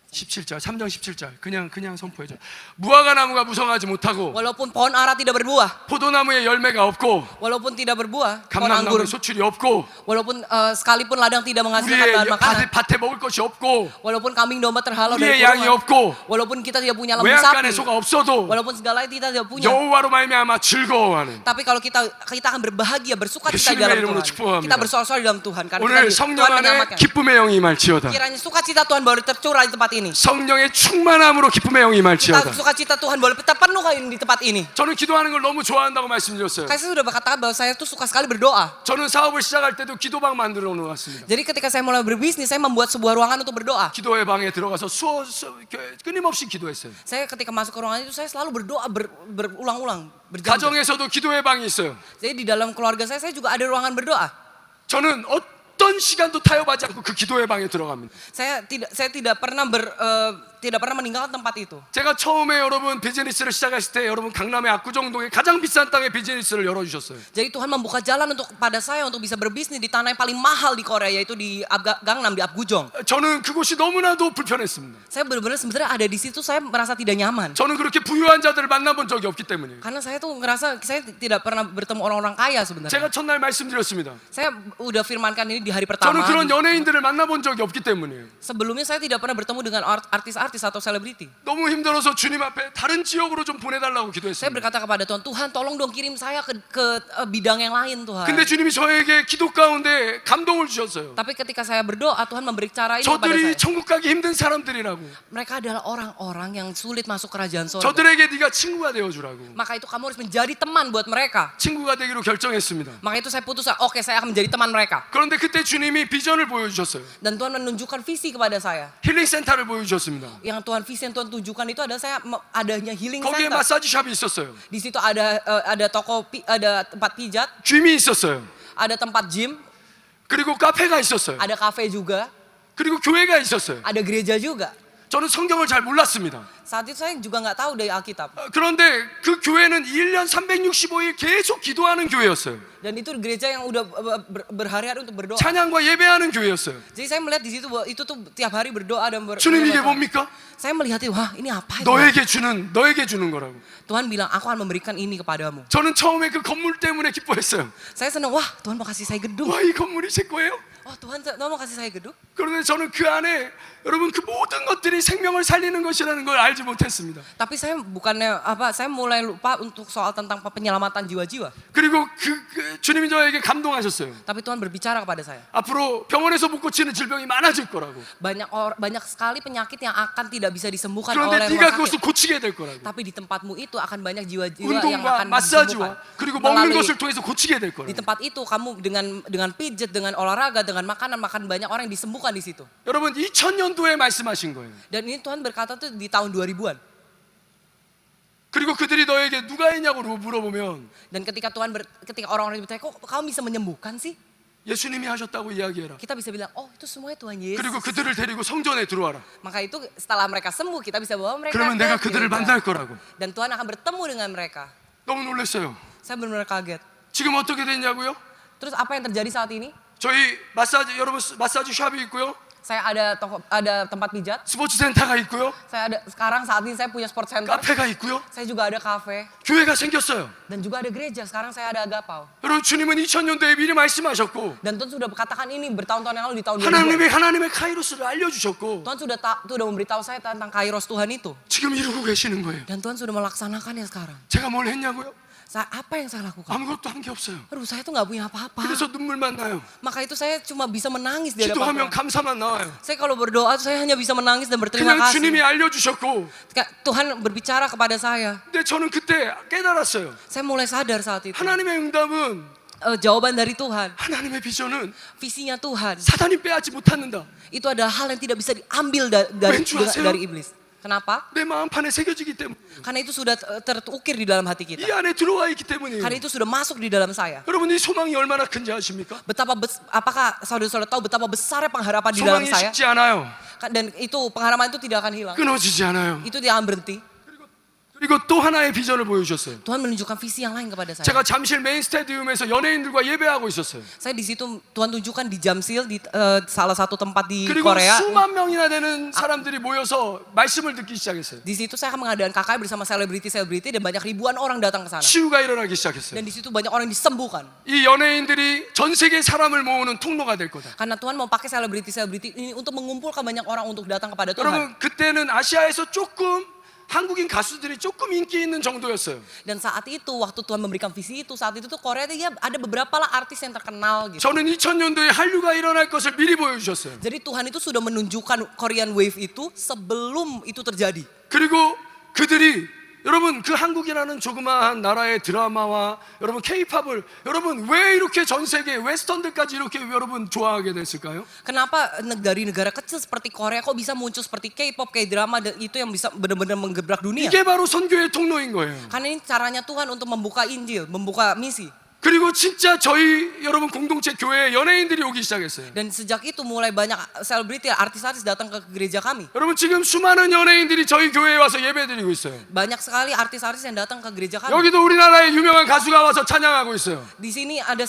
Speaker 2: 17절 3장 17절 그냥 선포해줘. 무화과나무가 무성하지 못하고
Speaker 1: walaupun pohon ara tidak berbuah,
Speaker 2: 포도나무에 열매가 없고
Speaker 1: walaupun tidak berbuah, pohon anggur,
Speaker 2: 감람나무에 소출이 없고
Speaker 1: walaupun sekalipun ladang tidak menghasilkan
Speaker 2: 우리의
Speaker 1: bahan makanan,
Speaker 2: 밭에 먹을 것이 없고
Speaker 1: walaupun kambing domba terhalau
Speaker 2: 우리의
Speaker 1: dari
Speaker 2: 양이
Speaker 1: kurungan,
Speaker 2: 없고
Speaker 1: walaupun kita tidak punya lembu
Speaker 2: 외양간에
Speaker 1: sapi,
Speaker 2: 소가 없어도
Speaker 1: walaupun segala kita tidak punya,
Speaker 2: 여호와로 말미암아 즐거워하는
Speaker 1: tapi kalau kita akan berbahagia, bersukacita
Speaker 2: 예수님의
Speaker 1: di dalam
Speaker 2: 이름으로
Speaker 1: Tuhan.
Speaker 2: 축복합니다.
Speaker 1: Kita bersorak-sorai di dalam Tuhan karena
Speaker 2: 오늘
Speaker 1: Tuhan
Speaker 2: 성령 안에
Speaker 1: menyelamatkan.
Speaker 2: 기쁨의 영이 임할지어다.
Speaker 1: Kiranya sukacita Tuhan boleh tercurah di tempat ini.
Speaker 2: 성령의 충만함으로 기쁨의 영이 임할지어다.
Speaker 1: Kita sukacita Tuhan boleh terpenuh di tempat ini.
Speaker 2: 저는 기도하는 걸 너무 좋아한다고 말씀드렸어요.
Speaker 1: Saya sudah berkata bahwa saya tuh suka sekali berdoa.
Speaker 2: 저는 사업을 시작할 때도 기도방 만들어 놓았습니다.
Speaker 1: Jadi ketika saya mulai berbisnis, saya membuat sebuah ruangan untuk berdoa.
Speaker 2: 기도의 방에 들어가서 끊임없이 기도했어요.
Speaker 1: Saya ketika masuk ke ruangan itu saya selalu berdoa berulang-ulang, berjam-jam.
Speaker 2: 가정에서도 기도의 방이 있어요.
Speaker 1: Jadi di dalam keluarga saya juga ada ruangan berdoa.
Speaker 2: 저는 어떤 시간도 타협하지 않고 그 기도의 방에 들어갑니다.
Speaker 1: Saya tidak pernah meninggalkan tempat itu.
Speaker 2: 제가 처음에 여러분 비즈니스를 시작했을 때 여러분 강남의 압구정동에 가장 비싼 땅에 비즈니스를 열어주셨어요.
Speaker 1: Jadi Tuhan membuka jalan pada saya untuk bisa berbisnis di tanah yang paling mahal di Korea, yaitu di Gangnam, di Abgujong.
Speaker 2: 저는 그곳이 너무나도 불편했습니다.
Speaker 1: Saya benar-benar sebenarnya ada di situ, saya merasa tidak nyaman.
Speaker 2: 저는 그렇게 부유한 자들을 만나본 적이 없기 때문이에요.
Speaker 1: Karena saya tuh ngerasa saya tidak pernah bertemu orang-orang kaya sebenarnya.
Speaker 2: 제가 첫날 말씀드렸습니다.
Speaker 1: Saya udah firmankan ini di hari
Speaker 2: 저는
Speaker 1: pertama.
Speaker 2: 그런 연예인들을 만나본 적이 없기 때문이에요.
Speaker 1: Sebelumnya saya tidak pernah bertemu dengan artis-artis atau selebriti.
Speaker 2: 너무 힘들어서 주님 앞에 다른 지역으로 좀 보내달라고
Speaker 1: Saya
Speaker 2: 기도했습니다.
Speaker 1: berkata kepada Tuhan, Tuhan tolong dong kirim saya ke bidang yang lain Tuhan.
Speaker 2: 근데 주님이 저에게 기도 가운데 감동을 주셨어요.
Speaker 1: Tapi ketika saya berdoa, Tuhan memberi cara ini kepada
Speaker 2: 저들이
Speaker 1: saya.
Speaker 2: 천국 가기 힘든 사람들이라고.
Speaker 1: Mereka adalah orang-orang yang sulit masuk kerajaan surga.
Speaker 2: 저들에게 네가 친구가 되어주라고.
Speaker 1: Maka itu kamu harus menjadi teman buat mereka.
Speaker 2: 친구가 되기로 결정했습니다.
Speaker 1: Maka itu saya putuskan, oke saya akan menjadi teman mereka.
Speaker 2: 그런데 그때 주님이 비전을 보여주셨어요.
Speaker 1: Dan Tuhan menunjukkan visi kepada saya.
Speaker 2: 힐링 센터를 보여주셨습니다.
Speaker 1: Yang visi yang Tuhan tunjukkan itu adalah saya adanya healing
Speaker 2: 거기에
Speaker 1: center.
Speaker 2: 마사지 샵이 있었어요.
Speaker 1: Di situ ada ada tempat pijat,
Speaker 2: 짐이 있었어요.
Speaker 1: ada tempat gym,
Speaker 2: 그리고 카페가 있었어요.
Speaker 1: ada kafe juga,
Speaker 2: 그리고 교회가 있었어요.
Speaker 1: ada gereja juga.
Speaker 2: 저는 성경을 잘 몰랐습니다.
Speaker 1: Saat itu saya juga nggak tahu dari Alkitab.
Speaker 2: 그런데 그 교회는 1년 365일 계속 기도하는 교회였어요.
Speaker 1: Dan itu gereja yang udah berhari-hari untuk berdoa.
Speaker 2: 찬양과 예배하는 교회였어요.
Speaker 1: Jadi saya melihat di situ bahwa itu tuh tiap hari berdoa dan
Speaker 2: 주님 이게 뭡니까?
Speaker 1: Saya melihat itu, wah ini apa itu?
Speaker 2: 너에게 주는 거라고.
Speaker 1: Tuhan bilang, aku akan memberikan ini kepadamu.
Speaker 2: 저는 처음에 그 건물 때문에 기뻐했어요.
Speaker 1: Saya senang, wah Tuhan mau kasih saya gedung.
Speaker 2: 와, 이 건물이 제 거예요?
Speaker 1: Oh Tuhan mau kasih saya gedung.
Speaker 2: 그런데 저는 그 안에 여러분 그 모든 것들이 생명을 살리는 것이라는 걸 알지 못했습니다.
Speaker 1: Tapi saya bukannya saya mulai lupa untuk soal tentang penyelamatan jiwa-jiwa.
Speaker 2: 그리고 주님이 저에게 감동하셨어요.
Speaker 1: Tapi Tuhan berbicara kepada saya.
Speaker 2: 앞으로 병원에서 못 고치는 질병이 많아질 거라고.
Speaker 1: Banyak sekali penyakit yang akan tidak bisa disembuhkan
Speaker 2: 그런데
Speaker 1: oleh
Speaker 2: 네가
Speaker 1: rumah
Speaker 2: 그것을
Speaker 1: sakit.
Speaker 2: 고치게 될 거라고.
Speaker 1: Tapi di tempatmu itu akan banyak jiwa-jiwa yang
Speaker 2: 운동과
Speaker 1: akan
Speaker 2: 마사지와
Speaker 1: disembuhkan.
Speaker 2: 그리고 먹는
Speaker 1: Melalui-
Speaker 2: 것을 통해서 고치게 될
Speaker 1: Di
Speaker 2: 거라고.
Speaker 1: tempat itu kamu dengan pijat, dengan olahraga, dengan makanan banyak orang yang disembuhkan di situ.
Speaker 2: 여러분 2000년도에 말씀하신 거예요.
Speaker 1: Dan ini Tuhan berkata tuh di tahun 2000-an.
Speaker 2: 그리고 그들이 너에게 누가 있냐고 물어보면
Speaker 1: Dan ketika ketika orang-orang bertanya, kok kamu bisa menyembuhkan sih?
Speaker 2: 예수님이 하셨다고 이야기해라.
Speaker 1: Kita bisa bilang, oh itu semuanya Tuhan Yesus.
Speaker 2: 그리고 그들을 데리고 성전에 들어와라.
Speaker 1: Maka itu setelah mereka sembuh, kita bisa bawa mereka
Speaker 2: 그러면
Speaker 1: ke
Speaker 2: 내가 그들을
Speaker 1: gereja.
Speaker 2: 만날 거라고.
Speaker 1: Dan Tuhan akan bertemu dengan mereka.
Speaker 2: 너무 놀랐어요.
Speaker 1: Saya benar-benar kaget.
Speaker 2: 지금 어떻게 됐냐고요?
Speaker 1: Terus apa yang terjadi saat ini?
Speaker 2: 저희 여러분 마사지 샵이 있고요.
Speaker 1: Saya ada tempat pijat.
Speaker 2: 스포츠 센터가 있고요.
Speaker 1: Sekarang saat ini saya punya sport center.
Speaker 2: 카페가 있고요.
Speaker 1: Saya juga ada kafe
Speaker 2: 교회가 생겼어요.
Speaker 1: dan juga ada gereja. Sekarang saya ada agapau.
Speaker 2: 여러분 주님은 2000년도에 미리 말씀하셨고
Speaker 1: Dan Tuhan sudah berkatakan ini bertahun-tahun yang lalu di tahun 2000.
Speaker 2: 하나님의 카이로스를 알려주셨고
Speaker 1: Tuhan sudah memberitahu saya tentang kairos Tuhan itu.
Speaker 2: 지금 이루고 계시는 거예요.
Speaker 1: Dan Tuhan sudah melaksanakannya sekarang.
Speaker 2: 제가 뭘 했냐고요?
Speaker 1: Apa yang saya lakukan?
Speaker 2: 아무것도 한 게 없어요.
Speaker 1: Aduh, saya tuh nggak punya apa-apa.
Speaker 2: 그래서 눈물만 나요.
Speaker 1: Maka itu saya cuma bisa menangis di hadapan
Speaker 2: 기도하면
Speaker 1: Tuhan.
Speaker 2: 감사만 나와요.
Speaker 1: Saya kalau berdoa saya hanya bisa menangis dan berterima
Speaker 2: 그냥 주님이
Speaker 1: kasih.
Speaker 2: 알려주셨고
Speaker 1: Tuhan berbicara kepada saya.
Speaker 2: 근데 저는 그때 깨달았어요.
Speaker 1: Saya mulai sadar saat itu.
Speaker 2: 하나님의 응답은
Speaker 1: Jawaban dari Tuhan,
Speaker 2: 하나님의 비전은
Speaker 1: visinya Tuhan,
Speaker 2: 사단이 빼앗지 못하는다.
Speaker 1: itu adalah hal yang tidak bisa diambil
Speaker 2: 왠지 아세요?
Speaker 1: dari iblis. Kenapa?
Speaker 2: 내 마음판에 새겨지기 때문에
Speaker 1: Karena itu sudah terukir di dalam hati
Speaker 2: 이
Speaker 1: kita.
Speaker 2: 안에 들어와 있기 때문이에요.
Speaker 1: Karena itu sudah masuk di dalam saya.
Speaker 2: 여러분 이 소망이 얼마나 큰지 아십니까?
Speaker 1: Apakah saudara-saudara tahu betapa besarnya pengharapan di dalam
Speaker 2: 소망이
Speaker 1: saya?
Speaker 2: 식지 않아요.
Speaker 1: Dan itu pengharapan itu tidak akan hilang.
Speaker 2: 끊어지지 않아요.
Speaker 1: Itu tidak akan berhenti.
Speaker 2: 그리고 또 하나의 비전을 보여주셨어요.
Speaker 1: Tuhan menunjukkan visi yang lain kepada saya.
Speaker 2: 제가 잠실 메인 스타디움에서 연예인들과 예배하고 있었어요.
Speaker 1: Saya di situ Tuhan tunjukkan di Jamsil di salah satu tempat di
Speaker 2: 그리고
Speaker 1: Korea.
Speaker 2: 수만 명이나 되는 사람들이 모여서 말씀을 듣기 시작했어요.
Speaker 1: Di situ saya akan mengadakan KKR bersama selebriti-selebriti dan banyak ribuan orang datang ke sana.
Speaker 2: 치유가 일어나기 시작했어요.
Speaker 1: Dan di situ banyak orang disembuhkan.
Speaker 2: 이 연예인들이 전 세계 사람을 모으는 통로가 될 거다.
Speaker 1: Karena Tuhan mau pakai selebriti-selebriti ini untuk mengumpulkan banyak orang untuk datang kepada Tuhan.
Speaker 2: 여러분 그때는 아시아에서 조금 한국인 가수들이 조금 인기 있는 정도였어요.
Speaker 1: Dan saat itu waktu Tuhan memberikan visi itu, saat itu tuh Korea ya ada beberapa lah artis yang terkenal gitu.
Speaker 2: 저는 2000년도에 한류가 일어날 것을 미리 보여주셨어요.
Speaker 1: Jadi Tuhan itu sudah menunjukkan Korean Wave itu sebelum itu terjadi.
Speaker 2: 그리고 그들이 여러분 그 한국이라는 조그마한 나라의 드라마와 여러분 K-팝을 여러분 왜 이렇게 전 세계 웨스턴들까지 이렇게 여러분 좋아하게 됐을까요?
Speaker 1: Kenapa dari negara kecil seperti Korea kok bisa muncul seperti K-pop, K-drama itu yang bisa benar-benar menggebrak dunia?
Speaker 2: 이게 바로 선교의 통로인 거예요.
Speaker 1: Karena ini caranya Tuhan untuk membuka Injil, membuka misi.
Speaker 2: 그리고 진짜 저희 여러분 공동체 교회에 연예인들이 오기 시작했어요.
Speaker 1: Dan sejak itu mulai banyak selebriti, artis-artis datang ke gereja kami.
Speaker 2: 여러분 지금 수많은 연예인들이 저희 교회에 와서 예배드리고 있어요.
Speaker 1: Banyak sekali artis-artis yang datang ke gereja kami.
Speaker 2: 여기도 우리나라의 유명한 가수가 와서 찬양하고 있어요.
Speaker 1: Di sini ada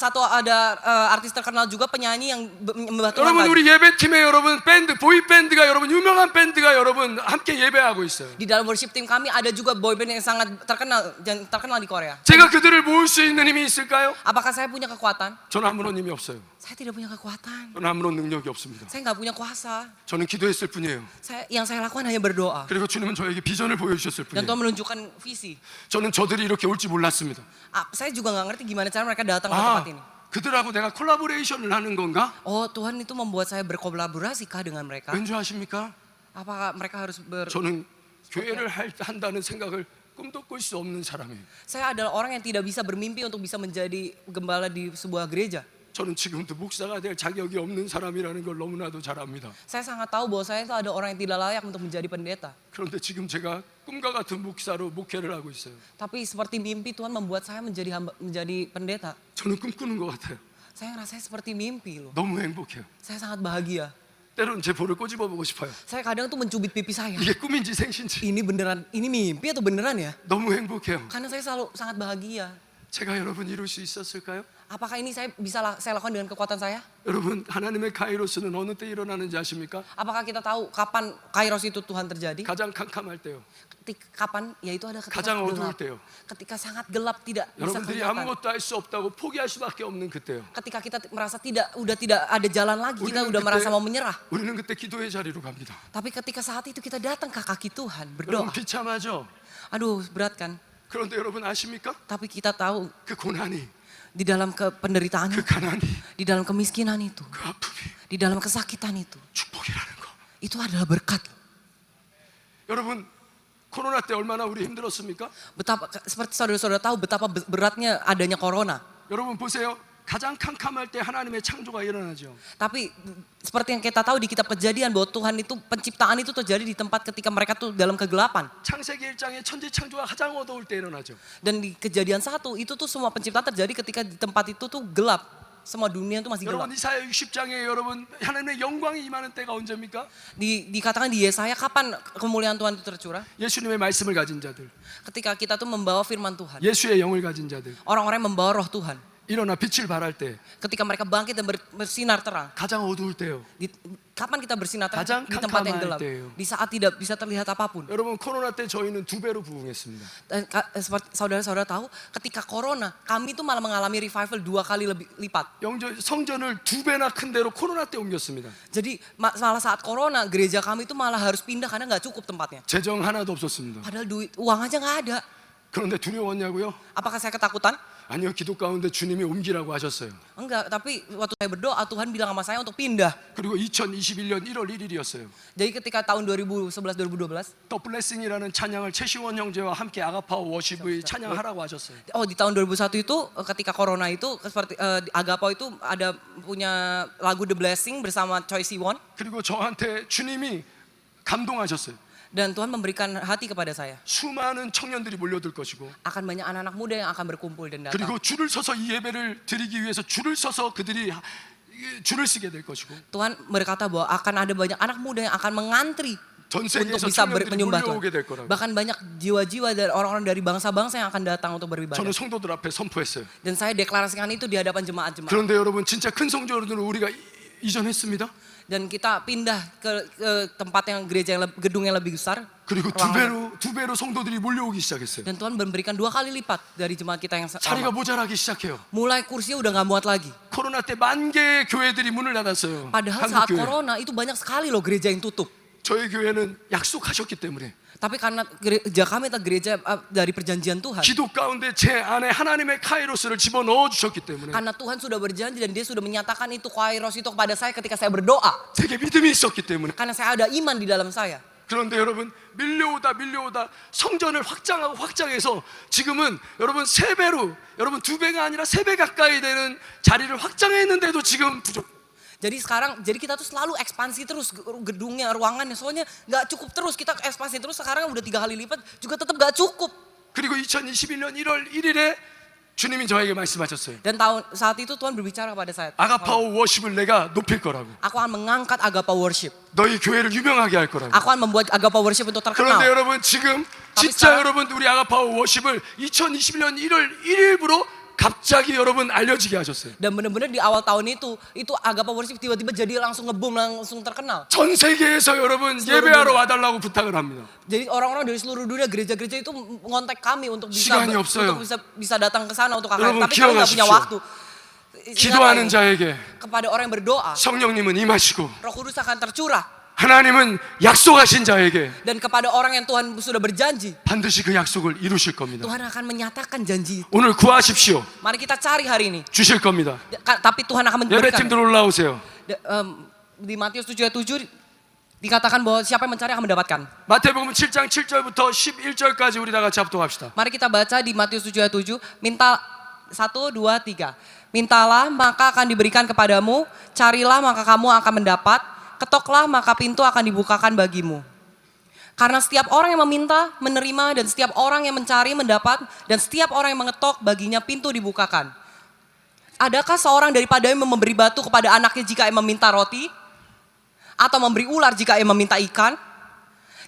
Speaker 1: artis terkenal juga penyanyi yang menyembah Tuhan.
Speaker 2: 여러분
Speaker 1: tadi.
Speaker 2: 우리 예배팀에 여러분 밴드 보이 밴드가 여러분 유명한 밴드가 여러분 함께 예배하고 있어요.
Speaker 1: Di dalam worship team kami ada juga boyband yang sangat terkenal di Korea.
Speaker 2: 제가 그들을 모을 수 있는 힘이 있을까요?
Speaker 1: Apakah saya punya kekuatan?
Speaker 2: 저는 아무런 힘이 없어요.
Speaker 1: Saya tidak punya kekuatan.
Speaker 2: 저는 아무런 능력이 없습니다.
Speaker 1: Saya nggak punya kuasa.
Speaker 2: 저는 기도했을 뿐이에요.
Speaker 1: Yang saya lakukan hanya berdoa.
Speaker 2: 그리고 주님은 저에게 비전을 보여주셨을
Speaker 1: Dan
Speaker 2: 뿐이에요.
Speaker 1: Tuhan menunjukkan visi.
Speaker 2: 저는 저들이 이렇게 올지 몰랐습니다.
Speaker 1: Saya juga nggak ngerti gimana cara mereka datang ke tempat ini.
Speaker 2: 그들하고 내가 콜라보레이션을 하는 건가?
Speaker 1: Oh, Tuhan itu membuat saya berkolaborasikah dengan mereka?
Speaker 2: 왠지 아십니까?
Speaker 1: Apakah mereka harus
Speaker 2: 저는 교회를 한다는 생각을 꿈도 꿀 수 없는 사람이에요.
Speaker 1: Saya adalah orang yang tidak bisa bermimpi untuk bisa menjadi gembala di sebuah gereja.
Speaker 2: 저는 지금도 목사가 될 자격이 없는 사람이라는 걸 너무나도 잘 압니다.
Speaker 1: Saya sangat tahu bahwa saya itu ada orang yang tidak layak untuk menjadi pendeta.
Speaker 2: 그런데 지금 제가 꿈과 같은 목사로 목회를 하고 있어요.
Speaker 1: Tapi seperti mimpi Tuhan membuat saya menjadi pendeta.
Speaker 2: 저는 꿈꾸는 것 같아요.
Speaker 1: Saya ngerasanya seperti mimpi loh.
Speaker 2: 너무 행복해요.
Speaker 1: Saya sangat bahagia.
Speaker 2: 때로는 제 볼을 꼬집어 보고 싶어요.
Speaker 1: Saya kadang tuh mencubit pipi saya.
Speaker 2: 이게 꿈인지 생신지.
Speaker 1: Ini beneran, ini mimpi atau beneran ya?
Speaker 2: 너무 행복해요.
Speaker 1: Karena saya selalu sangat bahagia.
Speaker 2: 제가 여러분 이룰 수 있었을까요?
Speaker 1: Apakah ini saya lakukan dengan kekuatan saya?
Speaker 2: 여러분 하나님의 카이로스는 어느 때 일어나는지 아십니까?
Speaker 1: Apakah kita tahu kapan kairos itu Tuhan terjadi?
Speaker 2: 가장 캄캄할 때요.
Speaker 1: Kapan? Yaitu ada ketika
Speaker 2: 가장
Speaker 1: gelap.
Speaker 2: 어두울 때요.
Speaker 1: Ketika sangat gelap tidak bisa
Speaker 2: 여러분들이
Speaker 1: kelihatan.
Speaker 2: 아무것도 할 수 없다고 포기할 수밖에 없는 그때요.
Speaker 1: Ketika kita merasa udah tidak ada jalan lagi, kita
Speaker 2: 우리는
Speaker 1: udah merasa mau menyerah.
Speaker 2: 우리는 그때 기도의 자리로 갑니다.
Speaker 1: Tapi ketika saat itu kita datang ke kaki Tuhan,
Speaker 2: 여러분
Speaker 1: berdoa.
Speaker 2: 비참하죠?
Speaker 1: Aduh, berat kan?
Speaker 2: 그런데 여러분 아십니까?
Speaker 1: Tapi kita tahu
Speaker 2: 그 고난이,
Speaker 1: di dalam penderitaan
Speaker 2: 그
Speaker 1: itu,
Speaker 2: 가난이,
Speaker 1: di dalam kemiskinan itu,
Speaker 2: 그 아픔이
Speaker 1: di dalam kesakitan itu
Speaker 2: 축복이라는 거.
Speaker 1: adalah berkat.
Speaker 2: 여러분 코로나 때 얼마나 우리 힘들었습니까?
Speaker 1: Seperti saudara-saudara tahu betapa beratnya adanya corona.
Speaker 2: 여러분 보세요. 가장 캄캄할 때 하나님의 창조가 일어나죠.
Speaker 1: Tapi seperti yang kita tahu di kitab Kejadian bahwa Tuhan itu penciptaan itu terjadi di tempat ketika mereka tuh dalam kegelapan.
Speaker 2: 창세기 1장에 천지 창조가 가장 어두울 때 일어나죠.
Speaker 1: Dan di Kejadian 1 itu tuh semua penciptaan terjadi ketika di tempat itu tuh gelap. Semua dunia itu masih gelap.
Speaker 2: 여러분 이사야 60장에 여러분 하나님의 영광이 임하는 때가 언제입니까?
Speaker 1: Dikatakan di Yesaya kapan kemuliaan Tuhan itu tercurah?
Speaker 2: 예수님의 말씀을 가진 자들,
Speaker 1: Ketika kita tuh membawa firman Tuhan.
Speaker 2: 예수의 영을 가진 자들.
Speaker 1: Orang-orang yang membawa roh Tuhan.
Speaker 2: 일어나 빛을 발할 때
Speaker 1: ketika mereka bangkit dan bersinar terang.
Speaker 2: 가장 어두울 때요.
Speaker 1: Kapan kita bersinar terang?
Speaker 2: 가장
Speaker 1: Di tempat yang
Speaker 2: 캄캄할
Speaker 1: gelap.
Speaker 2: 때예요.
Speaker 1: Di saat tidak bisa terlihat apapun.
Speaker 2: 여러분 코로나 때 저희는 2배로 부흥했습니다.
Speaker 1: Dan seperti saudara-saudara tahu, ketika corona, kami itu malah mengalami revival 2 kali lebih lipat.
Speaker 2: 성전을 2배나 큰 데로 코로나 때 옮겼습니다.
Speaker 1: Jadi malah saat corona, gereja kami itu malah harus pindah karena nggak cukup tempatnya.
Speaker 2: 재정 하나도 없었습니다.
Speaker 1: Padahal uang aja nggak ada.
Speaker 2: 그런데 두려웠냐고요?
Speaker 1: Apakah saya ketakutan?
Speaker 2: 아니요, 기도 가운데 주님이 옮기라고 하셨어요.
Speaker 1: Enggak, tapi waktu saya berdoa Tuhan bilang sama saya untuk pindah.
Speaker 2: 그리고 2021년 1월 1일이었어요.
Speaker 1: Jadi ketika tahun 2011-2012,
Speaker 2: 더 블레싱이라는 찬양을 최시원 형제와 함께 아가파워 워십의 찬양하라고 하셨어요.
Speaker 1: di tahun 2001 itu ketika corona itu seperti Agapo itu ada punya lagu The Blessing bersama Choi Siwon
Speaker 2: 그리고 저한테 주님이 감동하셨어요.
Speaker 1: dan Tuhan memberikan hati kepada saya.
Speaker 2: 수많은 청년들이 몰려들 것이고
Speaker 1: Akan banyak anak-anak muda yang akan berkumpul dan datang.
Speaker 2: 그리고 줄을 서서 이 예배를 드리기 위해서 줄을 서서 그들이 줄을 쓰게 될 것이고
Speaker 1: Tuhan berkata bahwa akan ada banyak anak muda yang akan mengantri
Speaker 2: 전
Speaker 1: untuk
Speaker 2: 세계에서
Speaker 1: bisa
Speaker 2: 청년들이
Speaker 1: menyembah
Speaker 2: 몰려오게
Speaker 1: Tuhan.
Speaker 2: 될 거라고.
Speaker 1: Bahkan banyak jiwa-jiwa dan orang-orang dari bangsa-bangsa yang akan datang untuk beribadah.
Speaker 2: 저는 성도들 앞에 선포했어요.
Speaker 1: Dan saya deklarasikan itu di hadapan jemaat-jemaat.
Speaker 2: 그런데 여러분 진짜 큰 성전으로 우리가 이전했습니다.
Speaker 1: Dan kita pindah ke tempat yang gereja yang gedung yang lebih besar.
Speaker 2: 그리고 두 배로 성도들이 몰려오기 시작했어요.
Speaker 1: Dan Tuhan memberikan 2 kali lipat dari jemaat kita yang
Speaker 2: 자리가
Speaker 1: sama.
Speaker 2: 모자라기 시작해요.
Speaker 1: Mulai kursinya udah nggak muat lagi.
Speaker 2: 코로나 때 10,000개의 교회들이 문을 닫았어요.
Speaker 1: Padahal
Speaker 2: 한국
Speaker 1: saat
Speaker 2: 교회.
Speaker 1: corona itu banyak sekali loh gereja yang tutup.
Speaker 2: 저희 교회는 약속하셨기 때문에
Speaker 1: Tapi karena gereja kami adalah gereja dari perjanjian Tuhan.
Speaker 2: 기도 가운데 제 안에 하나님의 카이로스를 집어넣어 주셨기 때문에
Speaker 1: Karena Tuhan sudah berjanji dan Dia sudah menyatakan itu kairos itu kepada saya ketika saya berdoa.
Speaker 2: 제게 믿음이 있었기 때문에.
Speaker 1: Karena saya ada iman di dalam saya.
Speaker 2: 그런데 여러분 밀려오다 성전을 확장해서 지금은 여러분 3배로 여러분 2배가 아니라 3배 가까이 되는 자리를 확장했는데도 지금 부족.
Speaker 1: Jadi kita tuh selalu ekspansi terus gedungnya, ruangannya. Soalnya nggak cukup terus, kita ekspansi terus. Sekarang udah 3 kali lipat juga tetap nggak cukup.
Speaker 2: 그리고 2021년 1월 1일에 주님이 저에게 말씀하셨어요.
Speaker 1: Dan saat itu Tuhan berbicara pada saya.
Speaker 2: 아가파오 워십을 내가 높일 거라고.
Speaker 1: Aku akan mengangkat Agapo Worship.
Speaker 2: 너희 교회를 유명하게 할 거라고.
Speaker 1: Aku akan membuat Agapo Worship untuk
Speaker 2: 그런데
Speaker 1: terkenal.
Speaker 2: 여러분 지금
Speaker 1: tapi
Speaker 2: 진짜
Speaker 1: sekarang-
Speaker 2: 여러분 우리 아가파오 워십을 2021년 1월 1일부로 갑자기 여러분 알려지게 하셨어요.
Speaker 1: Dan benar-benar di awal tahun itu Agapo Worship tiba-tiba jadi langsung ngebum, langsung terkenal.
Speaker 2: 전 세계에서 여러분 예배하러 와달라고 부탁을 합니다.
Speaker 1: Jadi orang-orang dari seluruh dunia gereja-gereja itu ngontak kami untuk
Speaker 2: 시간이 없어요.
Speaker 1: bisa datang ke sana untuk
Speaker 2: 여러분,
Speaker 1: akan. Tapi kami nggak punya
Speaker 2: 기억하십시오.
Speaker 1: waktu.
Speaker 2: 기도하는
Speaker 1: Ingat
Speaker 2: 자에게
Speaker 1: kepada orang yang berdoa,
Speaker 2: 성령님은 임하시고
Speaker 1: Roh Kudus akan tercurah.
Speaker 2: 하나님은 약속하신 자에게
Speaker 1: Dan kepada orang yang Tuhan sudah berjanji,
Speaker 2: 반드시 그 약속을 이루실 겁니다.
Speaker 1: Tuhan akan menyatakan janji itu.
Speaker 2: 오늘 구하십시오.
Speaker 1: Mari kita cari hari ini.
Speaker 2: 주실 겁니다.
Speaker 1: Tapi Tuhan akan memberikan.
Speaker 2: 예배팀들 올라오세요.
Speaker 1: Di Matius 7:7 dikatakan bahwa siapa yang mencari akan mendapatkan.
Speaker 2: 마태복음 7장 7절부터 11절까지 우리 다 같이 합독합시다.
Speaker 1: Mari kita baca di Matius 7:7. Minta 1, 2, 3. Mintalah maka akan diberikan kepadamu, carilah maka kamu akan mendapat, ketoklah maka pintu akan dibukakan bagimu. Karena setiap orang yang meminta menerima, dan setiap orang yang mencari mendapat, dan setiap orang yang mengetok baginya pintu dibukakan. Adakah seorang daripadamu memberi batu kepada anaknya jika ia meminta roti? Atau memberi ular jika ia meminta ikan?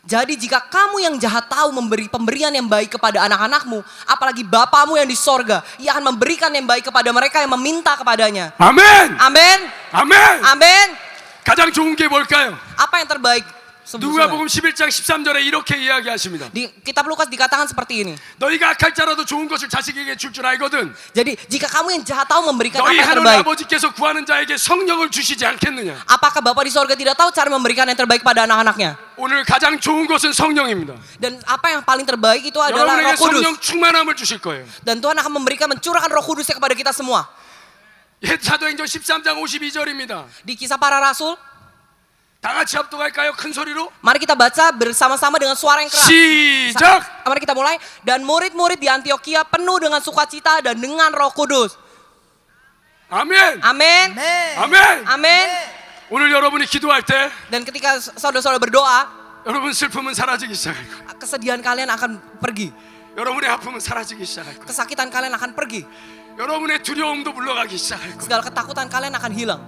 Speaker 1: Jadi jika kamu yang jahat tahu memberi pemberian yang baik kepada anak-anakmu, apalagi Bapamu yang di sorga, Ia akan memberikan yang baik kepada mereka yang meminta kepadanya.
Speaker 2: 아멘.
Speaker 1: Amin.
Speaker 2: 아멘.
Speaker 1: Amin.
Speaker 2: 가장 좋은 게 뭘까요?
Speaker 1: Apa yang terbaik?
Speaker 2: 누가복음 11장 13절에 이렇게 이야기하십니다.
Speaker 1: Di kitab Lukas dikatakan seperti ini.
Speaker 2: 너희가 악할 자라도 좋은 것을 자식에게 줄 줄 알거든.
Speaker 1: Jadi jika kamu yang jahat tahu memberikan apa
Speaker 2: 너희
Speaker 1: yang
Speaker 2: 하나님
Speaker 1: terbaik,
Speaker 2: 아버지께서 구하는 자에게 성령을 주시지 않겠느냐?
Speaker 1: apakah Bapa di sorga tidak tahu cara memberikan yang terbaik pada anak-anaknya?
Speaker 2: 오늘 가장 좋은 것은 성령입니다.
Speaker 1: Dan apa yang paling terbaik itu adalah
Speaker 2: 여러분에게
Speaker 1: Roh Kudus.
Speaker 2: 성령 충만함을 주실 거예요.
Speaker 1: Dan Tuhan akan mencurahkan Roh Kudusnya kepada kita semua.
Speaker 2: 사도행전 13장 52절입니다.
Speaker 1: Di Kisah Para Rasul,
Speaker 2: 다 같이 합독할까요? 큰 소리로?
Speaker 1: mari kita baca bersama-sama dengan suara yang keras.
Speaker 2: 시작!
Speaker 1: Mari kita mulai. Dan murid-murid di Antioquia penuh dengan sukacita dan dengan Roh Kudus.
Speaker 2: 아멘!
Speaker 1: Amin.
Speaker 2: 아멘!
Speaker 1: Amin.
Speaker 2: 오늘 여러분이 기도할 때
Speaker 1: Dan ketika saudara-saudara berdoa,
Speaker 2: 여러분 슬픔은 사라지기 시작할 거예요.
Speaker 1: kesedihan kalian akan pergi.
Speaker 2: 여러분의 아픔은 사라지기 시작할 거예요.
Speaker 1: Kesakitan kalian akan pergi.
Speaker 2: 여러분의 두려움도 물러가기 시작할 거예요.
Speaker 1: Segala ketakutan kalian akan hilang.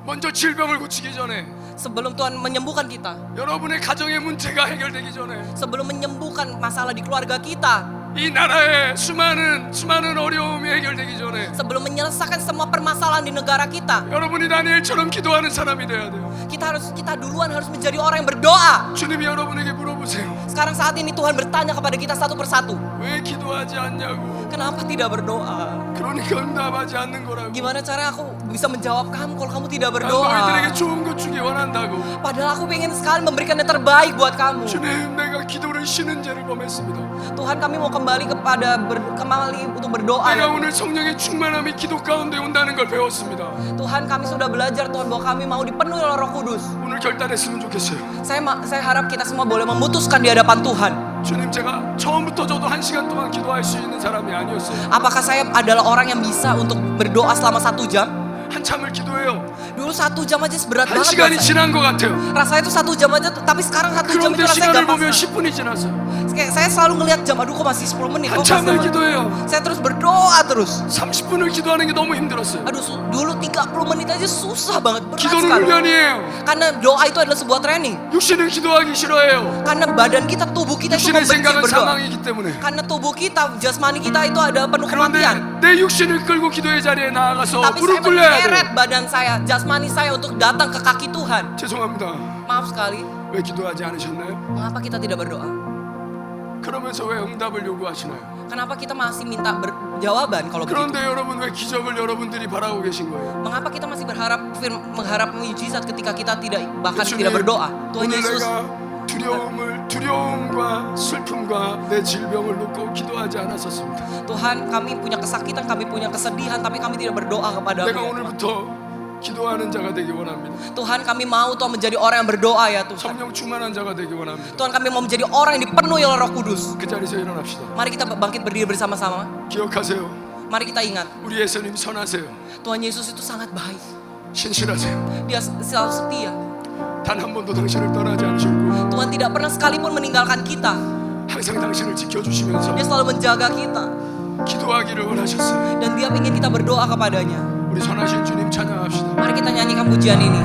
Speaker 2: 먼저 질병을 고치기 전에
Speaker 1: Sebelum Tuhan menyembuhkan kita,
Speaker 2: 여러분의 가정의 문제가 해결되기 전에
Speaker 1: sebelum menyembuhkan masalah di keluarga kita,
Speaker 2: 이 나라의 수많은 어려움이 해결되기 전에
Speaker 1: sebelum menyelesaikan semua permasalahan di negara kita,
Speaker 2: 여러분이 다니엘처럼 기도하는 사람이 돼야 돼요.
Speaker 1: kita duluan harus menjadi orang yang berdoa.
Speaker 2: 주님이 여러분에게 물어보세요.
Speaker 1: Sekarang saat ini Tuhan bertanya kepada kita satu persatu,
Speaker 2: 왜 기도하지 않냐고.
Speaker 1: kenapa tidak berdoa?
Speaker 2: 그러니까 응답하지 않는 거라고.
Speaker 1: Gimana cara aku bisa menjawab kamu kalau kamu tidak
Speaker 2: 난
Speaker 1: berdoa?
Speaker 2: 너희들에게 좋은 것 주기 원한다고.
Speaker 1: Padahal aku ingin sekali memberikan yang terbaik buat kamu.
Speaker 2: 주님, 내가 기도를 쉬는 죄를 범했습니다.
Speaker 1: Tuhan, kami mau kembali untuk berdoa.
Speaker 2: 내가
Speaker 1: Ya.
Speaker 2: 오늘 성령의 충만함이 기도 가운데 온다는 걸 배웠습니다.
Speaker 1: Tuhan, kami sudah belajar Tuhan bahwa kami mau dipenuhi oleh Roh Kudus.
Speaker 2: 오늘 결단했으면 좋겠어요.
Speaker 1: Saya harap kita semua boleh memutuskan di hadapan Tuhan.
Speaker 2: 주님, 제가 처음부터 저도 1시간 동안 기도할 수 있는 사람이 아니었어요.
Speaker 1: Apakah saya adalah orang yang bisa untuk berdoa selama 1 jam?
Speaker 2: 한참을 기도해요.
Speaker 1: Dulu 1 jam aja berat
Speaker 2: 한
Speaker 1: banget buat
Speaker 2: 시간이
Speaker 1: saya.
Speaker 2: 지난 것 같아요.
Speaker 1: Rasanya itu 1 jam aja, tapi sekarang 1 jam
Speaker 2: 그런데
Speaker 1: itu rasanya
Speaker 2: 시간을
Speaker 1: gak
Speaker 2: 보면
Speaker 1: pas.
Speaker 2: 10분이 지났어요.
Speaker 1: Kayak saya selalu ngelihat jam, aduh kok masih 10 menit. Kok
Speaker 2: 한참을
Speaker 1: masih-
Speaker 2: 기도해요.
Speaker 1: Saya terus berdoa terus.
Speaker 2: 30분을 기도하는 게 너무 힘들었어요.
Speaker 1: Aduh, dulu 30 menit aja susah banget, berat
Speaker 2: 기도는
Speaker 1: sekali.
Speaker 2: 훈련이에요.
Speaker 1: Karena doa itu adalah sebuah training.
Speaker 2: 육신은 기도하기 싫어해요.
Speaker 1: Karena badan kita, tubuh kita itu
Speaker 2: 육신의
Speaker 1: membenci
Speaker 2: 생각은
Speaker 1: berdoa.
Speaker 2: 사망이기 때문에.
Speaker 1: Karena tubuh kita, jasmani kita itu ada penuh
Speaker 2: 그런데
Speaker 1: kematian.
Speaker 2: 내 육신을 끌고 기도의 자리에 나아가서
Speaker 1: Tapi
Speaker 2: 무릎
Speaker 1: saya
Speaker 2: 꿇려야
Speaker 1: menyeret
Speaker 2: 돼요.
Speaker 1: badan saya, jasmani saya untuk datang ke kaki Tuhan.
Speaker 2: 죄송합니다.
Speaker 1: Maaf sekali,
Speaker 2: 왜 기도하지 않으셨나요?
Speaker 1: mengapa kita tidak berdoa?
Speaker 2: 그러면서 왜 응답을 요구하시나요?
Speaker 1: Kenapa kita masih minta jawaban kalau begitu?
Speaker 2: 그런데 여러분, 왜 기적을 여러분들이 바라고 계신 거예요?
Speaker 1: Mengapa kita masih mengharap mujizat ketika kita bahkan
Speaker 2: 주님,
Speaker 1: tidak berdoa? Tuhan
Speaker 2: 오늘
Speaker 1: Yesus,
Speaker 2: 내가 두려움과 슬픔과 내 질병을 놓고 기도하지 않았었습니다.
Speaker 1: Tuhan, kami punya kesakitan, kami punya kesedihan, tapi kami tidak berdoa kepada-Mu.
Speaker 2: 내가 오늘부터 기도하는 자가 되기 원합니다.
Speaker 1: Tuhan, kami mau Tuhan menjadi orang yang berdoa ya Tuhan.
Speaker 2: 성령 충만한 자가 되기 원합니다.
Speaker 1: Tuhan, kami mau menjadi orang yang dipenuhi oleh Roh Kudus.
Speaker 2: 그 자리에서 일어납시다.
Speaker 1: Mari kita bangkit berdiri bersama-sama.
Speaker 2: 기억하세요.
Speaker 1: Mari kita ingat,
Speaker 2: 우리 예수님 선하세요.
Speaker 1: Tuhan Yesus itu sangat baik.
Speaker 2: 신실하세요.
Speaker 1: Dia selalu setia.
Speaker 2: 단 한 번도 당신을 떠나지 않으셨고
Speaker 1: Tuhan tidak pernah sekalipun meninggalkan kita.
Speaker 2: 항상 당신을 지켜주시면서
Speaker 1: Dia selalu menjaga kita.
Speaker 2: 기도하기를 원하셨어요.
Speaker 1: Dan Dia ingin kita berdoa kepadanya.
Speaker 2: 우리 선하신 주님 찬양합시다.
Speaker 1: Mari kita nyanyikan pujian ini.